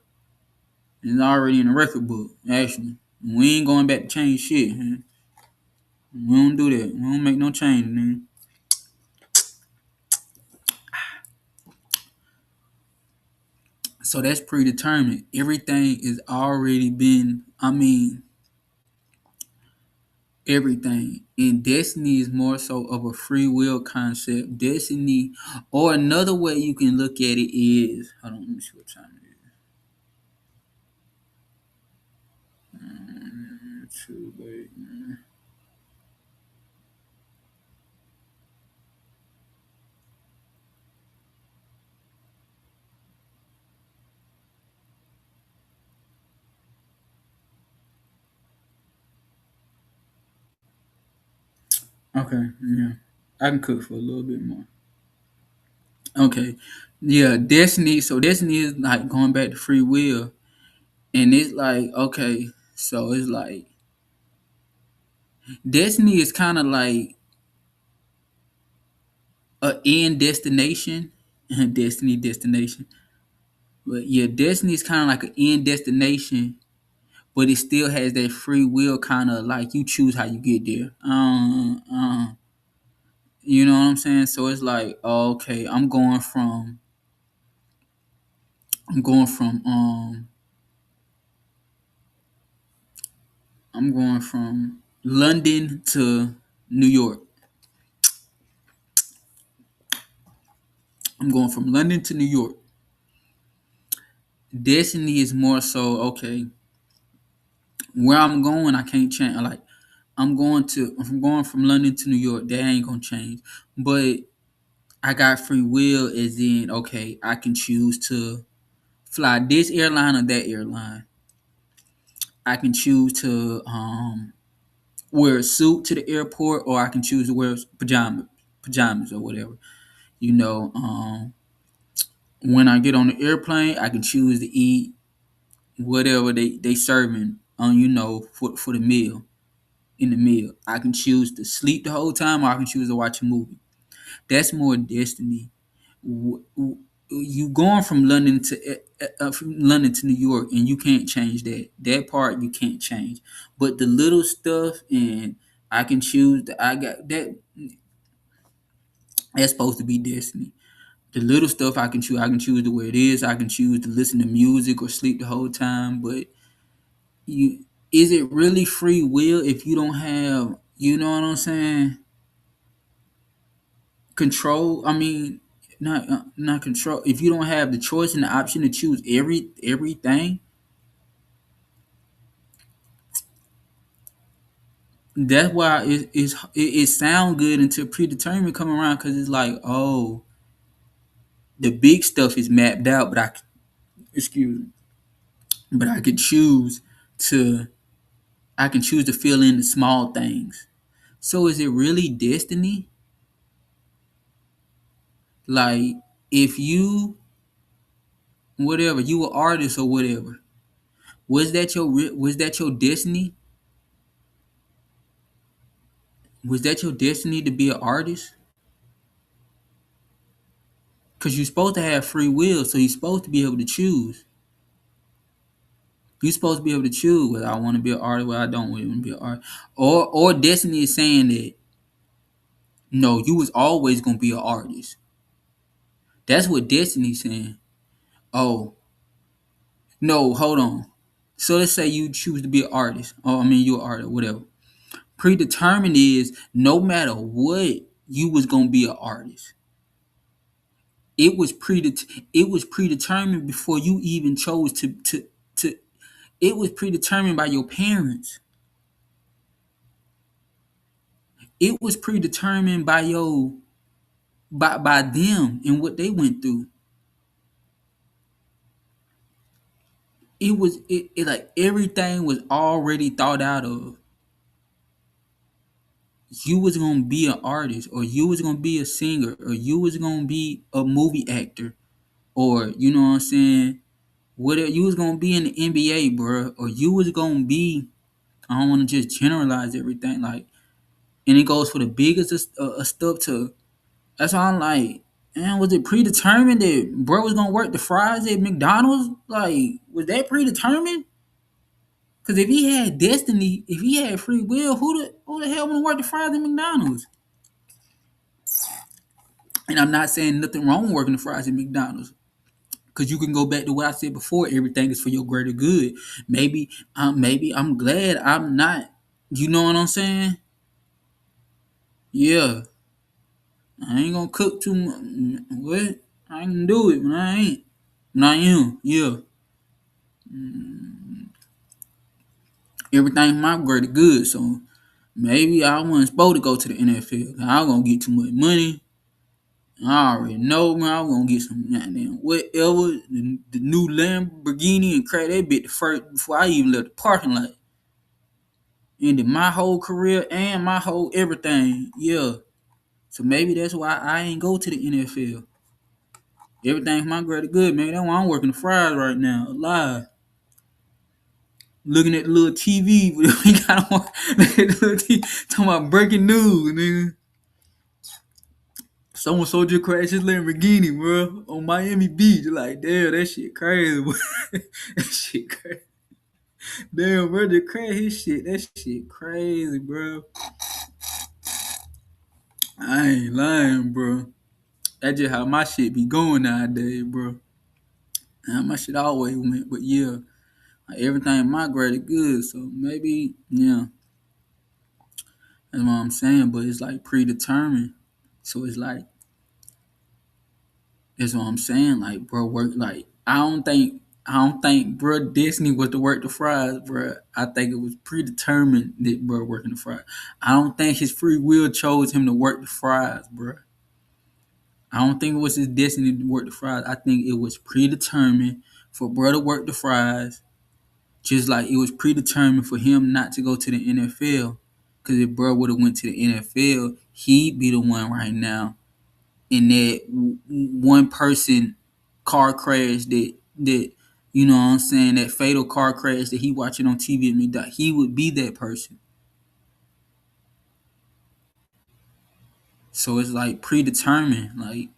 Speaker 1: It's already in the record book, actually. We ain't going back to change shit, man. We don't do that. We don't make no change, man. So that's predetermined. Everything is already been, I mean, everything. And destiny is more so of a free will concept. Destiny, or another way you can look at it is, hold on, let me see what time it is. Too late, man. Okay, yeah. I can cook for a little bit more. Okay. Yeah, destiny. So destiny is like going back to free will. And it's like, okay, so it's like destiny is kind of like a end destination. Destiny destination. But yeah, destiny is kind of like an end destination, but it still has that free will kind of like you choose how you get there. You know what I'm saying? So it's like, okay, I'm going from I'm going from London to New York. I'm going from London to New York. Destiny is more so, okay, where I'm going, I can't change. Like if I'm going from London to New York, that ain't gonna change. But I got free will, as in, okay, I can choose to fly this airline or that airline. I can choose to wear a suit to the airport, or I can choose to wear pajamas or whatever. You know, when I get on the airplane, I can choose to eat whatever they serving on, for the meal. In the meal, I can choose to sleep the whole time, or I can choose to watch a movie. That's more destiny. You going from London to New York, and you can't change that. That part you can't change. But the little stuff, and I can choose that. I got that. That's supposed to be destiny. The little stuff I can choose. I can choose the way it is. I can choose to listen to music or sleep the whole time. But you, is it really free will if you don't have? You know what I'm saying? Control. I mean, not control. If you don't have the choice and the option to choose everything, that's why it sound good until predetermined come around, because it's like, oh, the big stuff is mapped out, but excuse me, but to I can choose to fill in the small things. So is it really destiny? Like, if you whatever you were artist or whatever, was that your destiny? Was that your destiny to be an artist? Because you're supposed to have free will, so you're supposed to be able to choose. You're supposed to be able to choose whether I want to be an artist, whether I don't want to be an artist. Or destiny is saying that no, you was always gonna be an artist. That's what destiny's saying. Oh, no, hold on. So let's say you choose to be an artist. Oh, I mean you're an artist, whatever. Predetermined is no matter what, you was gonna be an artist. It was predetermined before you even chose to it was predetermined by your parents. It was predetermined by by them and what they went through. It like everything was already thought out of. You was gonna be an artist, or you was gonna be a singer, or you was gonna be a movie actor, or you know what I'm saying. Whatever you was gonna be in the NBA, bro, or you was gonna be. I don't want to just generalize everything, like, and it goes for the biggest of stuff too. That's why I'm like, man, was it predetermined that bro was gonna work the fries at McDonald's? Like, was that predetermined? Because if he had destiny, if he had free will, who the hell wanna work the fries at McDonald's? And I'm not saying nothing wrong with working the fries at McDonald's. Cause you can go back to what I said before. Everything is for your greater good. Maybe I'm glad I'm not. You know what I'm saying? Yeah, I ain't gonna cook too much. What? I ain't gonna do it when I ain't. When I am. Yeah, everything my greater good. So maybe I wasn't supposed to go to the NFL. I was gonna get too much money. I already know, man. I was gonna get some goddamn whatever, the new Lamborghini and crack that bit the first before I even left the parking lot. Ended my whole career and my whole everything. Yeah. So maybe that's why I ain't go to the NFL. Everything's my greater good, man. That's why I'm working the fries right now, alive. Looking at the little TV. We got on looking at the little TV, talking about breaking news, nigga. Someone sold your crash his Lamborghini, bro, on Miami Beach. Like, damn, that shit crazy, bro. That shit crazy. Damn, bro, just crash his shit. That shit crazy, bro. I ain't lying, bro. That's just how my shit be going nowadays, bro. How my shit always went, but yeah, like everything migrated good. So maybe, yeah, that's what I'm saying. But it's like predetermined. So it's like that's what I'm saying. Like, bro, work like I don't think bro Disney was to work the fries, bro. I think it was predetermined that bro working the fries. I don't think his free will chose him to work the fries, bro. I don't think it was his destiny to work the fries. I think it was predetermined for bro to work the fries, just like it was predetermined for him not to go to the NFL. Cause if bro would have went to the NFL, he'd be the one right now in that one person car crash that you know what I'm saying, that fatal car crash that he watching on TV and me die. He would be that person. So it's like predetermined. Like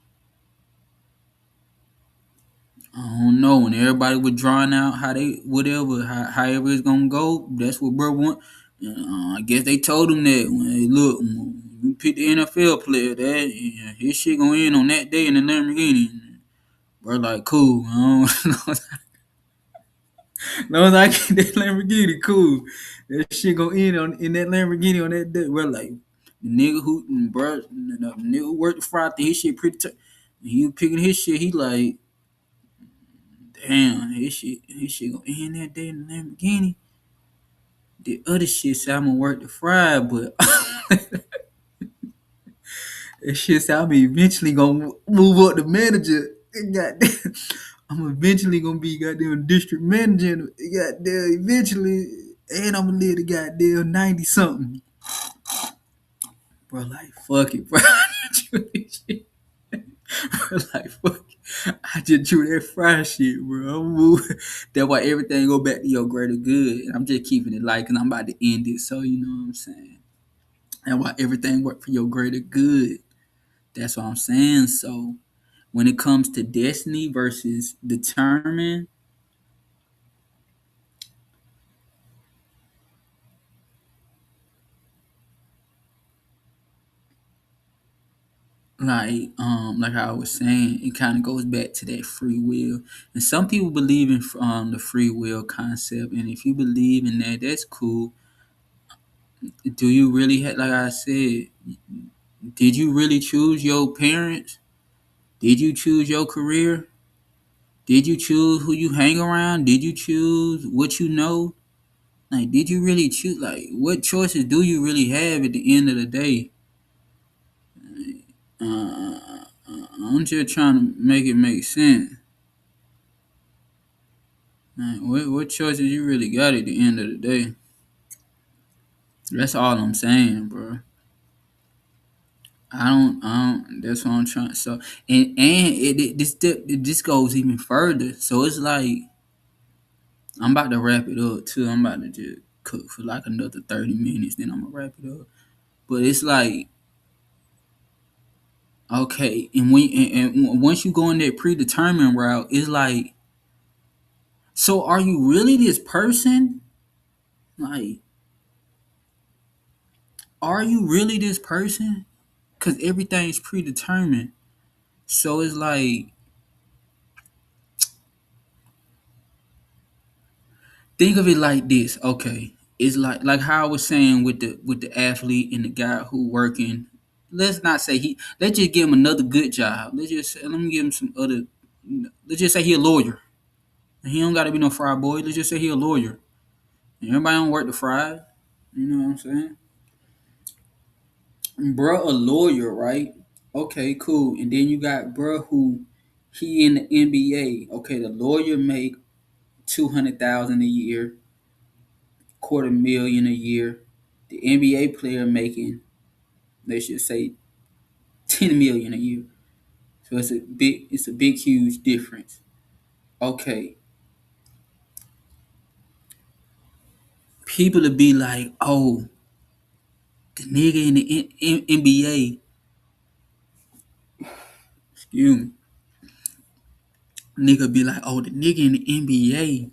Speaker 1: I don't know, when everybody was drawing out how they whatever, however it's gonna go, that's what bro want. I guess they told him that when hey, look, when you pick the NFL player, that yeah, his shit gonna end on that day in the Lamborghini. Bro, like cool. I don't, long as I get that Lamborghini, cool. That shit gonna end on in that Lamborghini on that day. Bro, like the nigga who, bro, the nigga who worked the Friday, his shit pretty. He was picking his shit. He like. Damn, his shit gonna end that day in the Lamborghini. The other shit say I'm gonna work the fry, but that shit say I'm eventually gonna move up to manager. Goddamn, I'm eventually gonna be goddamn district manager. Goddamn, eventually, and I'm gonna live to goddamn 90 something. Bro, like fuck it, bro. Bro, like fuck it. I just drew that fry shit, bro. I'm moving. That's why everything go back to your greater good. And I'm just keeping it light because I'm about to end it. So you know what I'm saying. And why everything work for your greater good. That's what I'm saying. So when it comes to destiny versus determined, like I was saying, it kind of goes back to that free will. And some people believe in the free will concept. And if you believe in that, that's cool. Do you really like I said? Did you really choose your parents? Did you choose your career? Did you choose who you hang around? Did you choose what you know? Like, did you really choose? Like, what choices do you really have at the end of the day? I'm just trying to make it make sense. Like, what choices you really got at the end of the day? That's all I'm saying, bro. I don't. That's what I'm trying. So, this goes even further. So it's like I'm about to wrap it up too. I'm about to just cook for like another 30 minutes, then I'm gonna wrap it up. But it's like okay, and once you go in that predetermined route, it's like, so are you really this person? Like, are you really this person? Because everything's predetermined. So it's like think of it like this. Okay, it's like how I was saying with the athlete and the guy who working. Let's not say he. Let's just give him another good job. Let me give him some other. Let's just say he a lawyer. He don't got to be no fry boy. Let's just say he a lawyer. And everybody don't work the fries. You know what I'm saying? Bruh, a lawyer, right? Okay, cool. And then you got bruh who he in the NBA. Okay, the lawyer make 200,000 a year, quarter million a year. The NBA player making, they should say, 10 million a year. So it's a big, huge difference. Okay, people to be like, oh, the nigga in the NBA, excuse me, nigga be like, oh, the nigga in the NBA,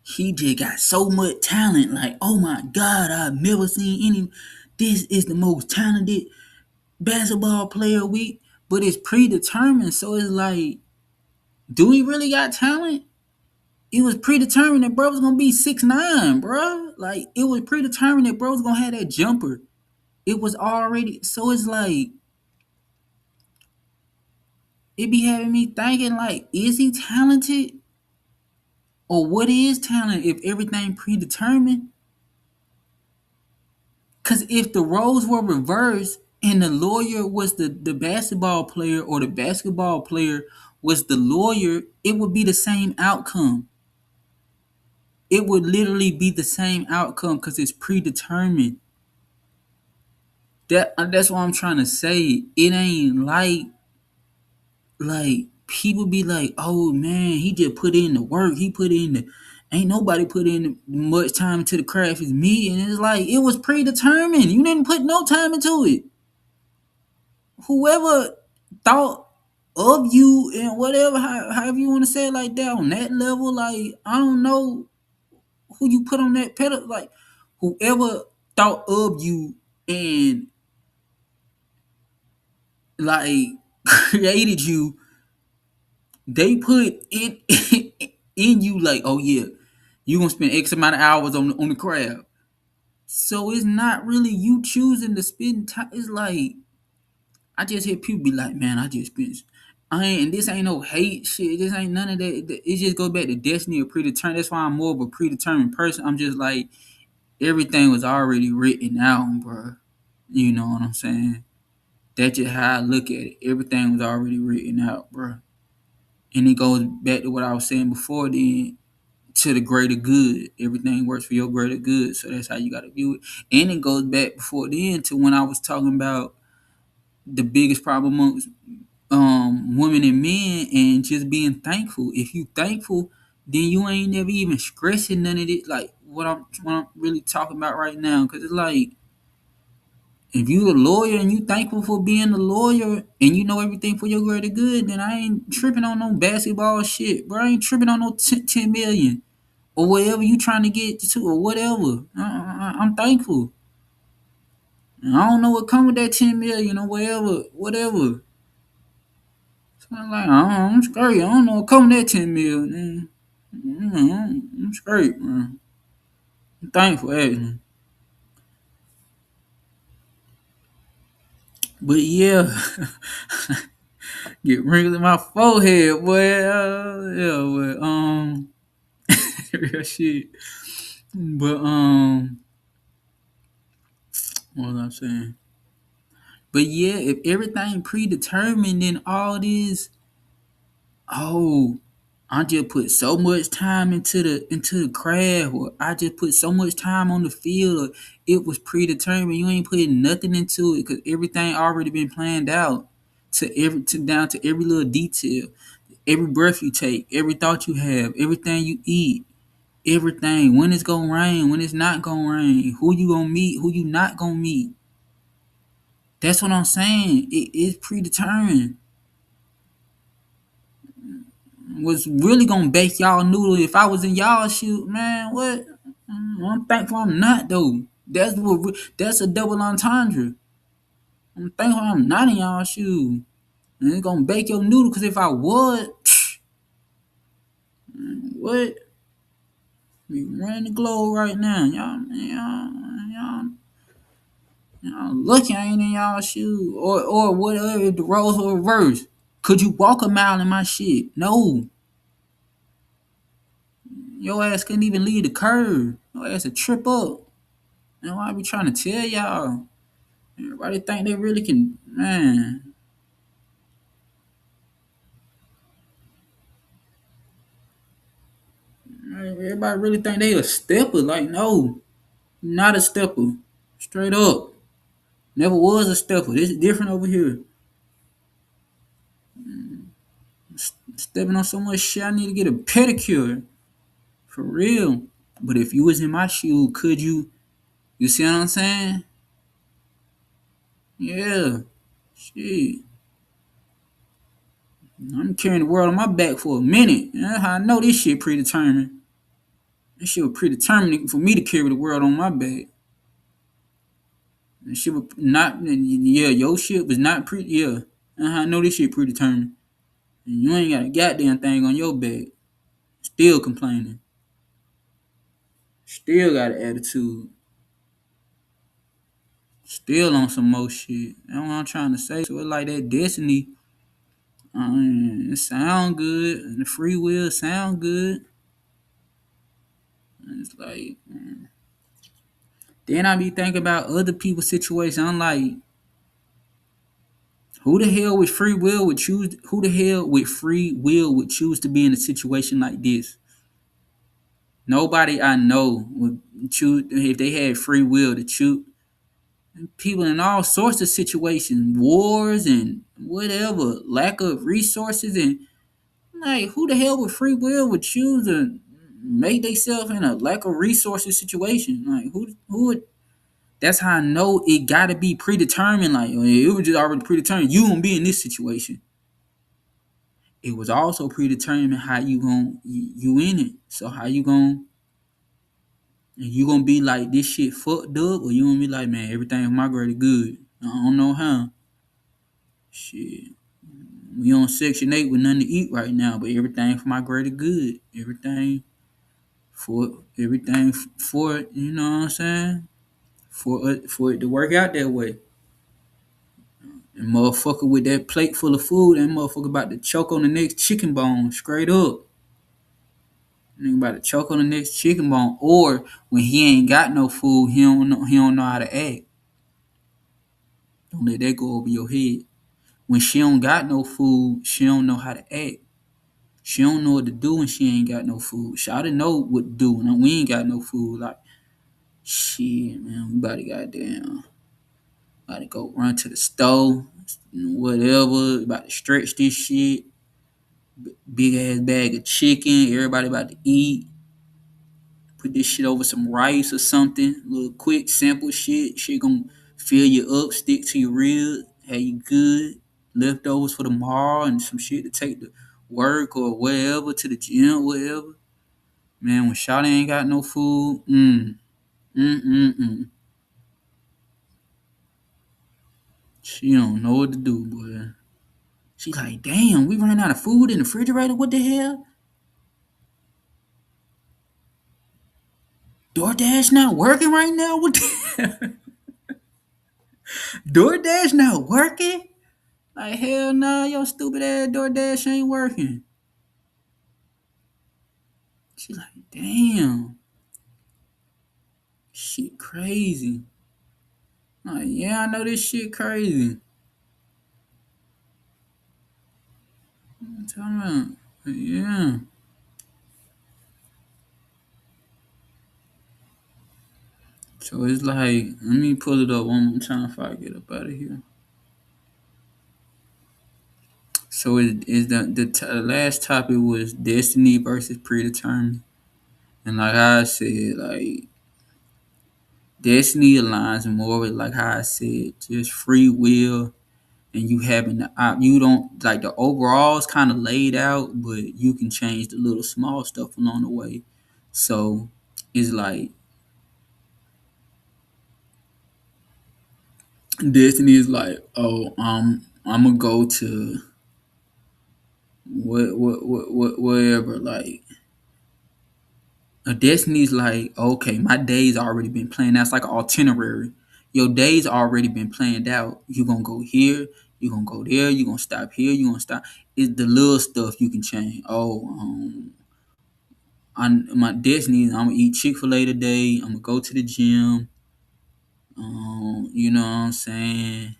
Speaker 1: he just got so much talent. Like, oh my God, I've never seen any. This is the most talented basketball player we. But it's predetermined, so it's like, do we really got talent? It was predetermined that bro was gonna be 6'9", bro. Like it was predetermined that bro was gonna have that jumper. It was already so it's like it be having me thinking like, is he talented? Or what is talent if everything predetermined? Cause if the roles were reversed and the lawyer was the basketball player or the basketball player was the lawyer, it would be the same outcome. It would literally be the same outcome because it's predetermined. That's what I'm trying to say. It ain't like people be like, oh man, he just put in the work. He put in the ain't nobody put in much time into the craft as me. And it's like it was predetermined. You didn't put no time into it. Whoever thought of you and whatever, however you want to say it like that on that level, like I don't know who you put on that pedal, like whoever thought of you and like created you, they put it in you like, oh yeah, you gonna spend X amount of hours on the craft. So it's not really you choosing to spend time. It's like I just hear people be like, man, I just spent. I ain't, and this ain't no hate shit. This ain't none of that. It just go back to destiny or predetermined. That's why I'm more of a predetermined person. I'm just like everything was already written out, bro. You know what I'm saying? That's just how I look at it. Everything was already written out, bro. And it goes back to what I was saying before then, to the greater good. Everything works for your greater good. So that's how you got to view it. And it goes back before then to when I was talking about the biggest problem amongst women and men and just being thankful. If you thankful, then you ain't never even stressing none of it. Like what I'm really talking about right now. Because it's like, if you a lawyer and you thankful for being a lawyer and you know everything for your greater good, then I ain't tripping on no basketball shit, bro. I ain't tripping on no 10 million or whatever you trying to get to or whatever. I'm thankful. And I don't know what come with that 10 million or whatever. So I'm like, I'm straight. I don't know what come with that 10 million. I'm straight, man. I'm thankful, actually. But yeah, get wrinkles in my forehead, boy. Yeah, but real shit. But what was I saying? But yeah, if everything predetermined, then all this, oh, I just put so much time into the craft, or I just put so much time on the field, or it was predetermined. You ain't putting nothing into it because everything already been planned out to down to every little detail, every breath you take, every thought you have, everything you eat, everything. When it's gonna rain, when it's not gonna rain, who you gonna meet, who you not gonna meet. That's what I'm saying. It is predetermined. Was really gonna bake y'all noodle if I was in y'all shoot, man. What? I'm thankful I'm not though. That's a double entendre. I'm thankful I'm not in y'all shoe. And it's gonna bake your noodle because if I would, what? Be running the globe right now. Y'all lucky I ain't in y'all shoes. Or whatever if the roles were reversed. Could you walk a mile in my shit? No. Your ass couldn't even leave the curve. Your ass a trip up. And why I be trying to tell y'all? Everybody think they really can, man. Everybody really think they a stepper. Like, no, not a stepper. Straight up. Never was a stepper. This is different over here. Stepping on so much shit, I need to get a pedicure. For real. But if you was in my shoe, could you? You see what I'm saying? Yeah. Shit. I'm carrying the world on my back for a minute. That's how I know this shit predetermined. This shit was predetermined for me to carry the world on my back. This shit was not, yeah, your shit was not yeah. That's how I know this shit predetermined. And you ain't got a goddamn thing on your back. Still complaining. Still got an attitude. Still on some more shit. That's what I'm trying to say. So it's like that destiny. It sound good. And the free will sound good. And it's like, then I be thinking about other people's situation. I'm like, who the hell with free will would choose? Who the hell with free will would choose to be in a situation like this? Nobody I know would choose if they had free will to choose. People in all sorts of situations, wars and whatever, lack of resources, and like who the hell with free will would choose to make themselves in a lack of resources situation? Like who would? That's how I know it gotta be predetermined. Like it was just already predetermined. You gonna be in this situation. It was also predetermined how you in it. So how you gonna be like this shit fucked up, or you gonna be like, man, everything migrated good. I don't know how. Shit. We on Section 8 with nothing to eat right now, but everything for my greater good. Everything for it, you know what I'm saying? For it to work out that way. And motherfucker with that plate full of food, and motherfucker about to choke on the next chicken bone, straight up. Nigga about to choke on the next chicken bone. Or when he ain't got no food, he don't know how to act. Don't let that go over your head. When she don't got no food, she don't know how to act. She don't know what to do when she ain't got no food. She ought to know what to do when we ain't got no food. Like, shit, man, we about to go run to the store, whatever, about to stretch this shit. Big ass bag of chicken, everybody about to eat. Put this shit over some rice or something. Little quick, simple shit. Shit gonna fill you up, stick to your ribs, have you good. Leftovers for tomorrow and some shit to take to work or wherever, to the gym, whatever. Man, when Shawty ain't got no food, mm, mm, mm. She don't know what to do, boy. She like, damn, we running out of food in the refrigerator. What the hell? DoorDash not working right now? What the DoorDash not working? Like, hell nah, your stupid ass DoorDash ain't working. She like, damn. Shit crazy. Like, yeah, I know this shit crazy. I'm talking about, yeah. So it's like, let me pull it up one more time before I get up out of here. So the last topic was destiny versus predetermined, and like I said, like destiny aligns more with like how I said, just free will, and you having the you don't like the overall is kind of laid out, but you can change the little small stuff along the way. So it's like destiny is like, oh, I'm gonna go to whatever, like A destiny's like, okay, my day's already been planned. That's like an itinerary. Your day's already been planned out. You're gonna go here, you're gonna go there, you're gonna stop here, you're gonna stop. It's the little stuff you can change. My destiny is I'm gonna eat Chick-fil-A today, I'm gonna go to the gym, you know what I'm saying?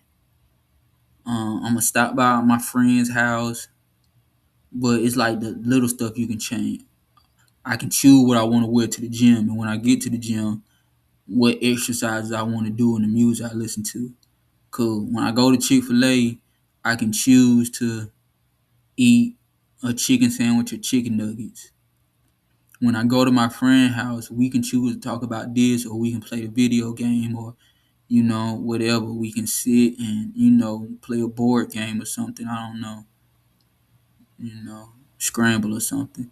Speaker 1: I'm gonna stop by my friend's house. But it's like the little stuff you can change. I can choose what I want to wear to the gym, and when I get to the gym, what exercises I want to do and the music I listen to. Cause when I go to Chick-fil-A, I can choose to eat a chicken sandwich or chicken nuggets. When I go to my friend's house, we can choose to talk about this, or we can play a video game, or whatever. We can sit and play a board game or something. I don't know, scramble or something.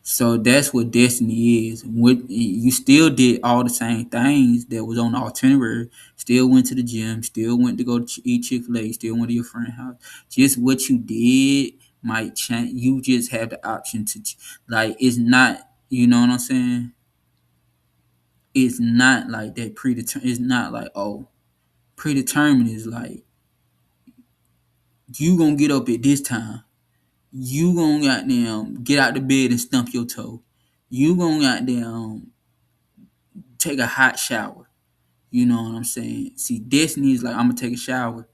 Speaker 1: So that's what destiny is. What you still did all the same things that was on the itinerary. Still went to the gym. Still went to go to eat Chick-fil-A. Still went to your friend's house. Just what you did might change. You just have the option to like. It's not. You know what I'm saying? It's not like that predetermined. It's not like predetermined is like you gonna get up at this time. You gonna goddamn get out the bed and stump your toe. You gonna goddamn take a hot shower. You know what I'm saying? See, destiny is like I'm gonna take a shower,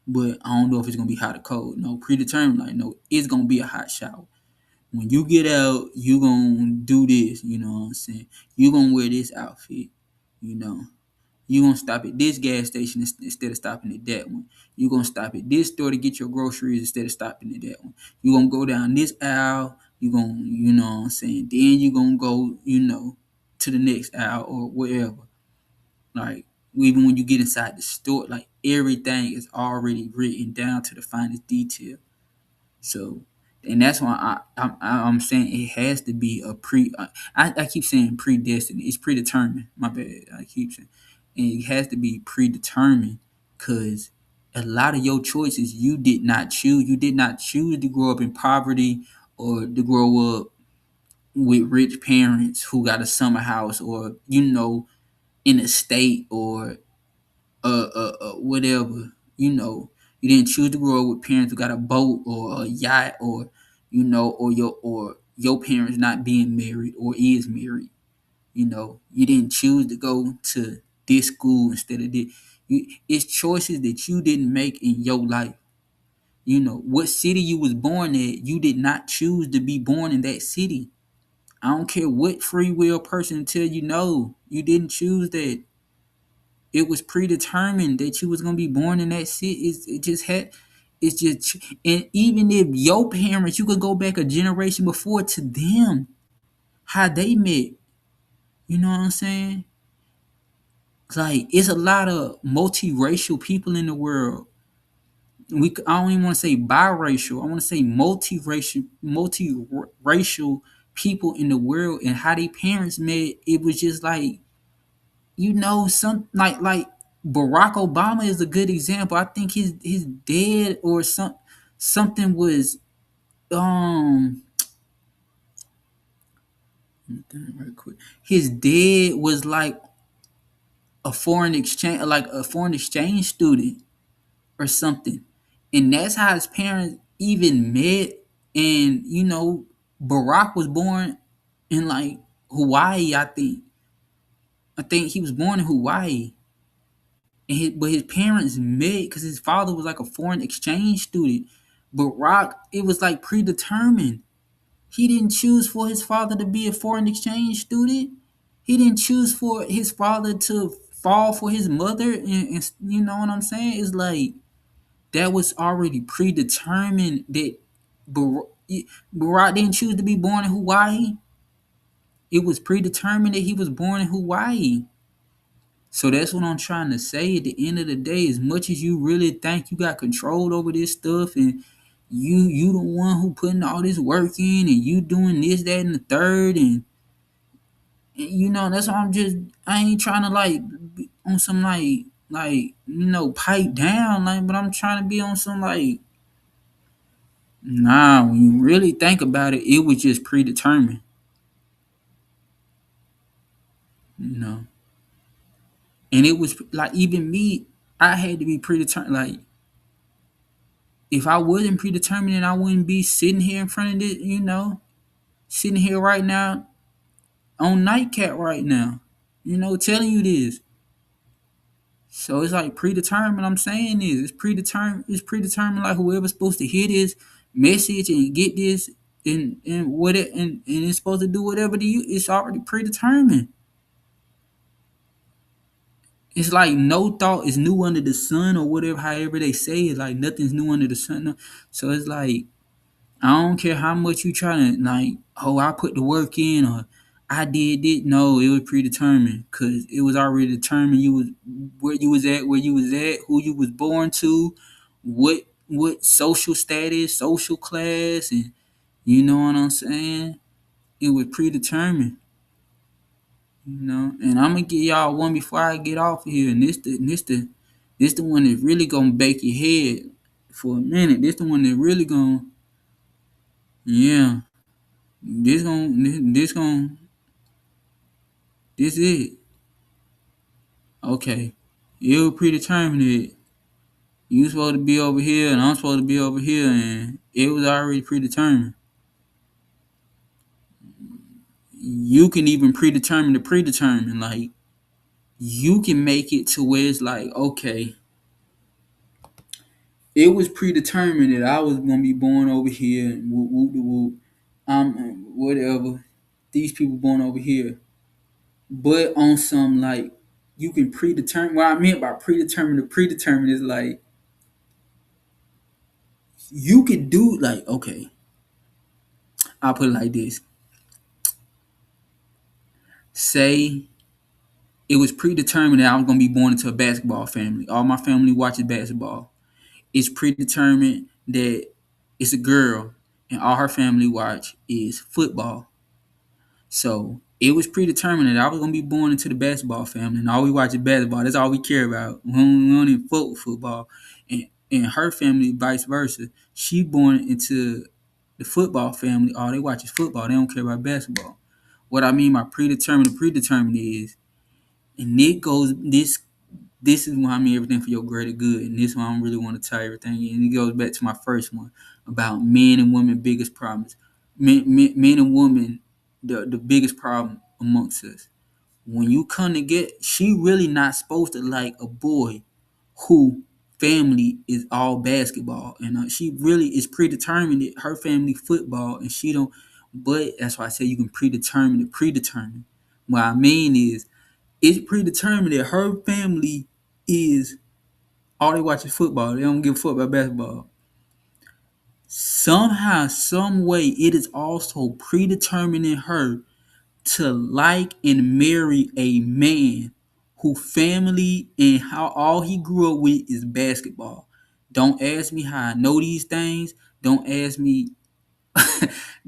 Speaker 1: but I don't know if it's gonna be hot or cold. No, predetermined, like no, it's gonna be a hot shower. When you get out, you gonna do this, you know what I'm saying? You gonna wear this outfit, you know. You gonna stop at this gas station instead of stopping at that one. You gonna stop at this store to get your groceries instead of stopping at that one. You gonna go down this aisle, you gonna, you know what I'm saying? Then you gonna go, to the next aisle or wherever. Like even when you get inside the store, like everything is already written down to the finest detail. So, and that's why I'm saying it has to be a I keep saying predestined. It's predetermined. My bad. I keep saying, and it has to be predetermined because a lot of your choices you did not choose. You did not choose to grow up in poverty or to grow up with rich parents who got a summer house or in a state or whatever, you didn't choose to grow up with parents who got a boat or a yacht or, your parents not being married or is married. You didn't choose to go to this school instead of this. It's choices that you didn't make in your life. What city you was born at, you did not choose to be born in that city. I don't care what free will person tell you no, you didn't choose that. It was predetermined that you was gonna be born in that city. It just had. It's just, and even if your parents, you could go back a generation before to them, how they met. You know what I'm saying? Like it's a lot of multiracial people in the world. I don't even want to say biracial. I want to say multiracial people in the world, and how they parents met. It was just like some like Barack Obama is a good example. I think his dad or something was um right quick. His dad was like a foreign exchange student or something. And that's how his parents even met. And Barack was born in like Hawaii, I think. I think he was born in Hawaii. But his parents met because his father was like a foreign exchange student. But Rock, it was like predetermined. He didn't choose for his father to be a foreign exchange student. He didn't choose for his father to fall for his mother. And you know what I'm saying? It's like that was already predetermined that Barack didn't choose to be born in Hawaii. It was predetermined that he was born in Hawaii. So that's what I'm trying to say. At the end of the day, as much as you really think you got control over this stuff, and you the one who putting all this work in, and you doing this, that, and the third, and that's why I ain't trying to like be on some pipe down but I'm trying to be on some nah. When you really think about it, it was just predetermined. you know. And it was like even me, I had to be predetermined. Like if I wasn't predetermined, then I wouldn't be sitting here in front of this, sitting here right now on Nightcap right now, telling you this. So it's like predetermined. I'm saying this. It's predetermined. It's predetermined. Like whoever's supposed to hear this message and get this and what it and it's supposed to do whatever to you. It's already predetermined. It's like no thought is new under the sun or whatever. However they say it, like nothing's new under the sun. No. So it's like I don't care how much you try to like. Oh, I put the work in or I did it. No, it was predetermined because it was already determined. You was where you was at, who you was born to, what social status, social class, and you know what I'm saying. It was predetermined. And I'm gonna give y'all one before I get off of here. And this the one that's really gonna bake your head for a minute. This the one that really gonna, yeah. This it. Okay. It was predetermined that you supposed to be over here and I'm supposed to be over here, and it was already predetermined. You can even predetermine the predetermined. Like you can make it to where it's like, okay, it was predetermined that I was gonna be born over here and whoop whoop de whoop. Whatever. These people born over here. But on some like you can predetermine what I meant by predetermined to predetermined is like you could do like okay, I'll put it like this. Say it was predetermined that I was gonna be born into a basketball family. All my family watches basketball. It's predetermined that it's a girl and all her family watch is football. So it was predetermined that I was gonna be born into the basketball family, and all we watch is basketball. That's all we care about. We don't even fuck with football, and her family vice versa. She born into the football family. All they watch is football. They don't care about basketball. What I mean by predetermined is, and it goes this. This is why I mean everything for your greater good, and this one I really want to tie everything in. And it goes back to my first one about men and women biggest problems. Men and women, the biggest problem amongst us. When you come to get, she really not supposed to like a boy who family is all basketball, and she really is predetermined that her family football, and she don't. But that's why I say you can predetermine the predetermined. What I mean is, it's predetermined that her family is all they watch is football. They don't give a fuck about basketball. Somehow, some way, it is also predetermining her to like and marry a man who family and how all he grew up with is basketball. Don't ask me how I know these things. Don't ask me.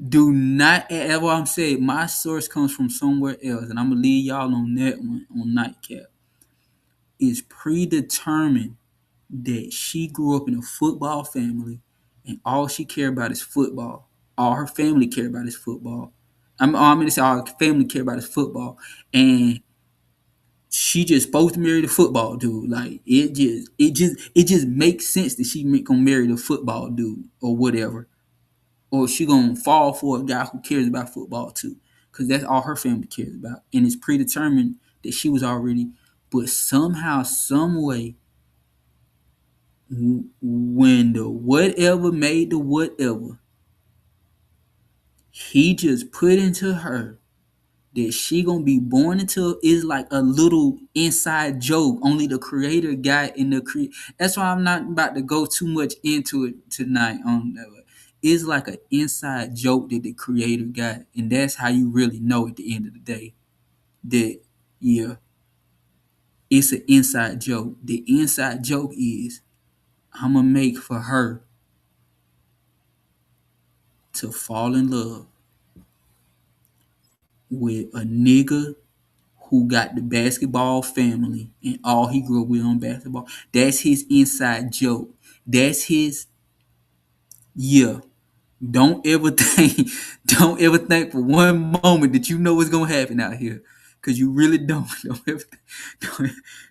Speaker 1: Do not ever. I'm saying my source comes from somewhere else, and I'm gonna leave y'all on that one on Nightcap. It's predetermined that she grew up in a football family and all she cared about is football. All her family care about is football. I'm gonna say all her family care about is football. And she just supposed to marry the football dude. Like it just makes sense that she gonna marry the football dude or whatever. Or she gonna fall for a guy who cares about football too. Cause that's all her family cares about. And it's predetermined that she was already, but somehow, some way, when the whatever made the whatever, he just put into her that she gonna be born into is like a little inside joke. Only the creator got in the That's why I'm not about to go too much into it tonight. It's like an inside joke that the creator got, and that's how you really know at the end of the day that yeah, it's an inside joke. The inside joke is I'm gonna make for her to fall in love with a nigga who got the basketball family and all he grew up with on basketball. That's his inside joke. That's his yeah. Don't ever think, don't ever think for one moment that you know what's gonna happen out here. Cause you really don't.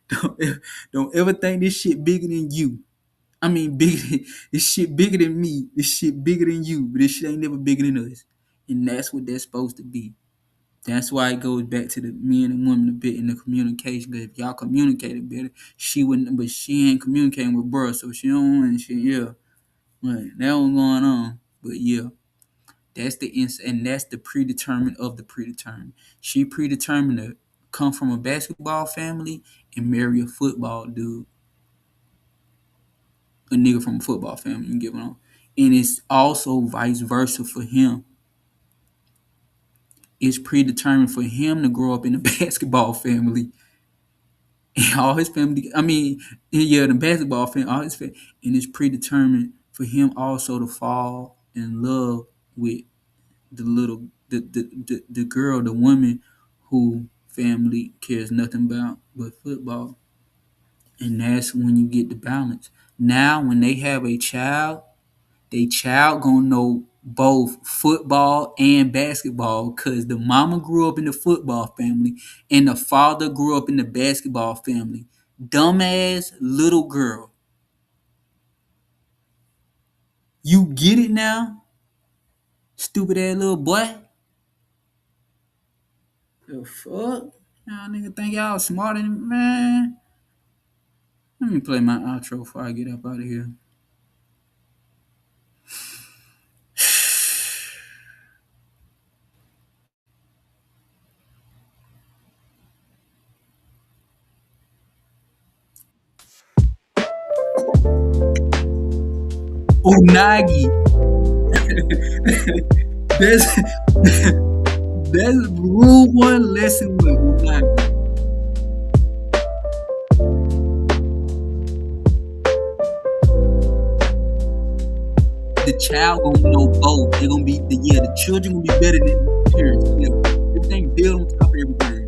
Speaker 1: Don't, don't ever think this shit bigger than you. I mean, bigger than, this shit bigger than me. This shit bigger than you, but this shit ain't never bigger than us. And that's what that's supposed to be. That's why it goes back to the men and women a bit in the communication. Cause if y'all communicated better, she wouldn't. But she ain't communicating with bruh, so she don't want shit. Yeah, right. That was going on. But yeah, that's the and that's the predetermined of the predetermined. She predetermined to come from a basketball family and marry a football dude, a nigga from a football family. You get what I'm. And it's also vice versa for him. It's predetermined for him to grow up in a basketball family. And all his family, I mean, yeah, the basketball family, all his family, and it's predetermined for him also to fall in love with the little, the girl, the woman who family cares nothing about but football. And that's when you get the balance. Now, when they have a child, they child gonna know both football and basketball because the mama grew up in the football family and the father grew up in the basketball family. Dumbass little girl. You get it now? Stupid ass little boy. The fuck? Y'all nigga think y'all smarter than man. Let me play my outro before I get up out of here. Unagi. That's that's rule one lesson with Unagi. The child gonna know both. They're gonna be the children gonna be better than the parents. Yeah. Everything built on top of everything.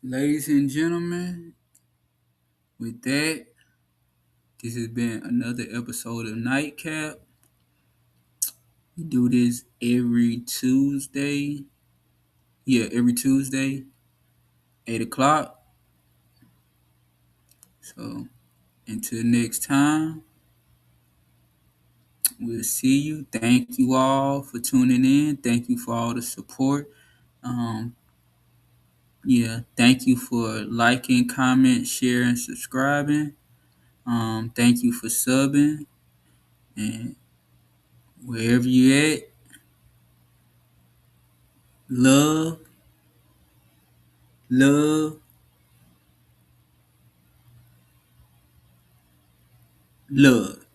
Speaker 1: Ladies and gentlemen, with that, this has been another episode of Nightcap. We do this every Tuesday. Yeah, every Tuesday, 8 o'clock. So until next time, we'll see you. Thank you all for tuning in. Thank you for all the support. Um, yeah, thank you for liking, comment, sharing, subscribing. Thank you for subbing. And wherever you at, love love, love.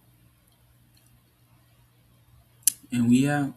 Speaker 1: And we out.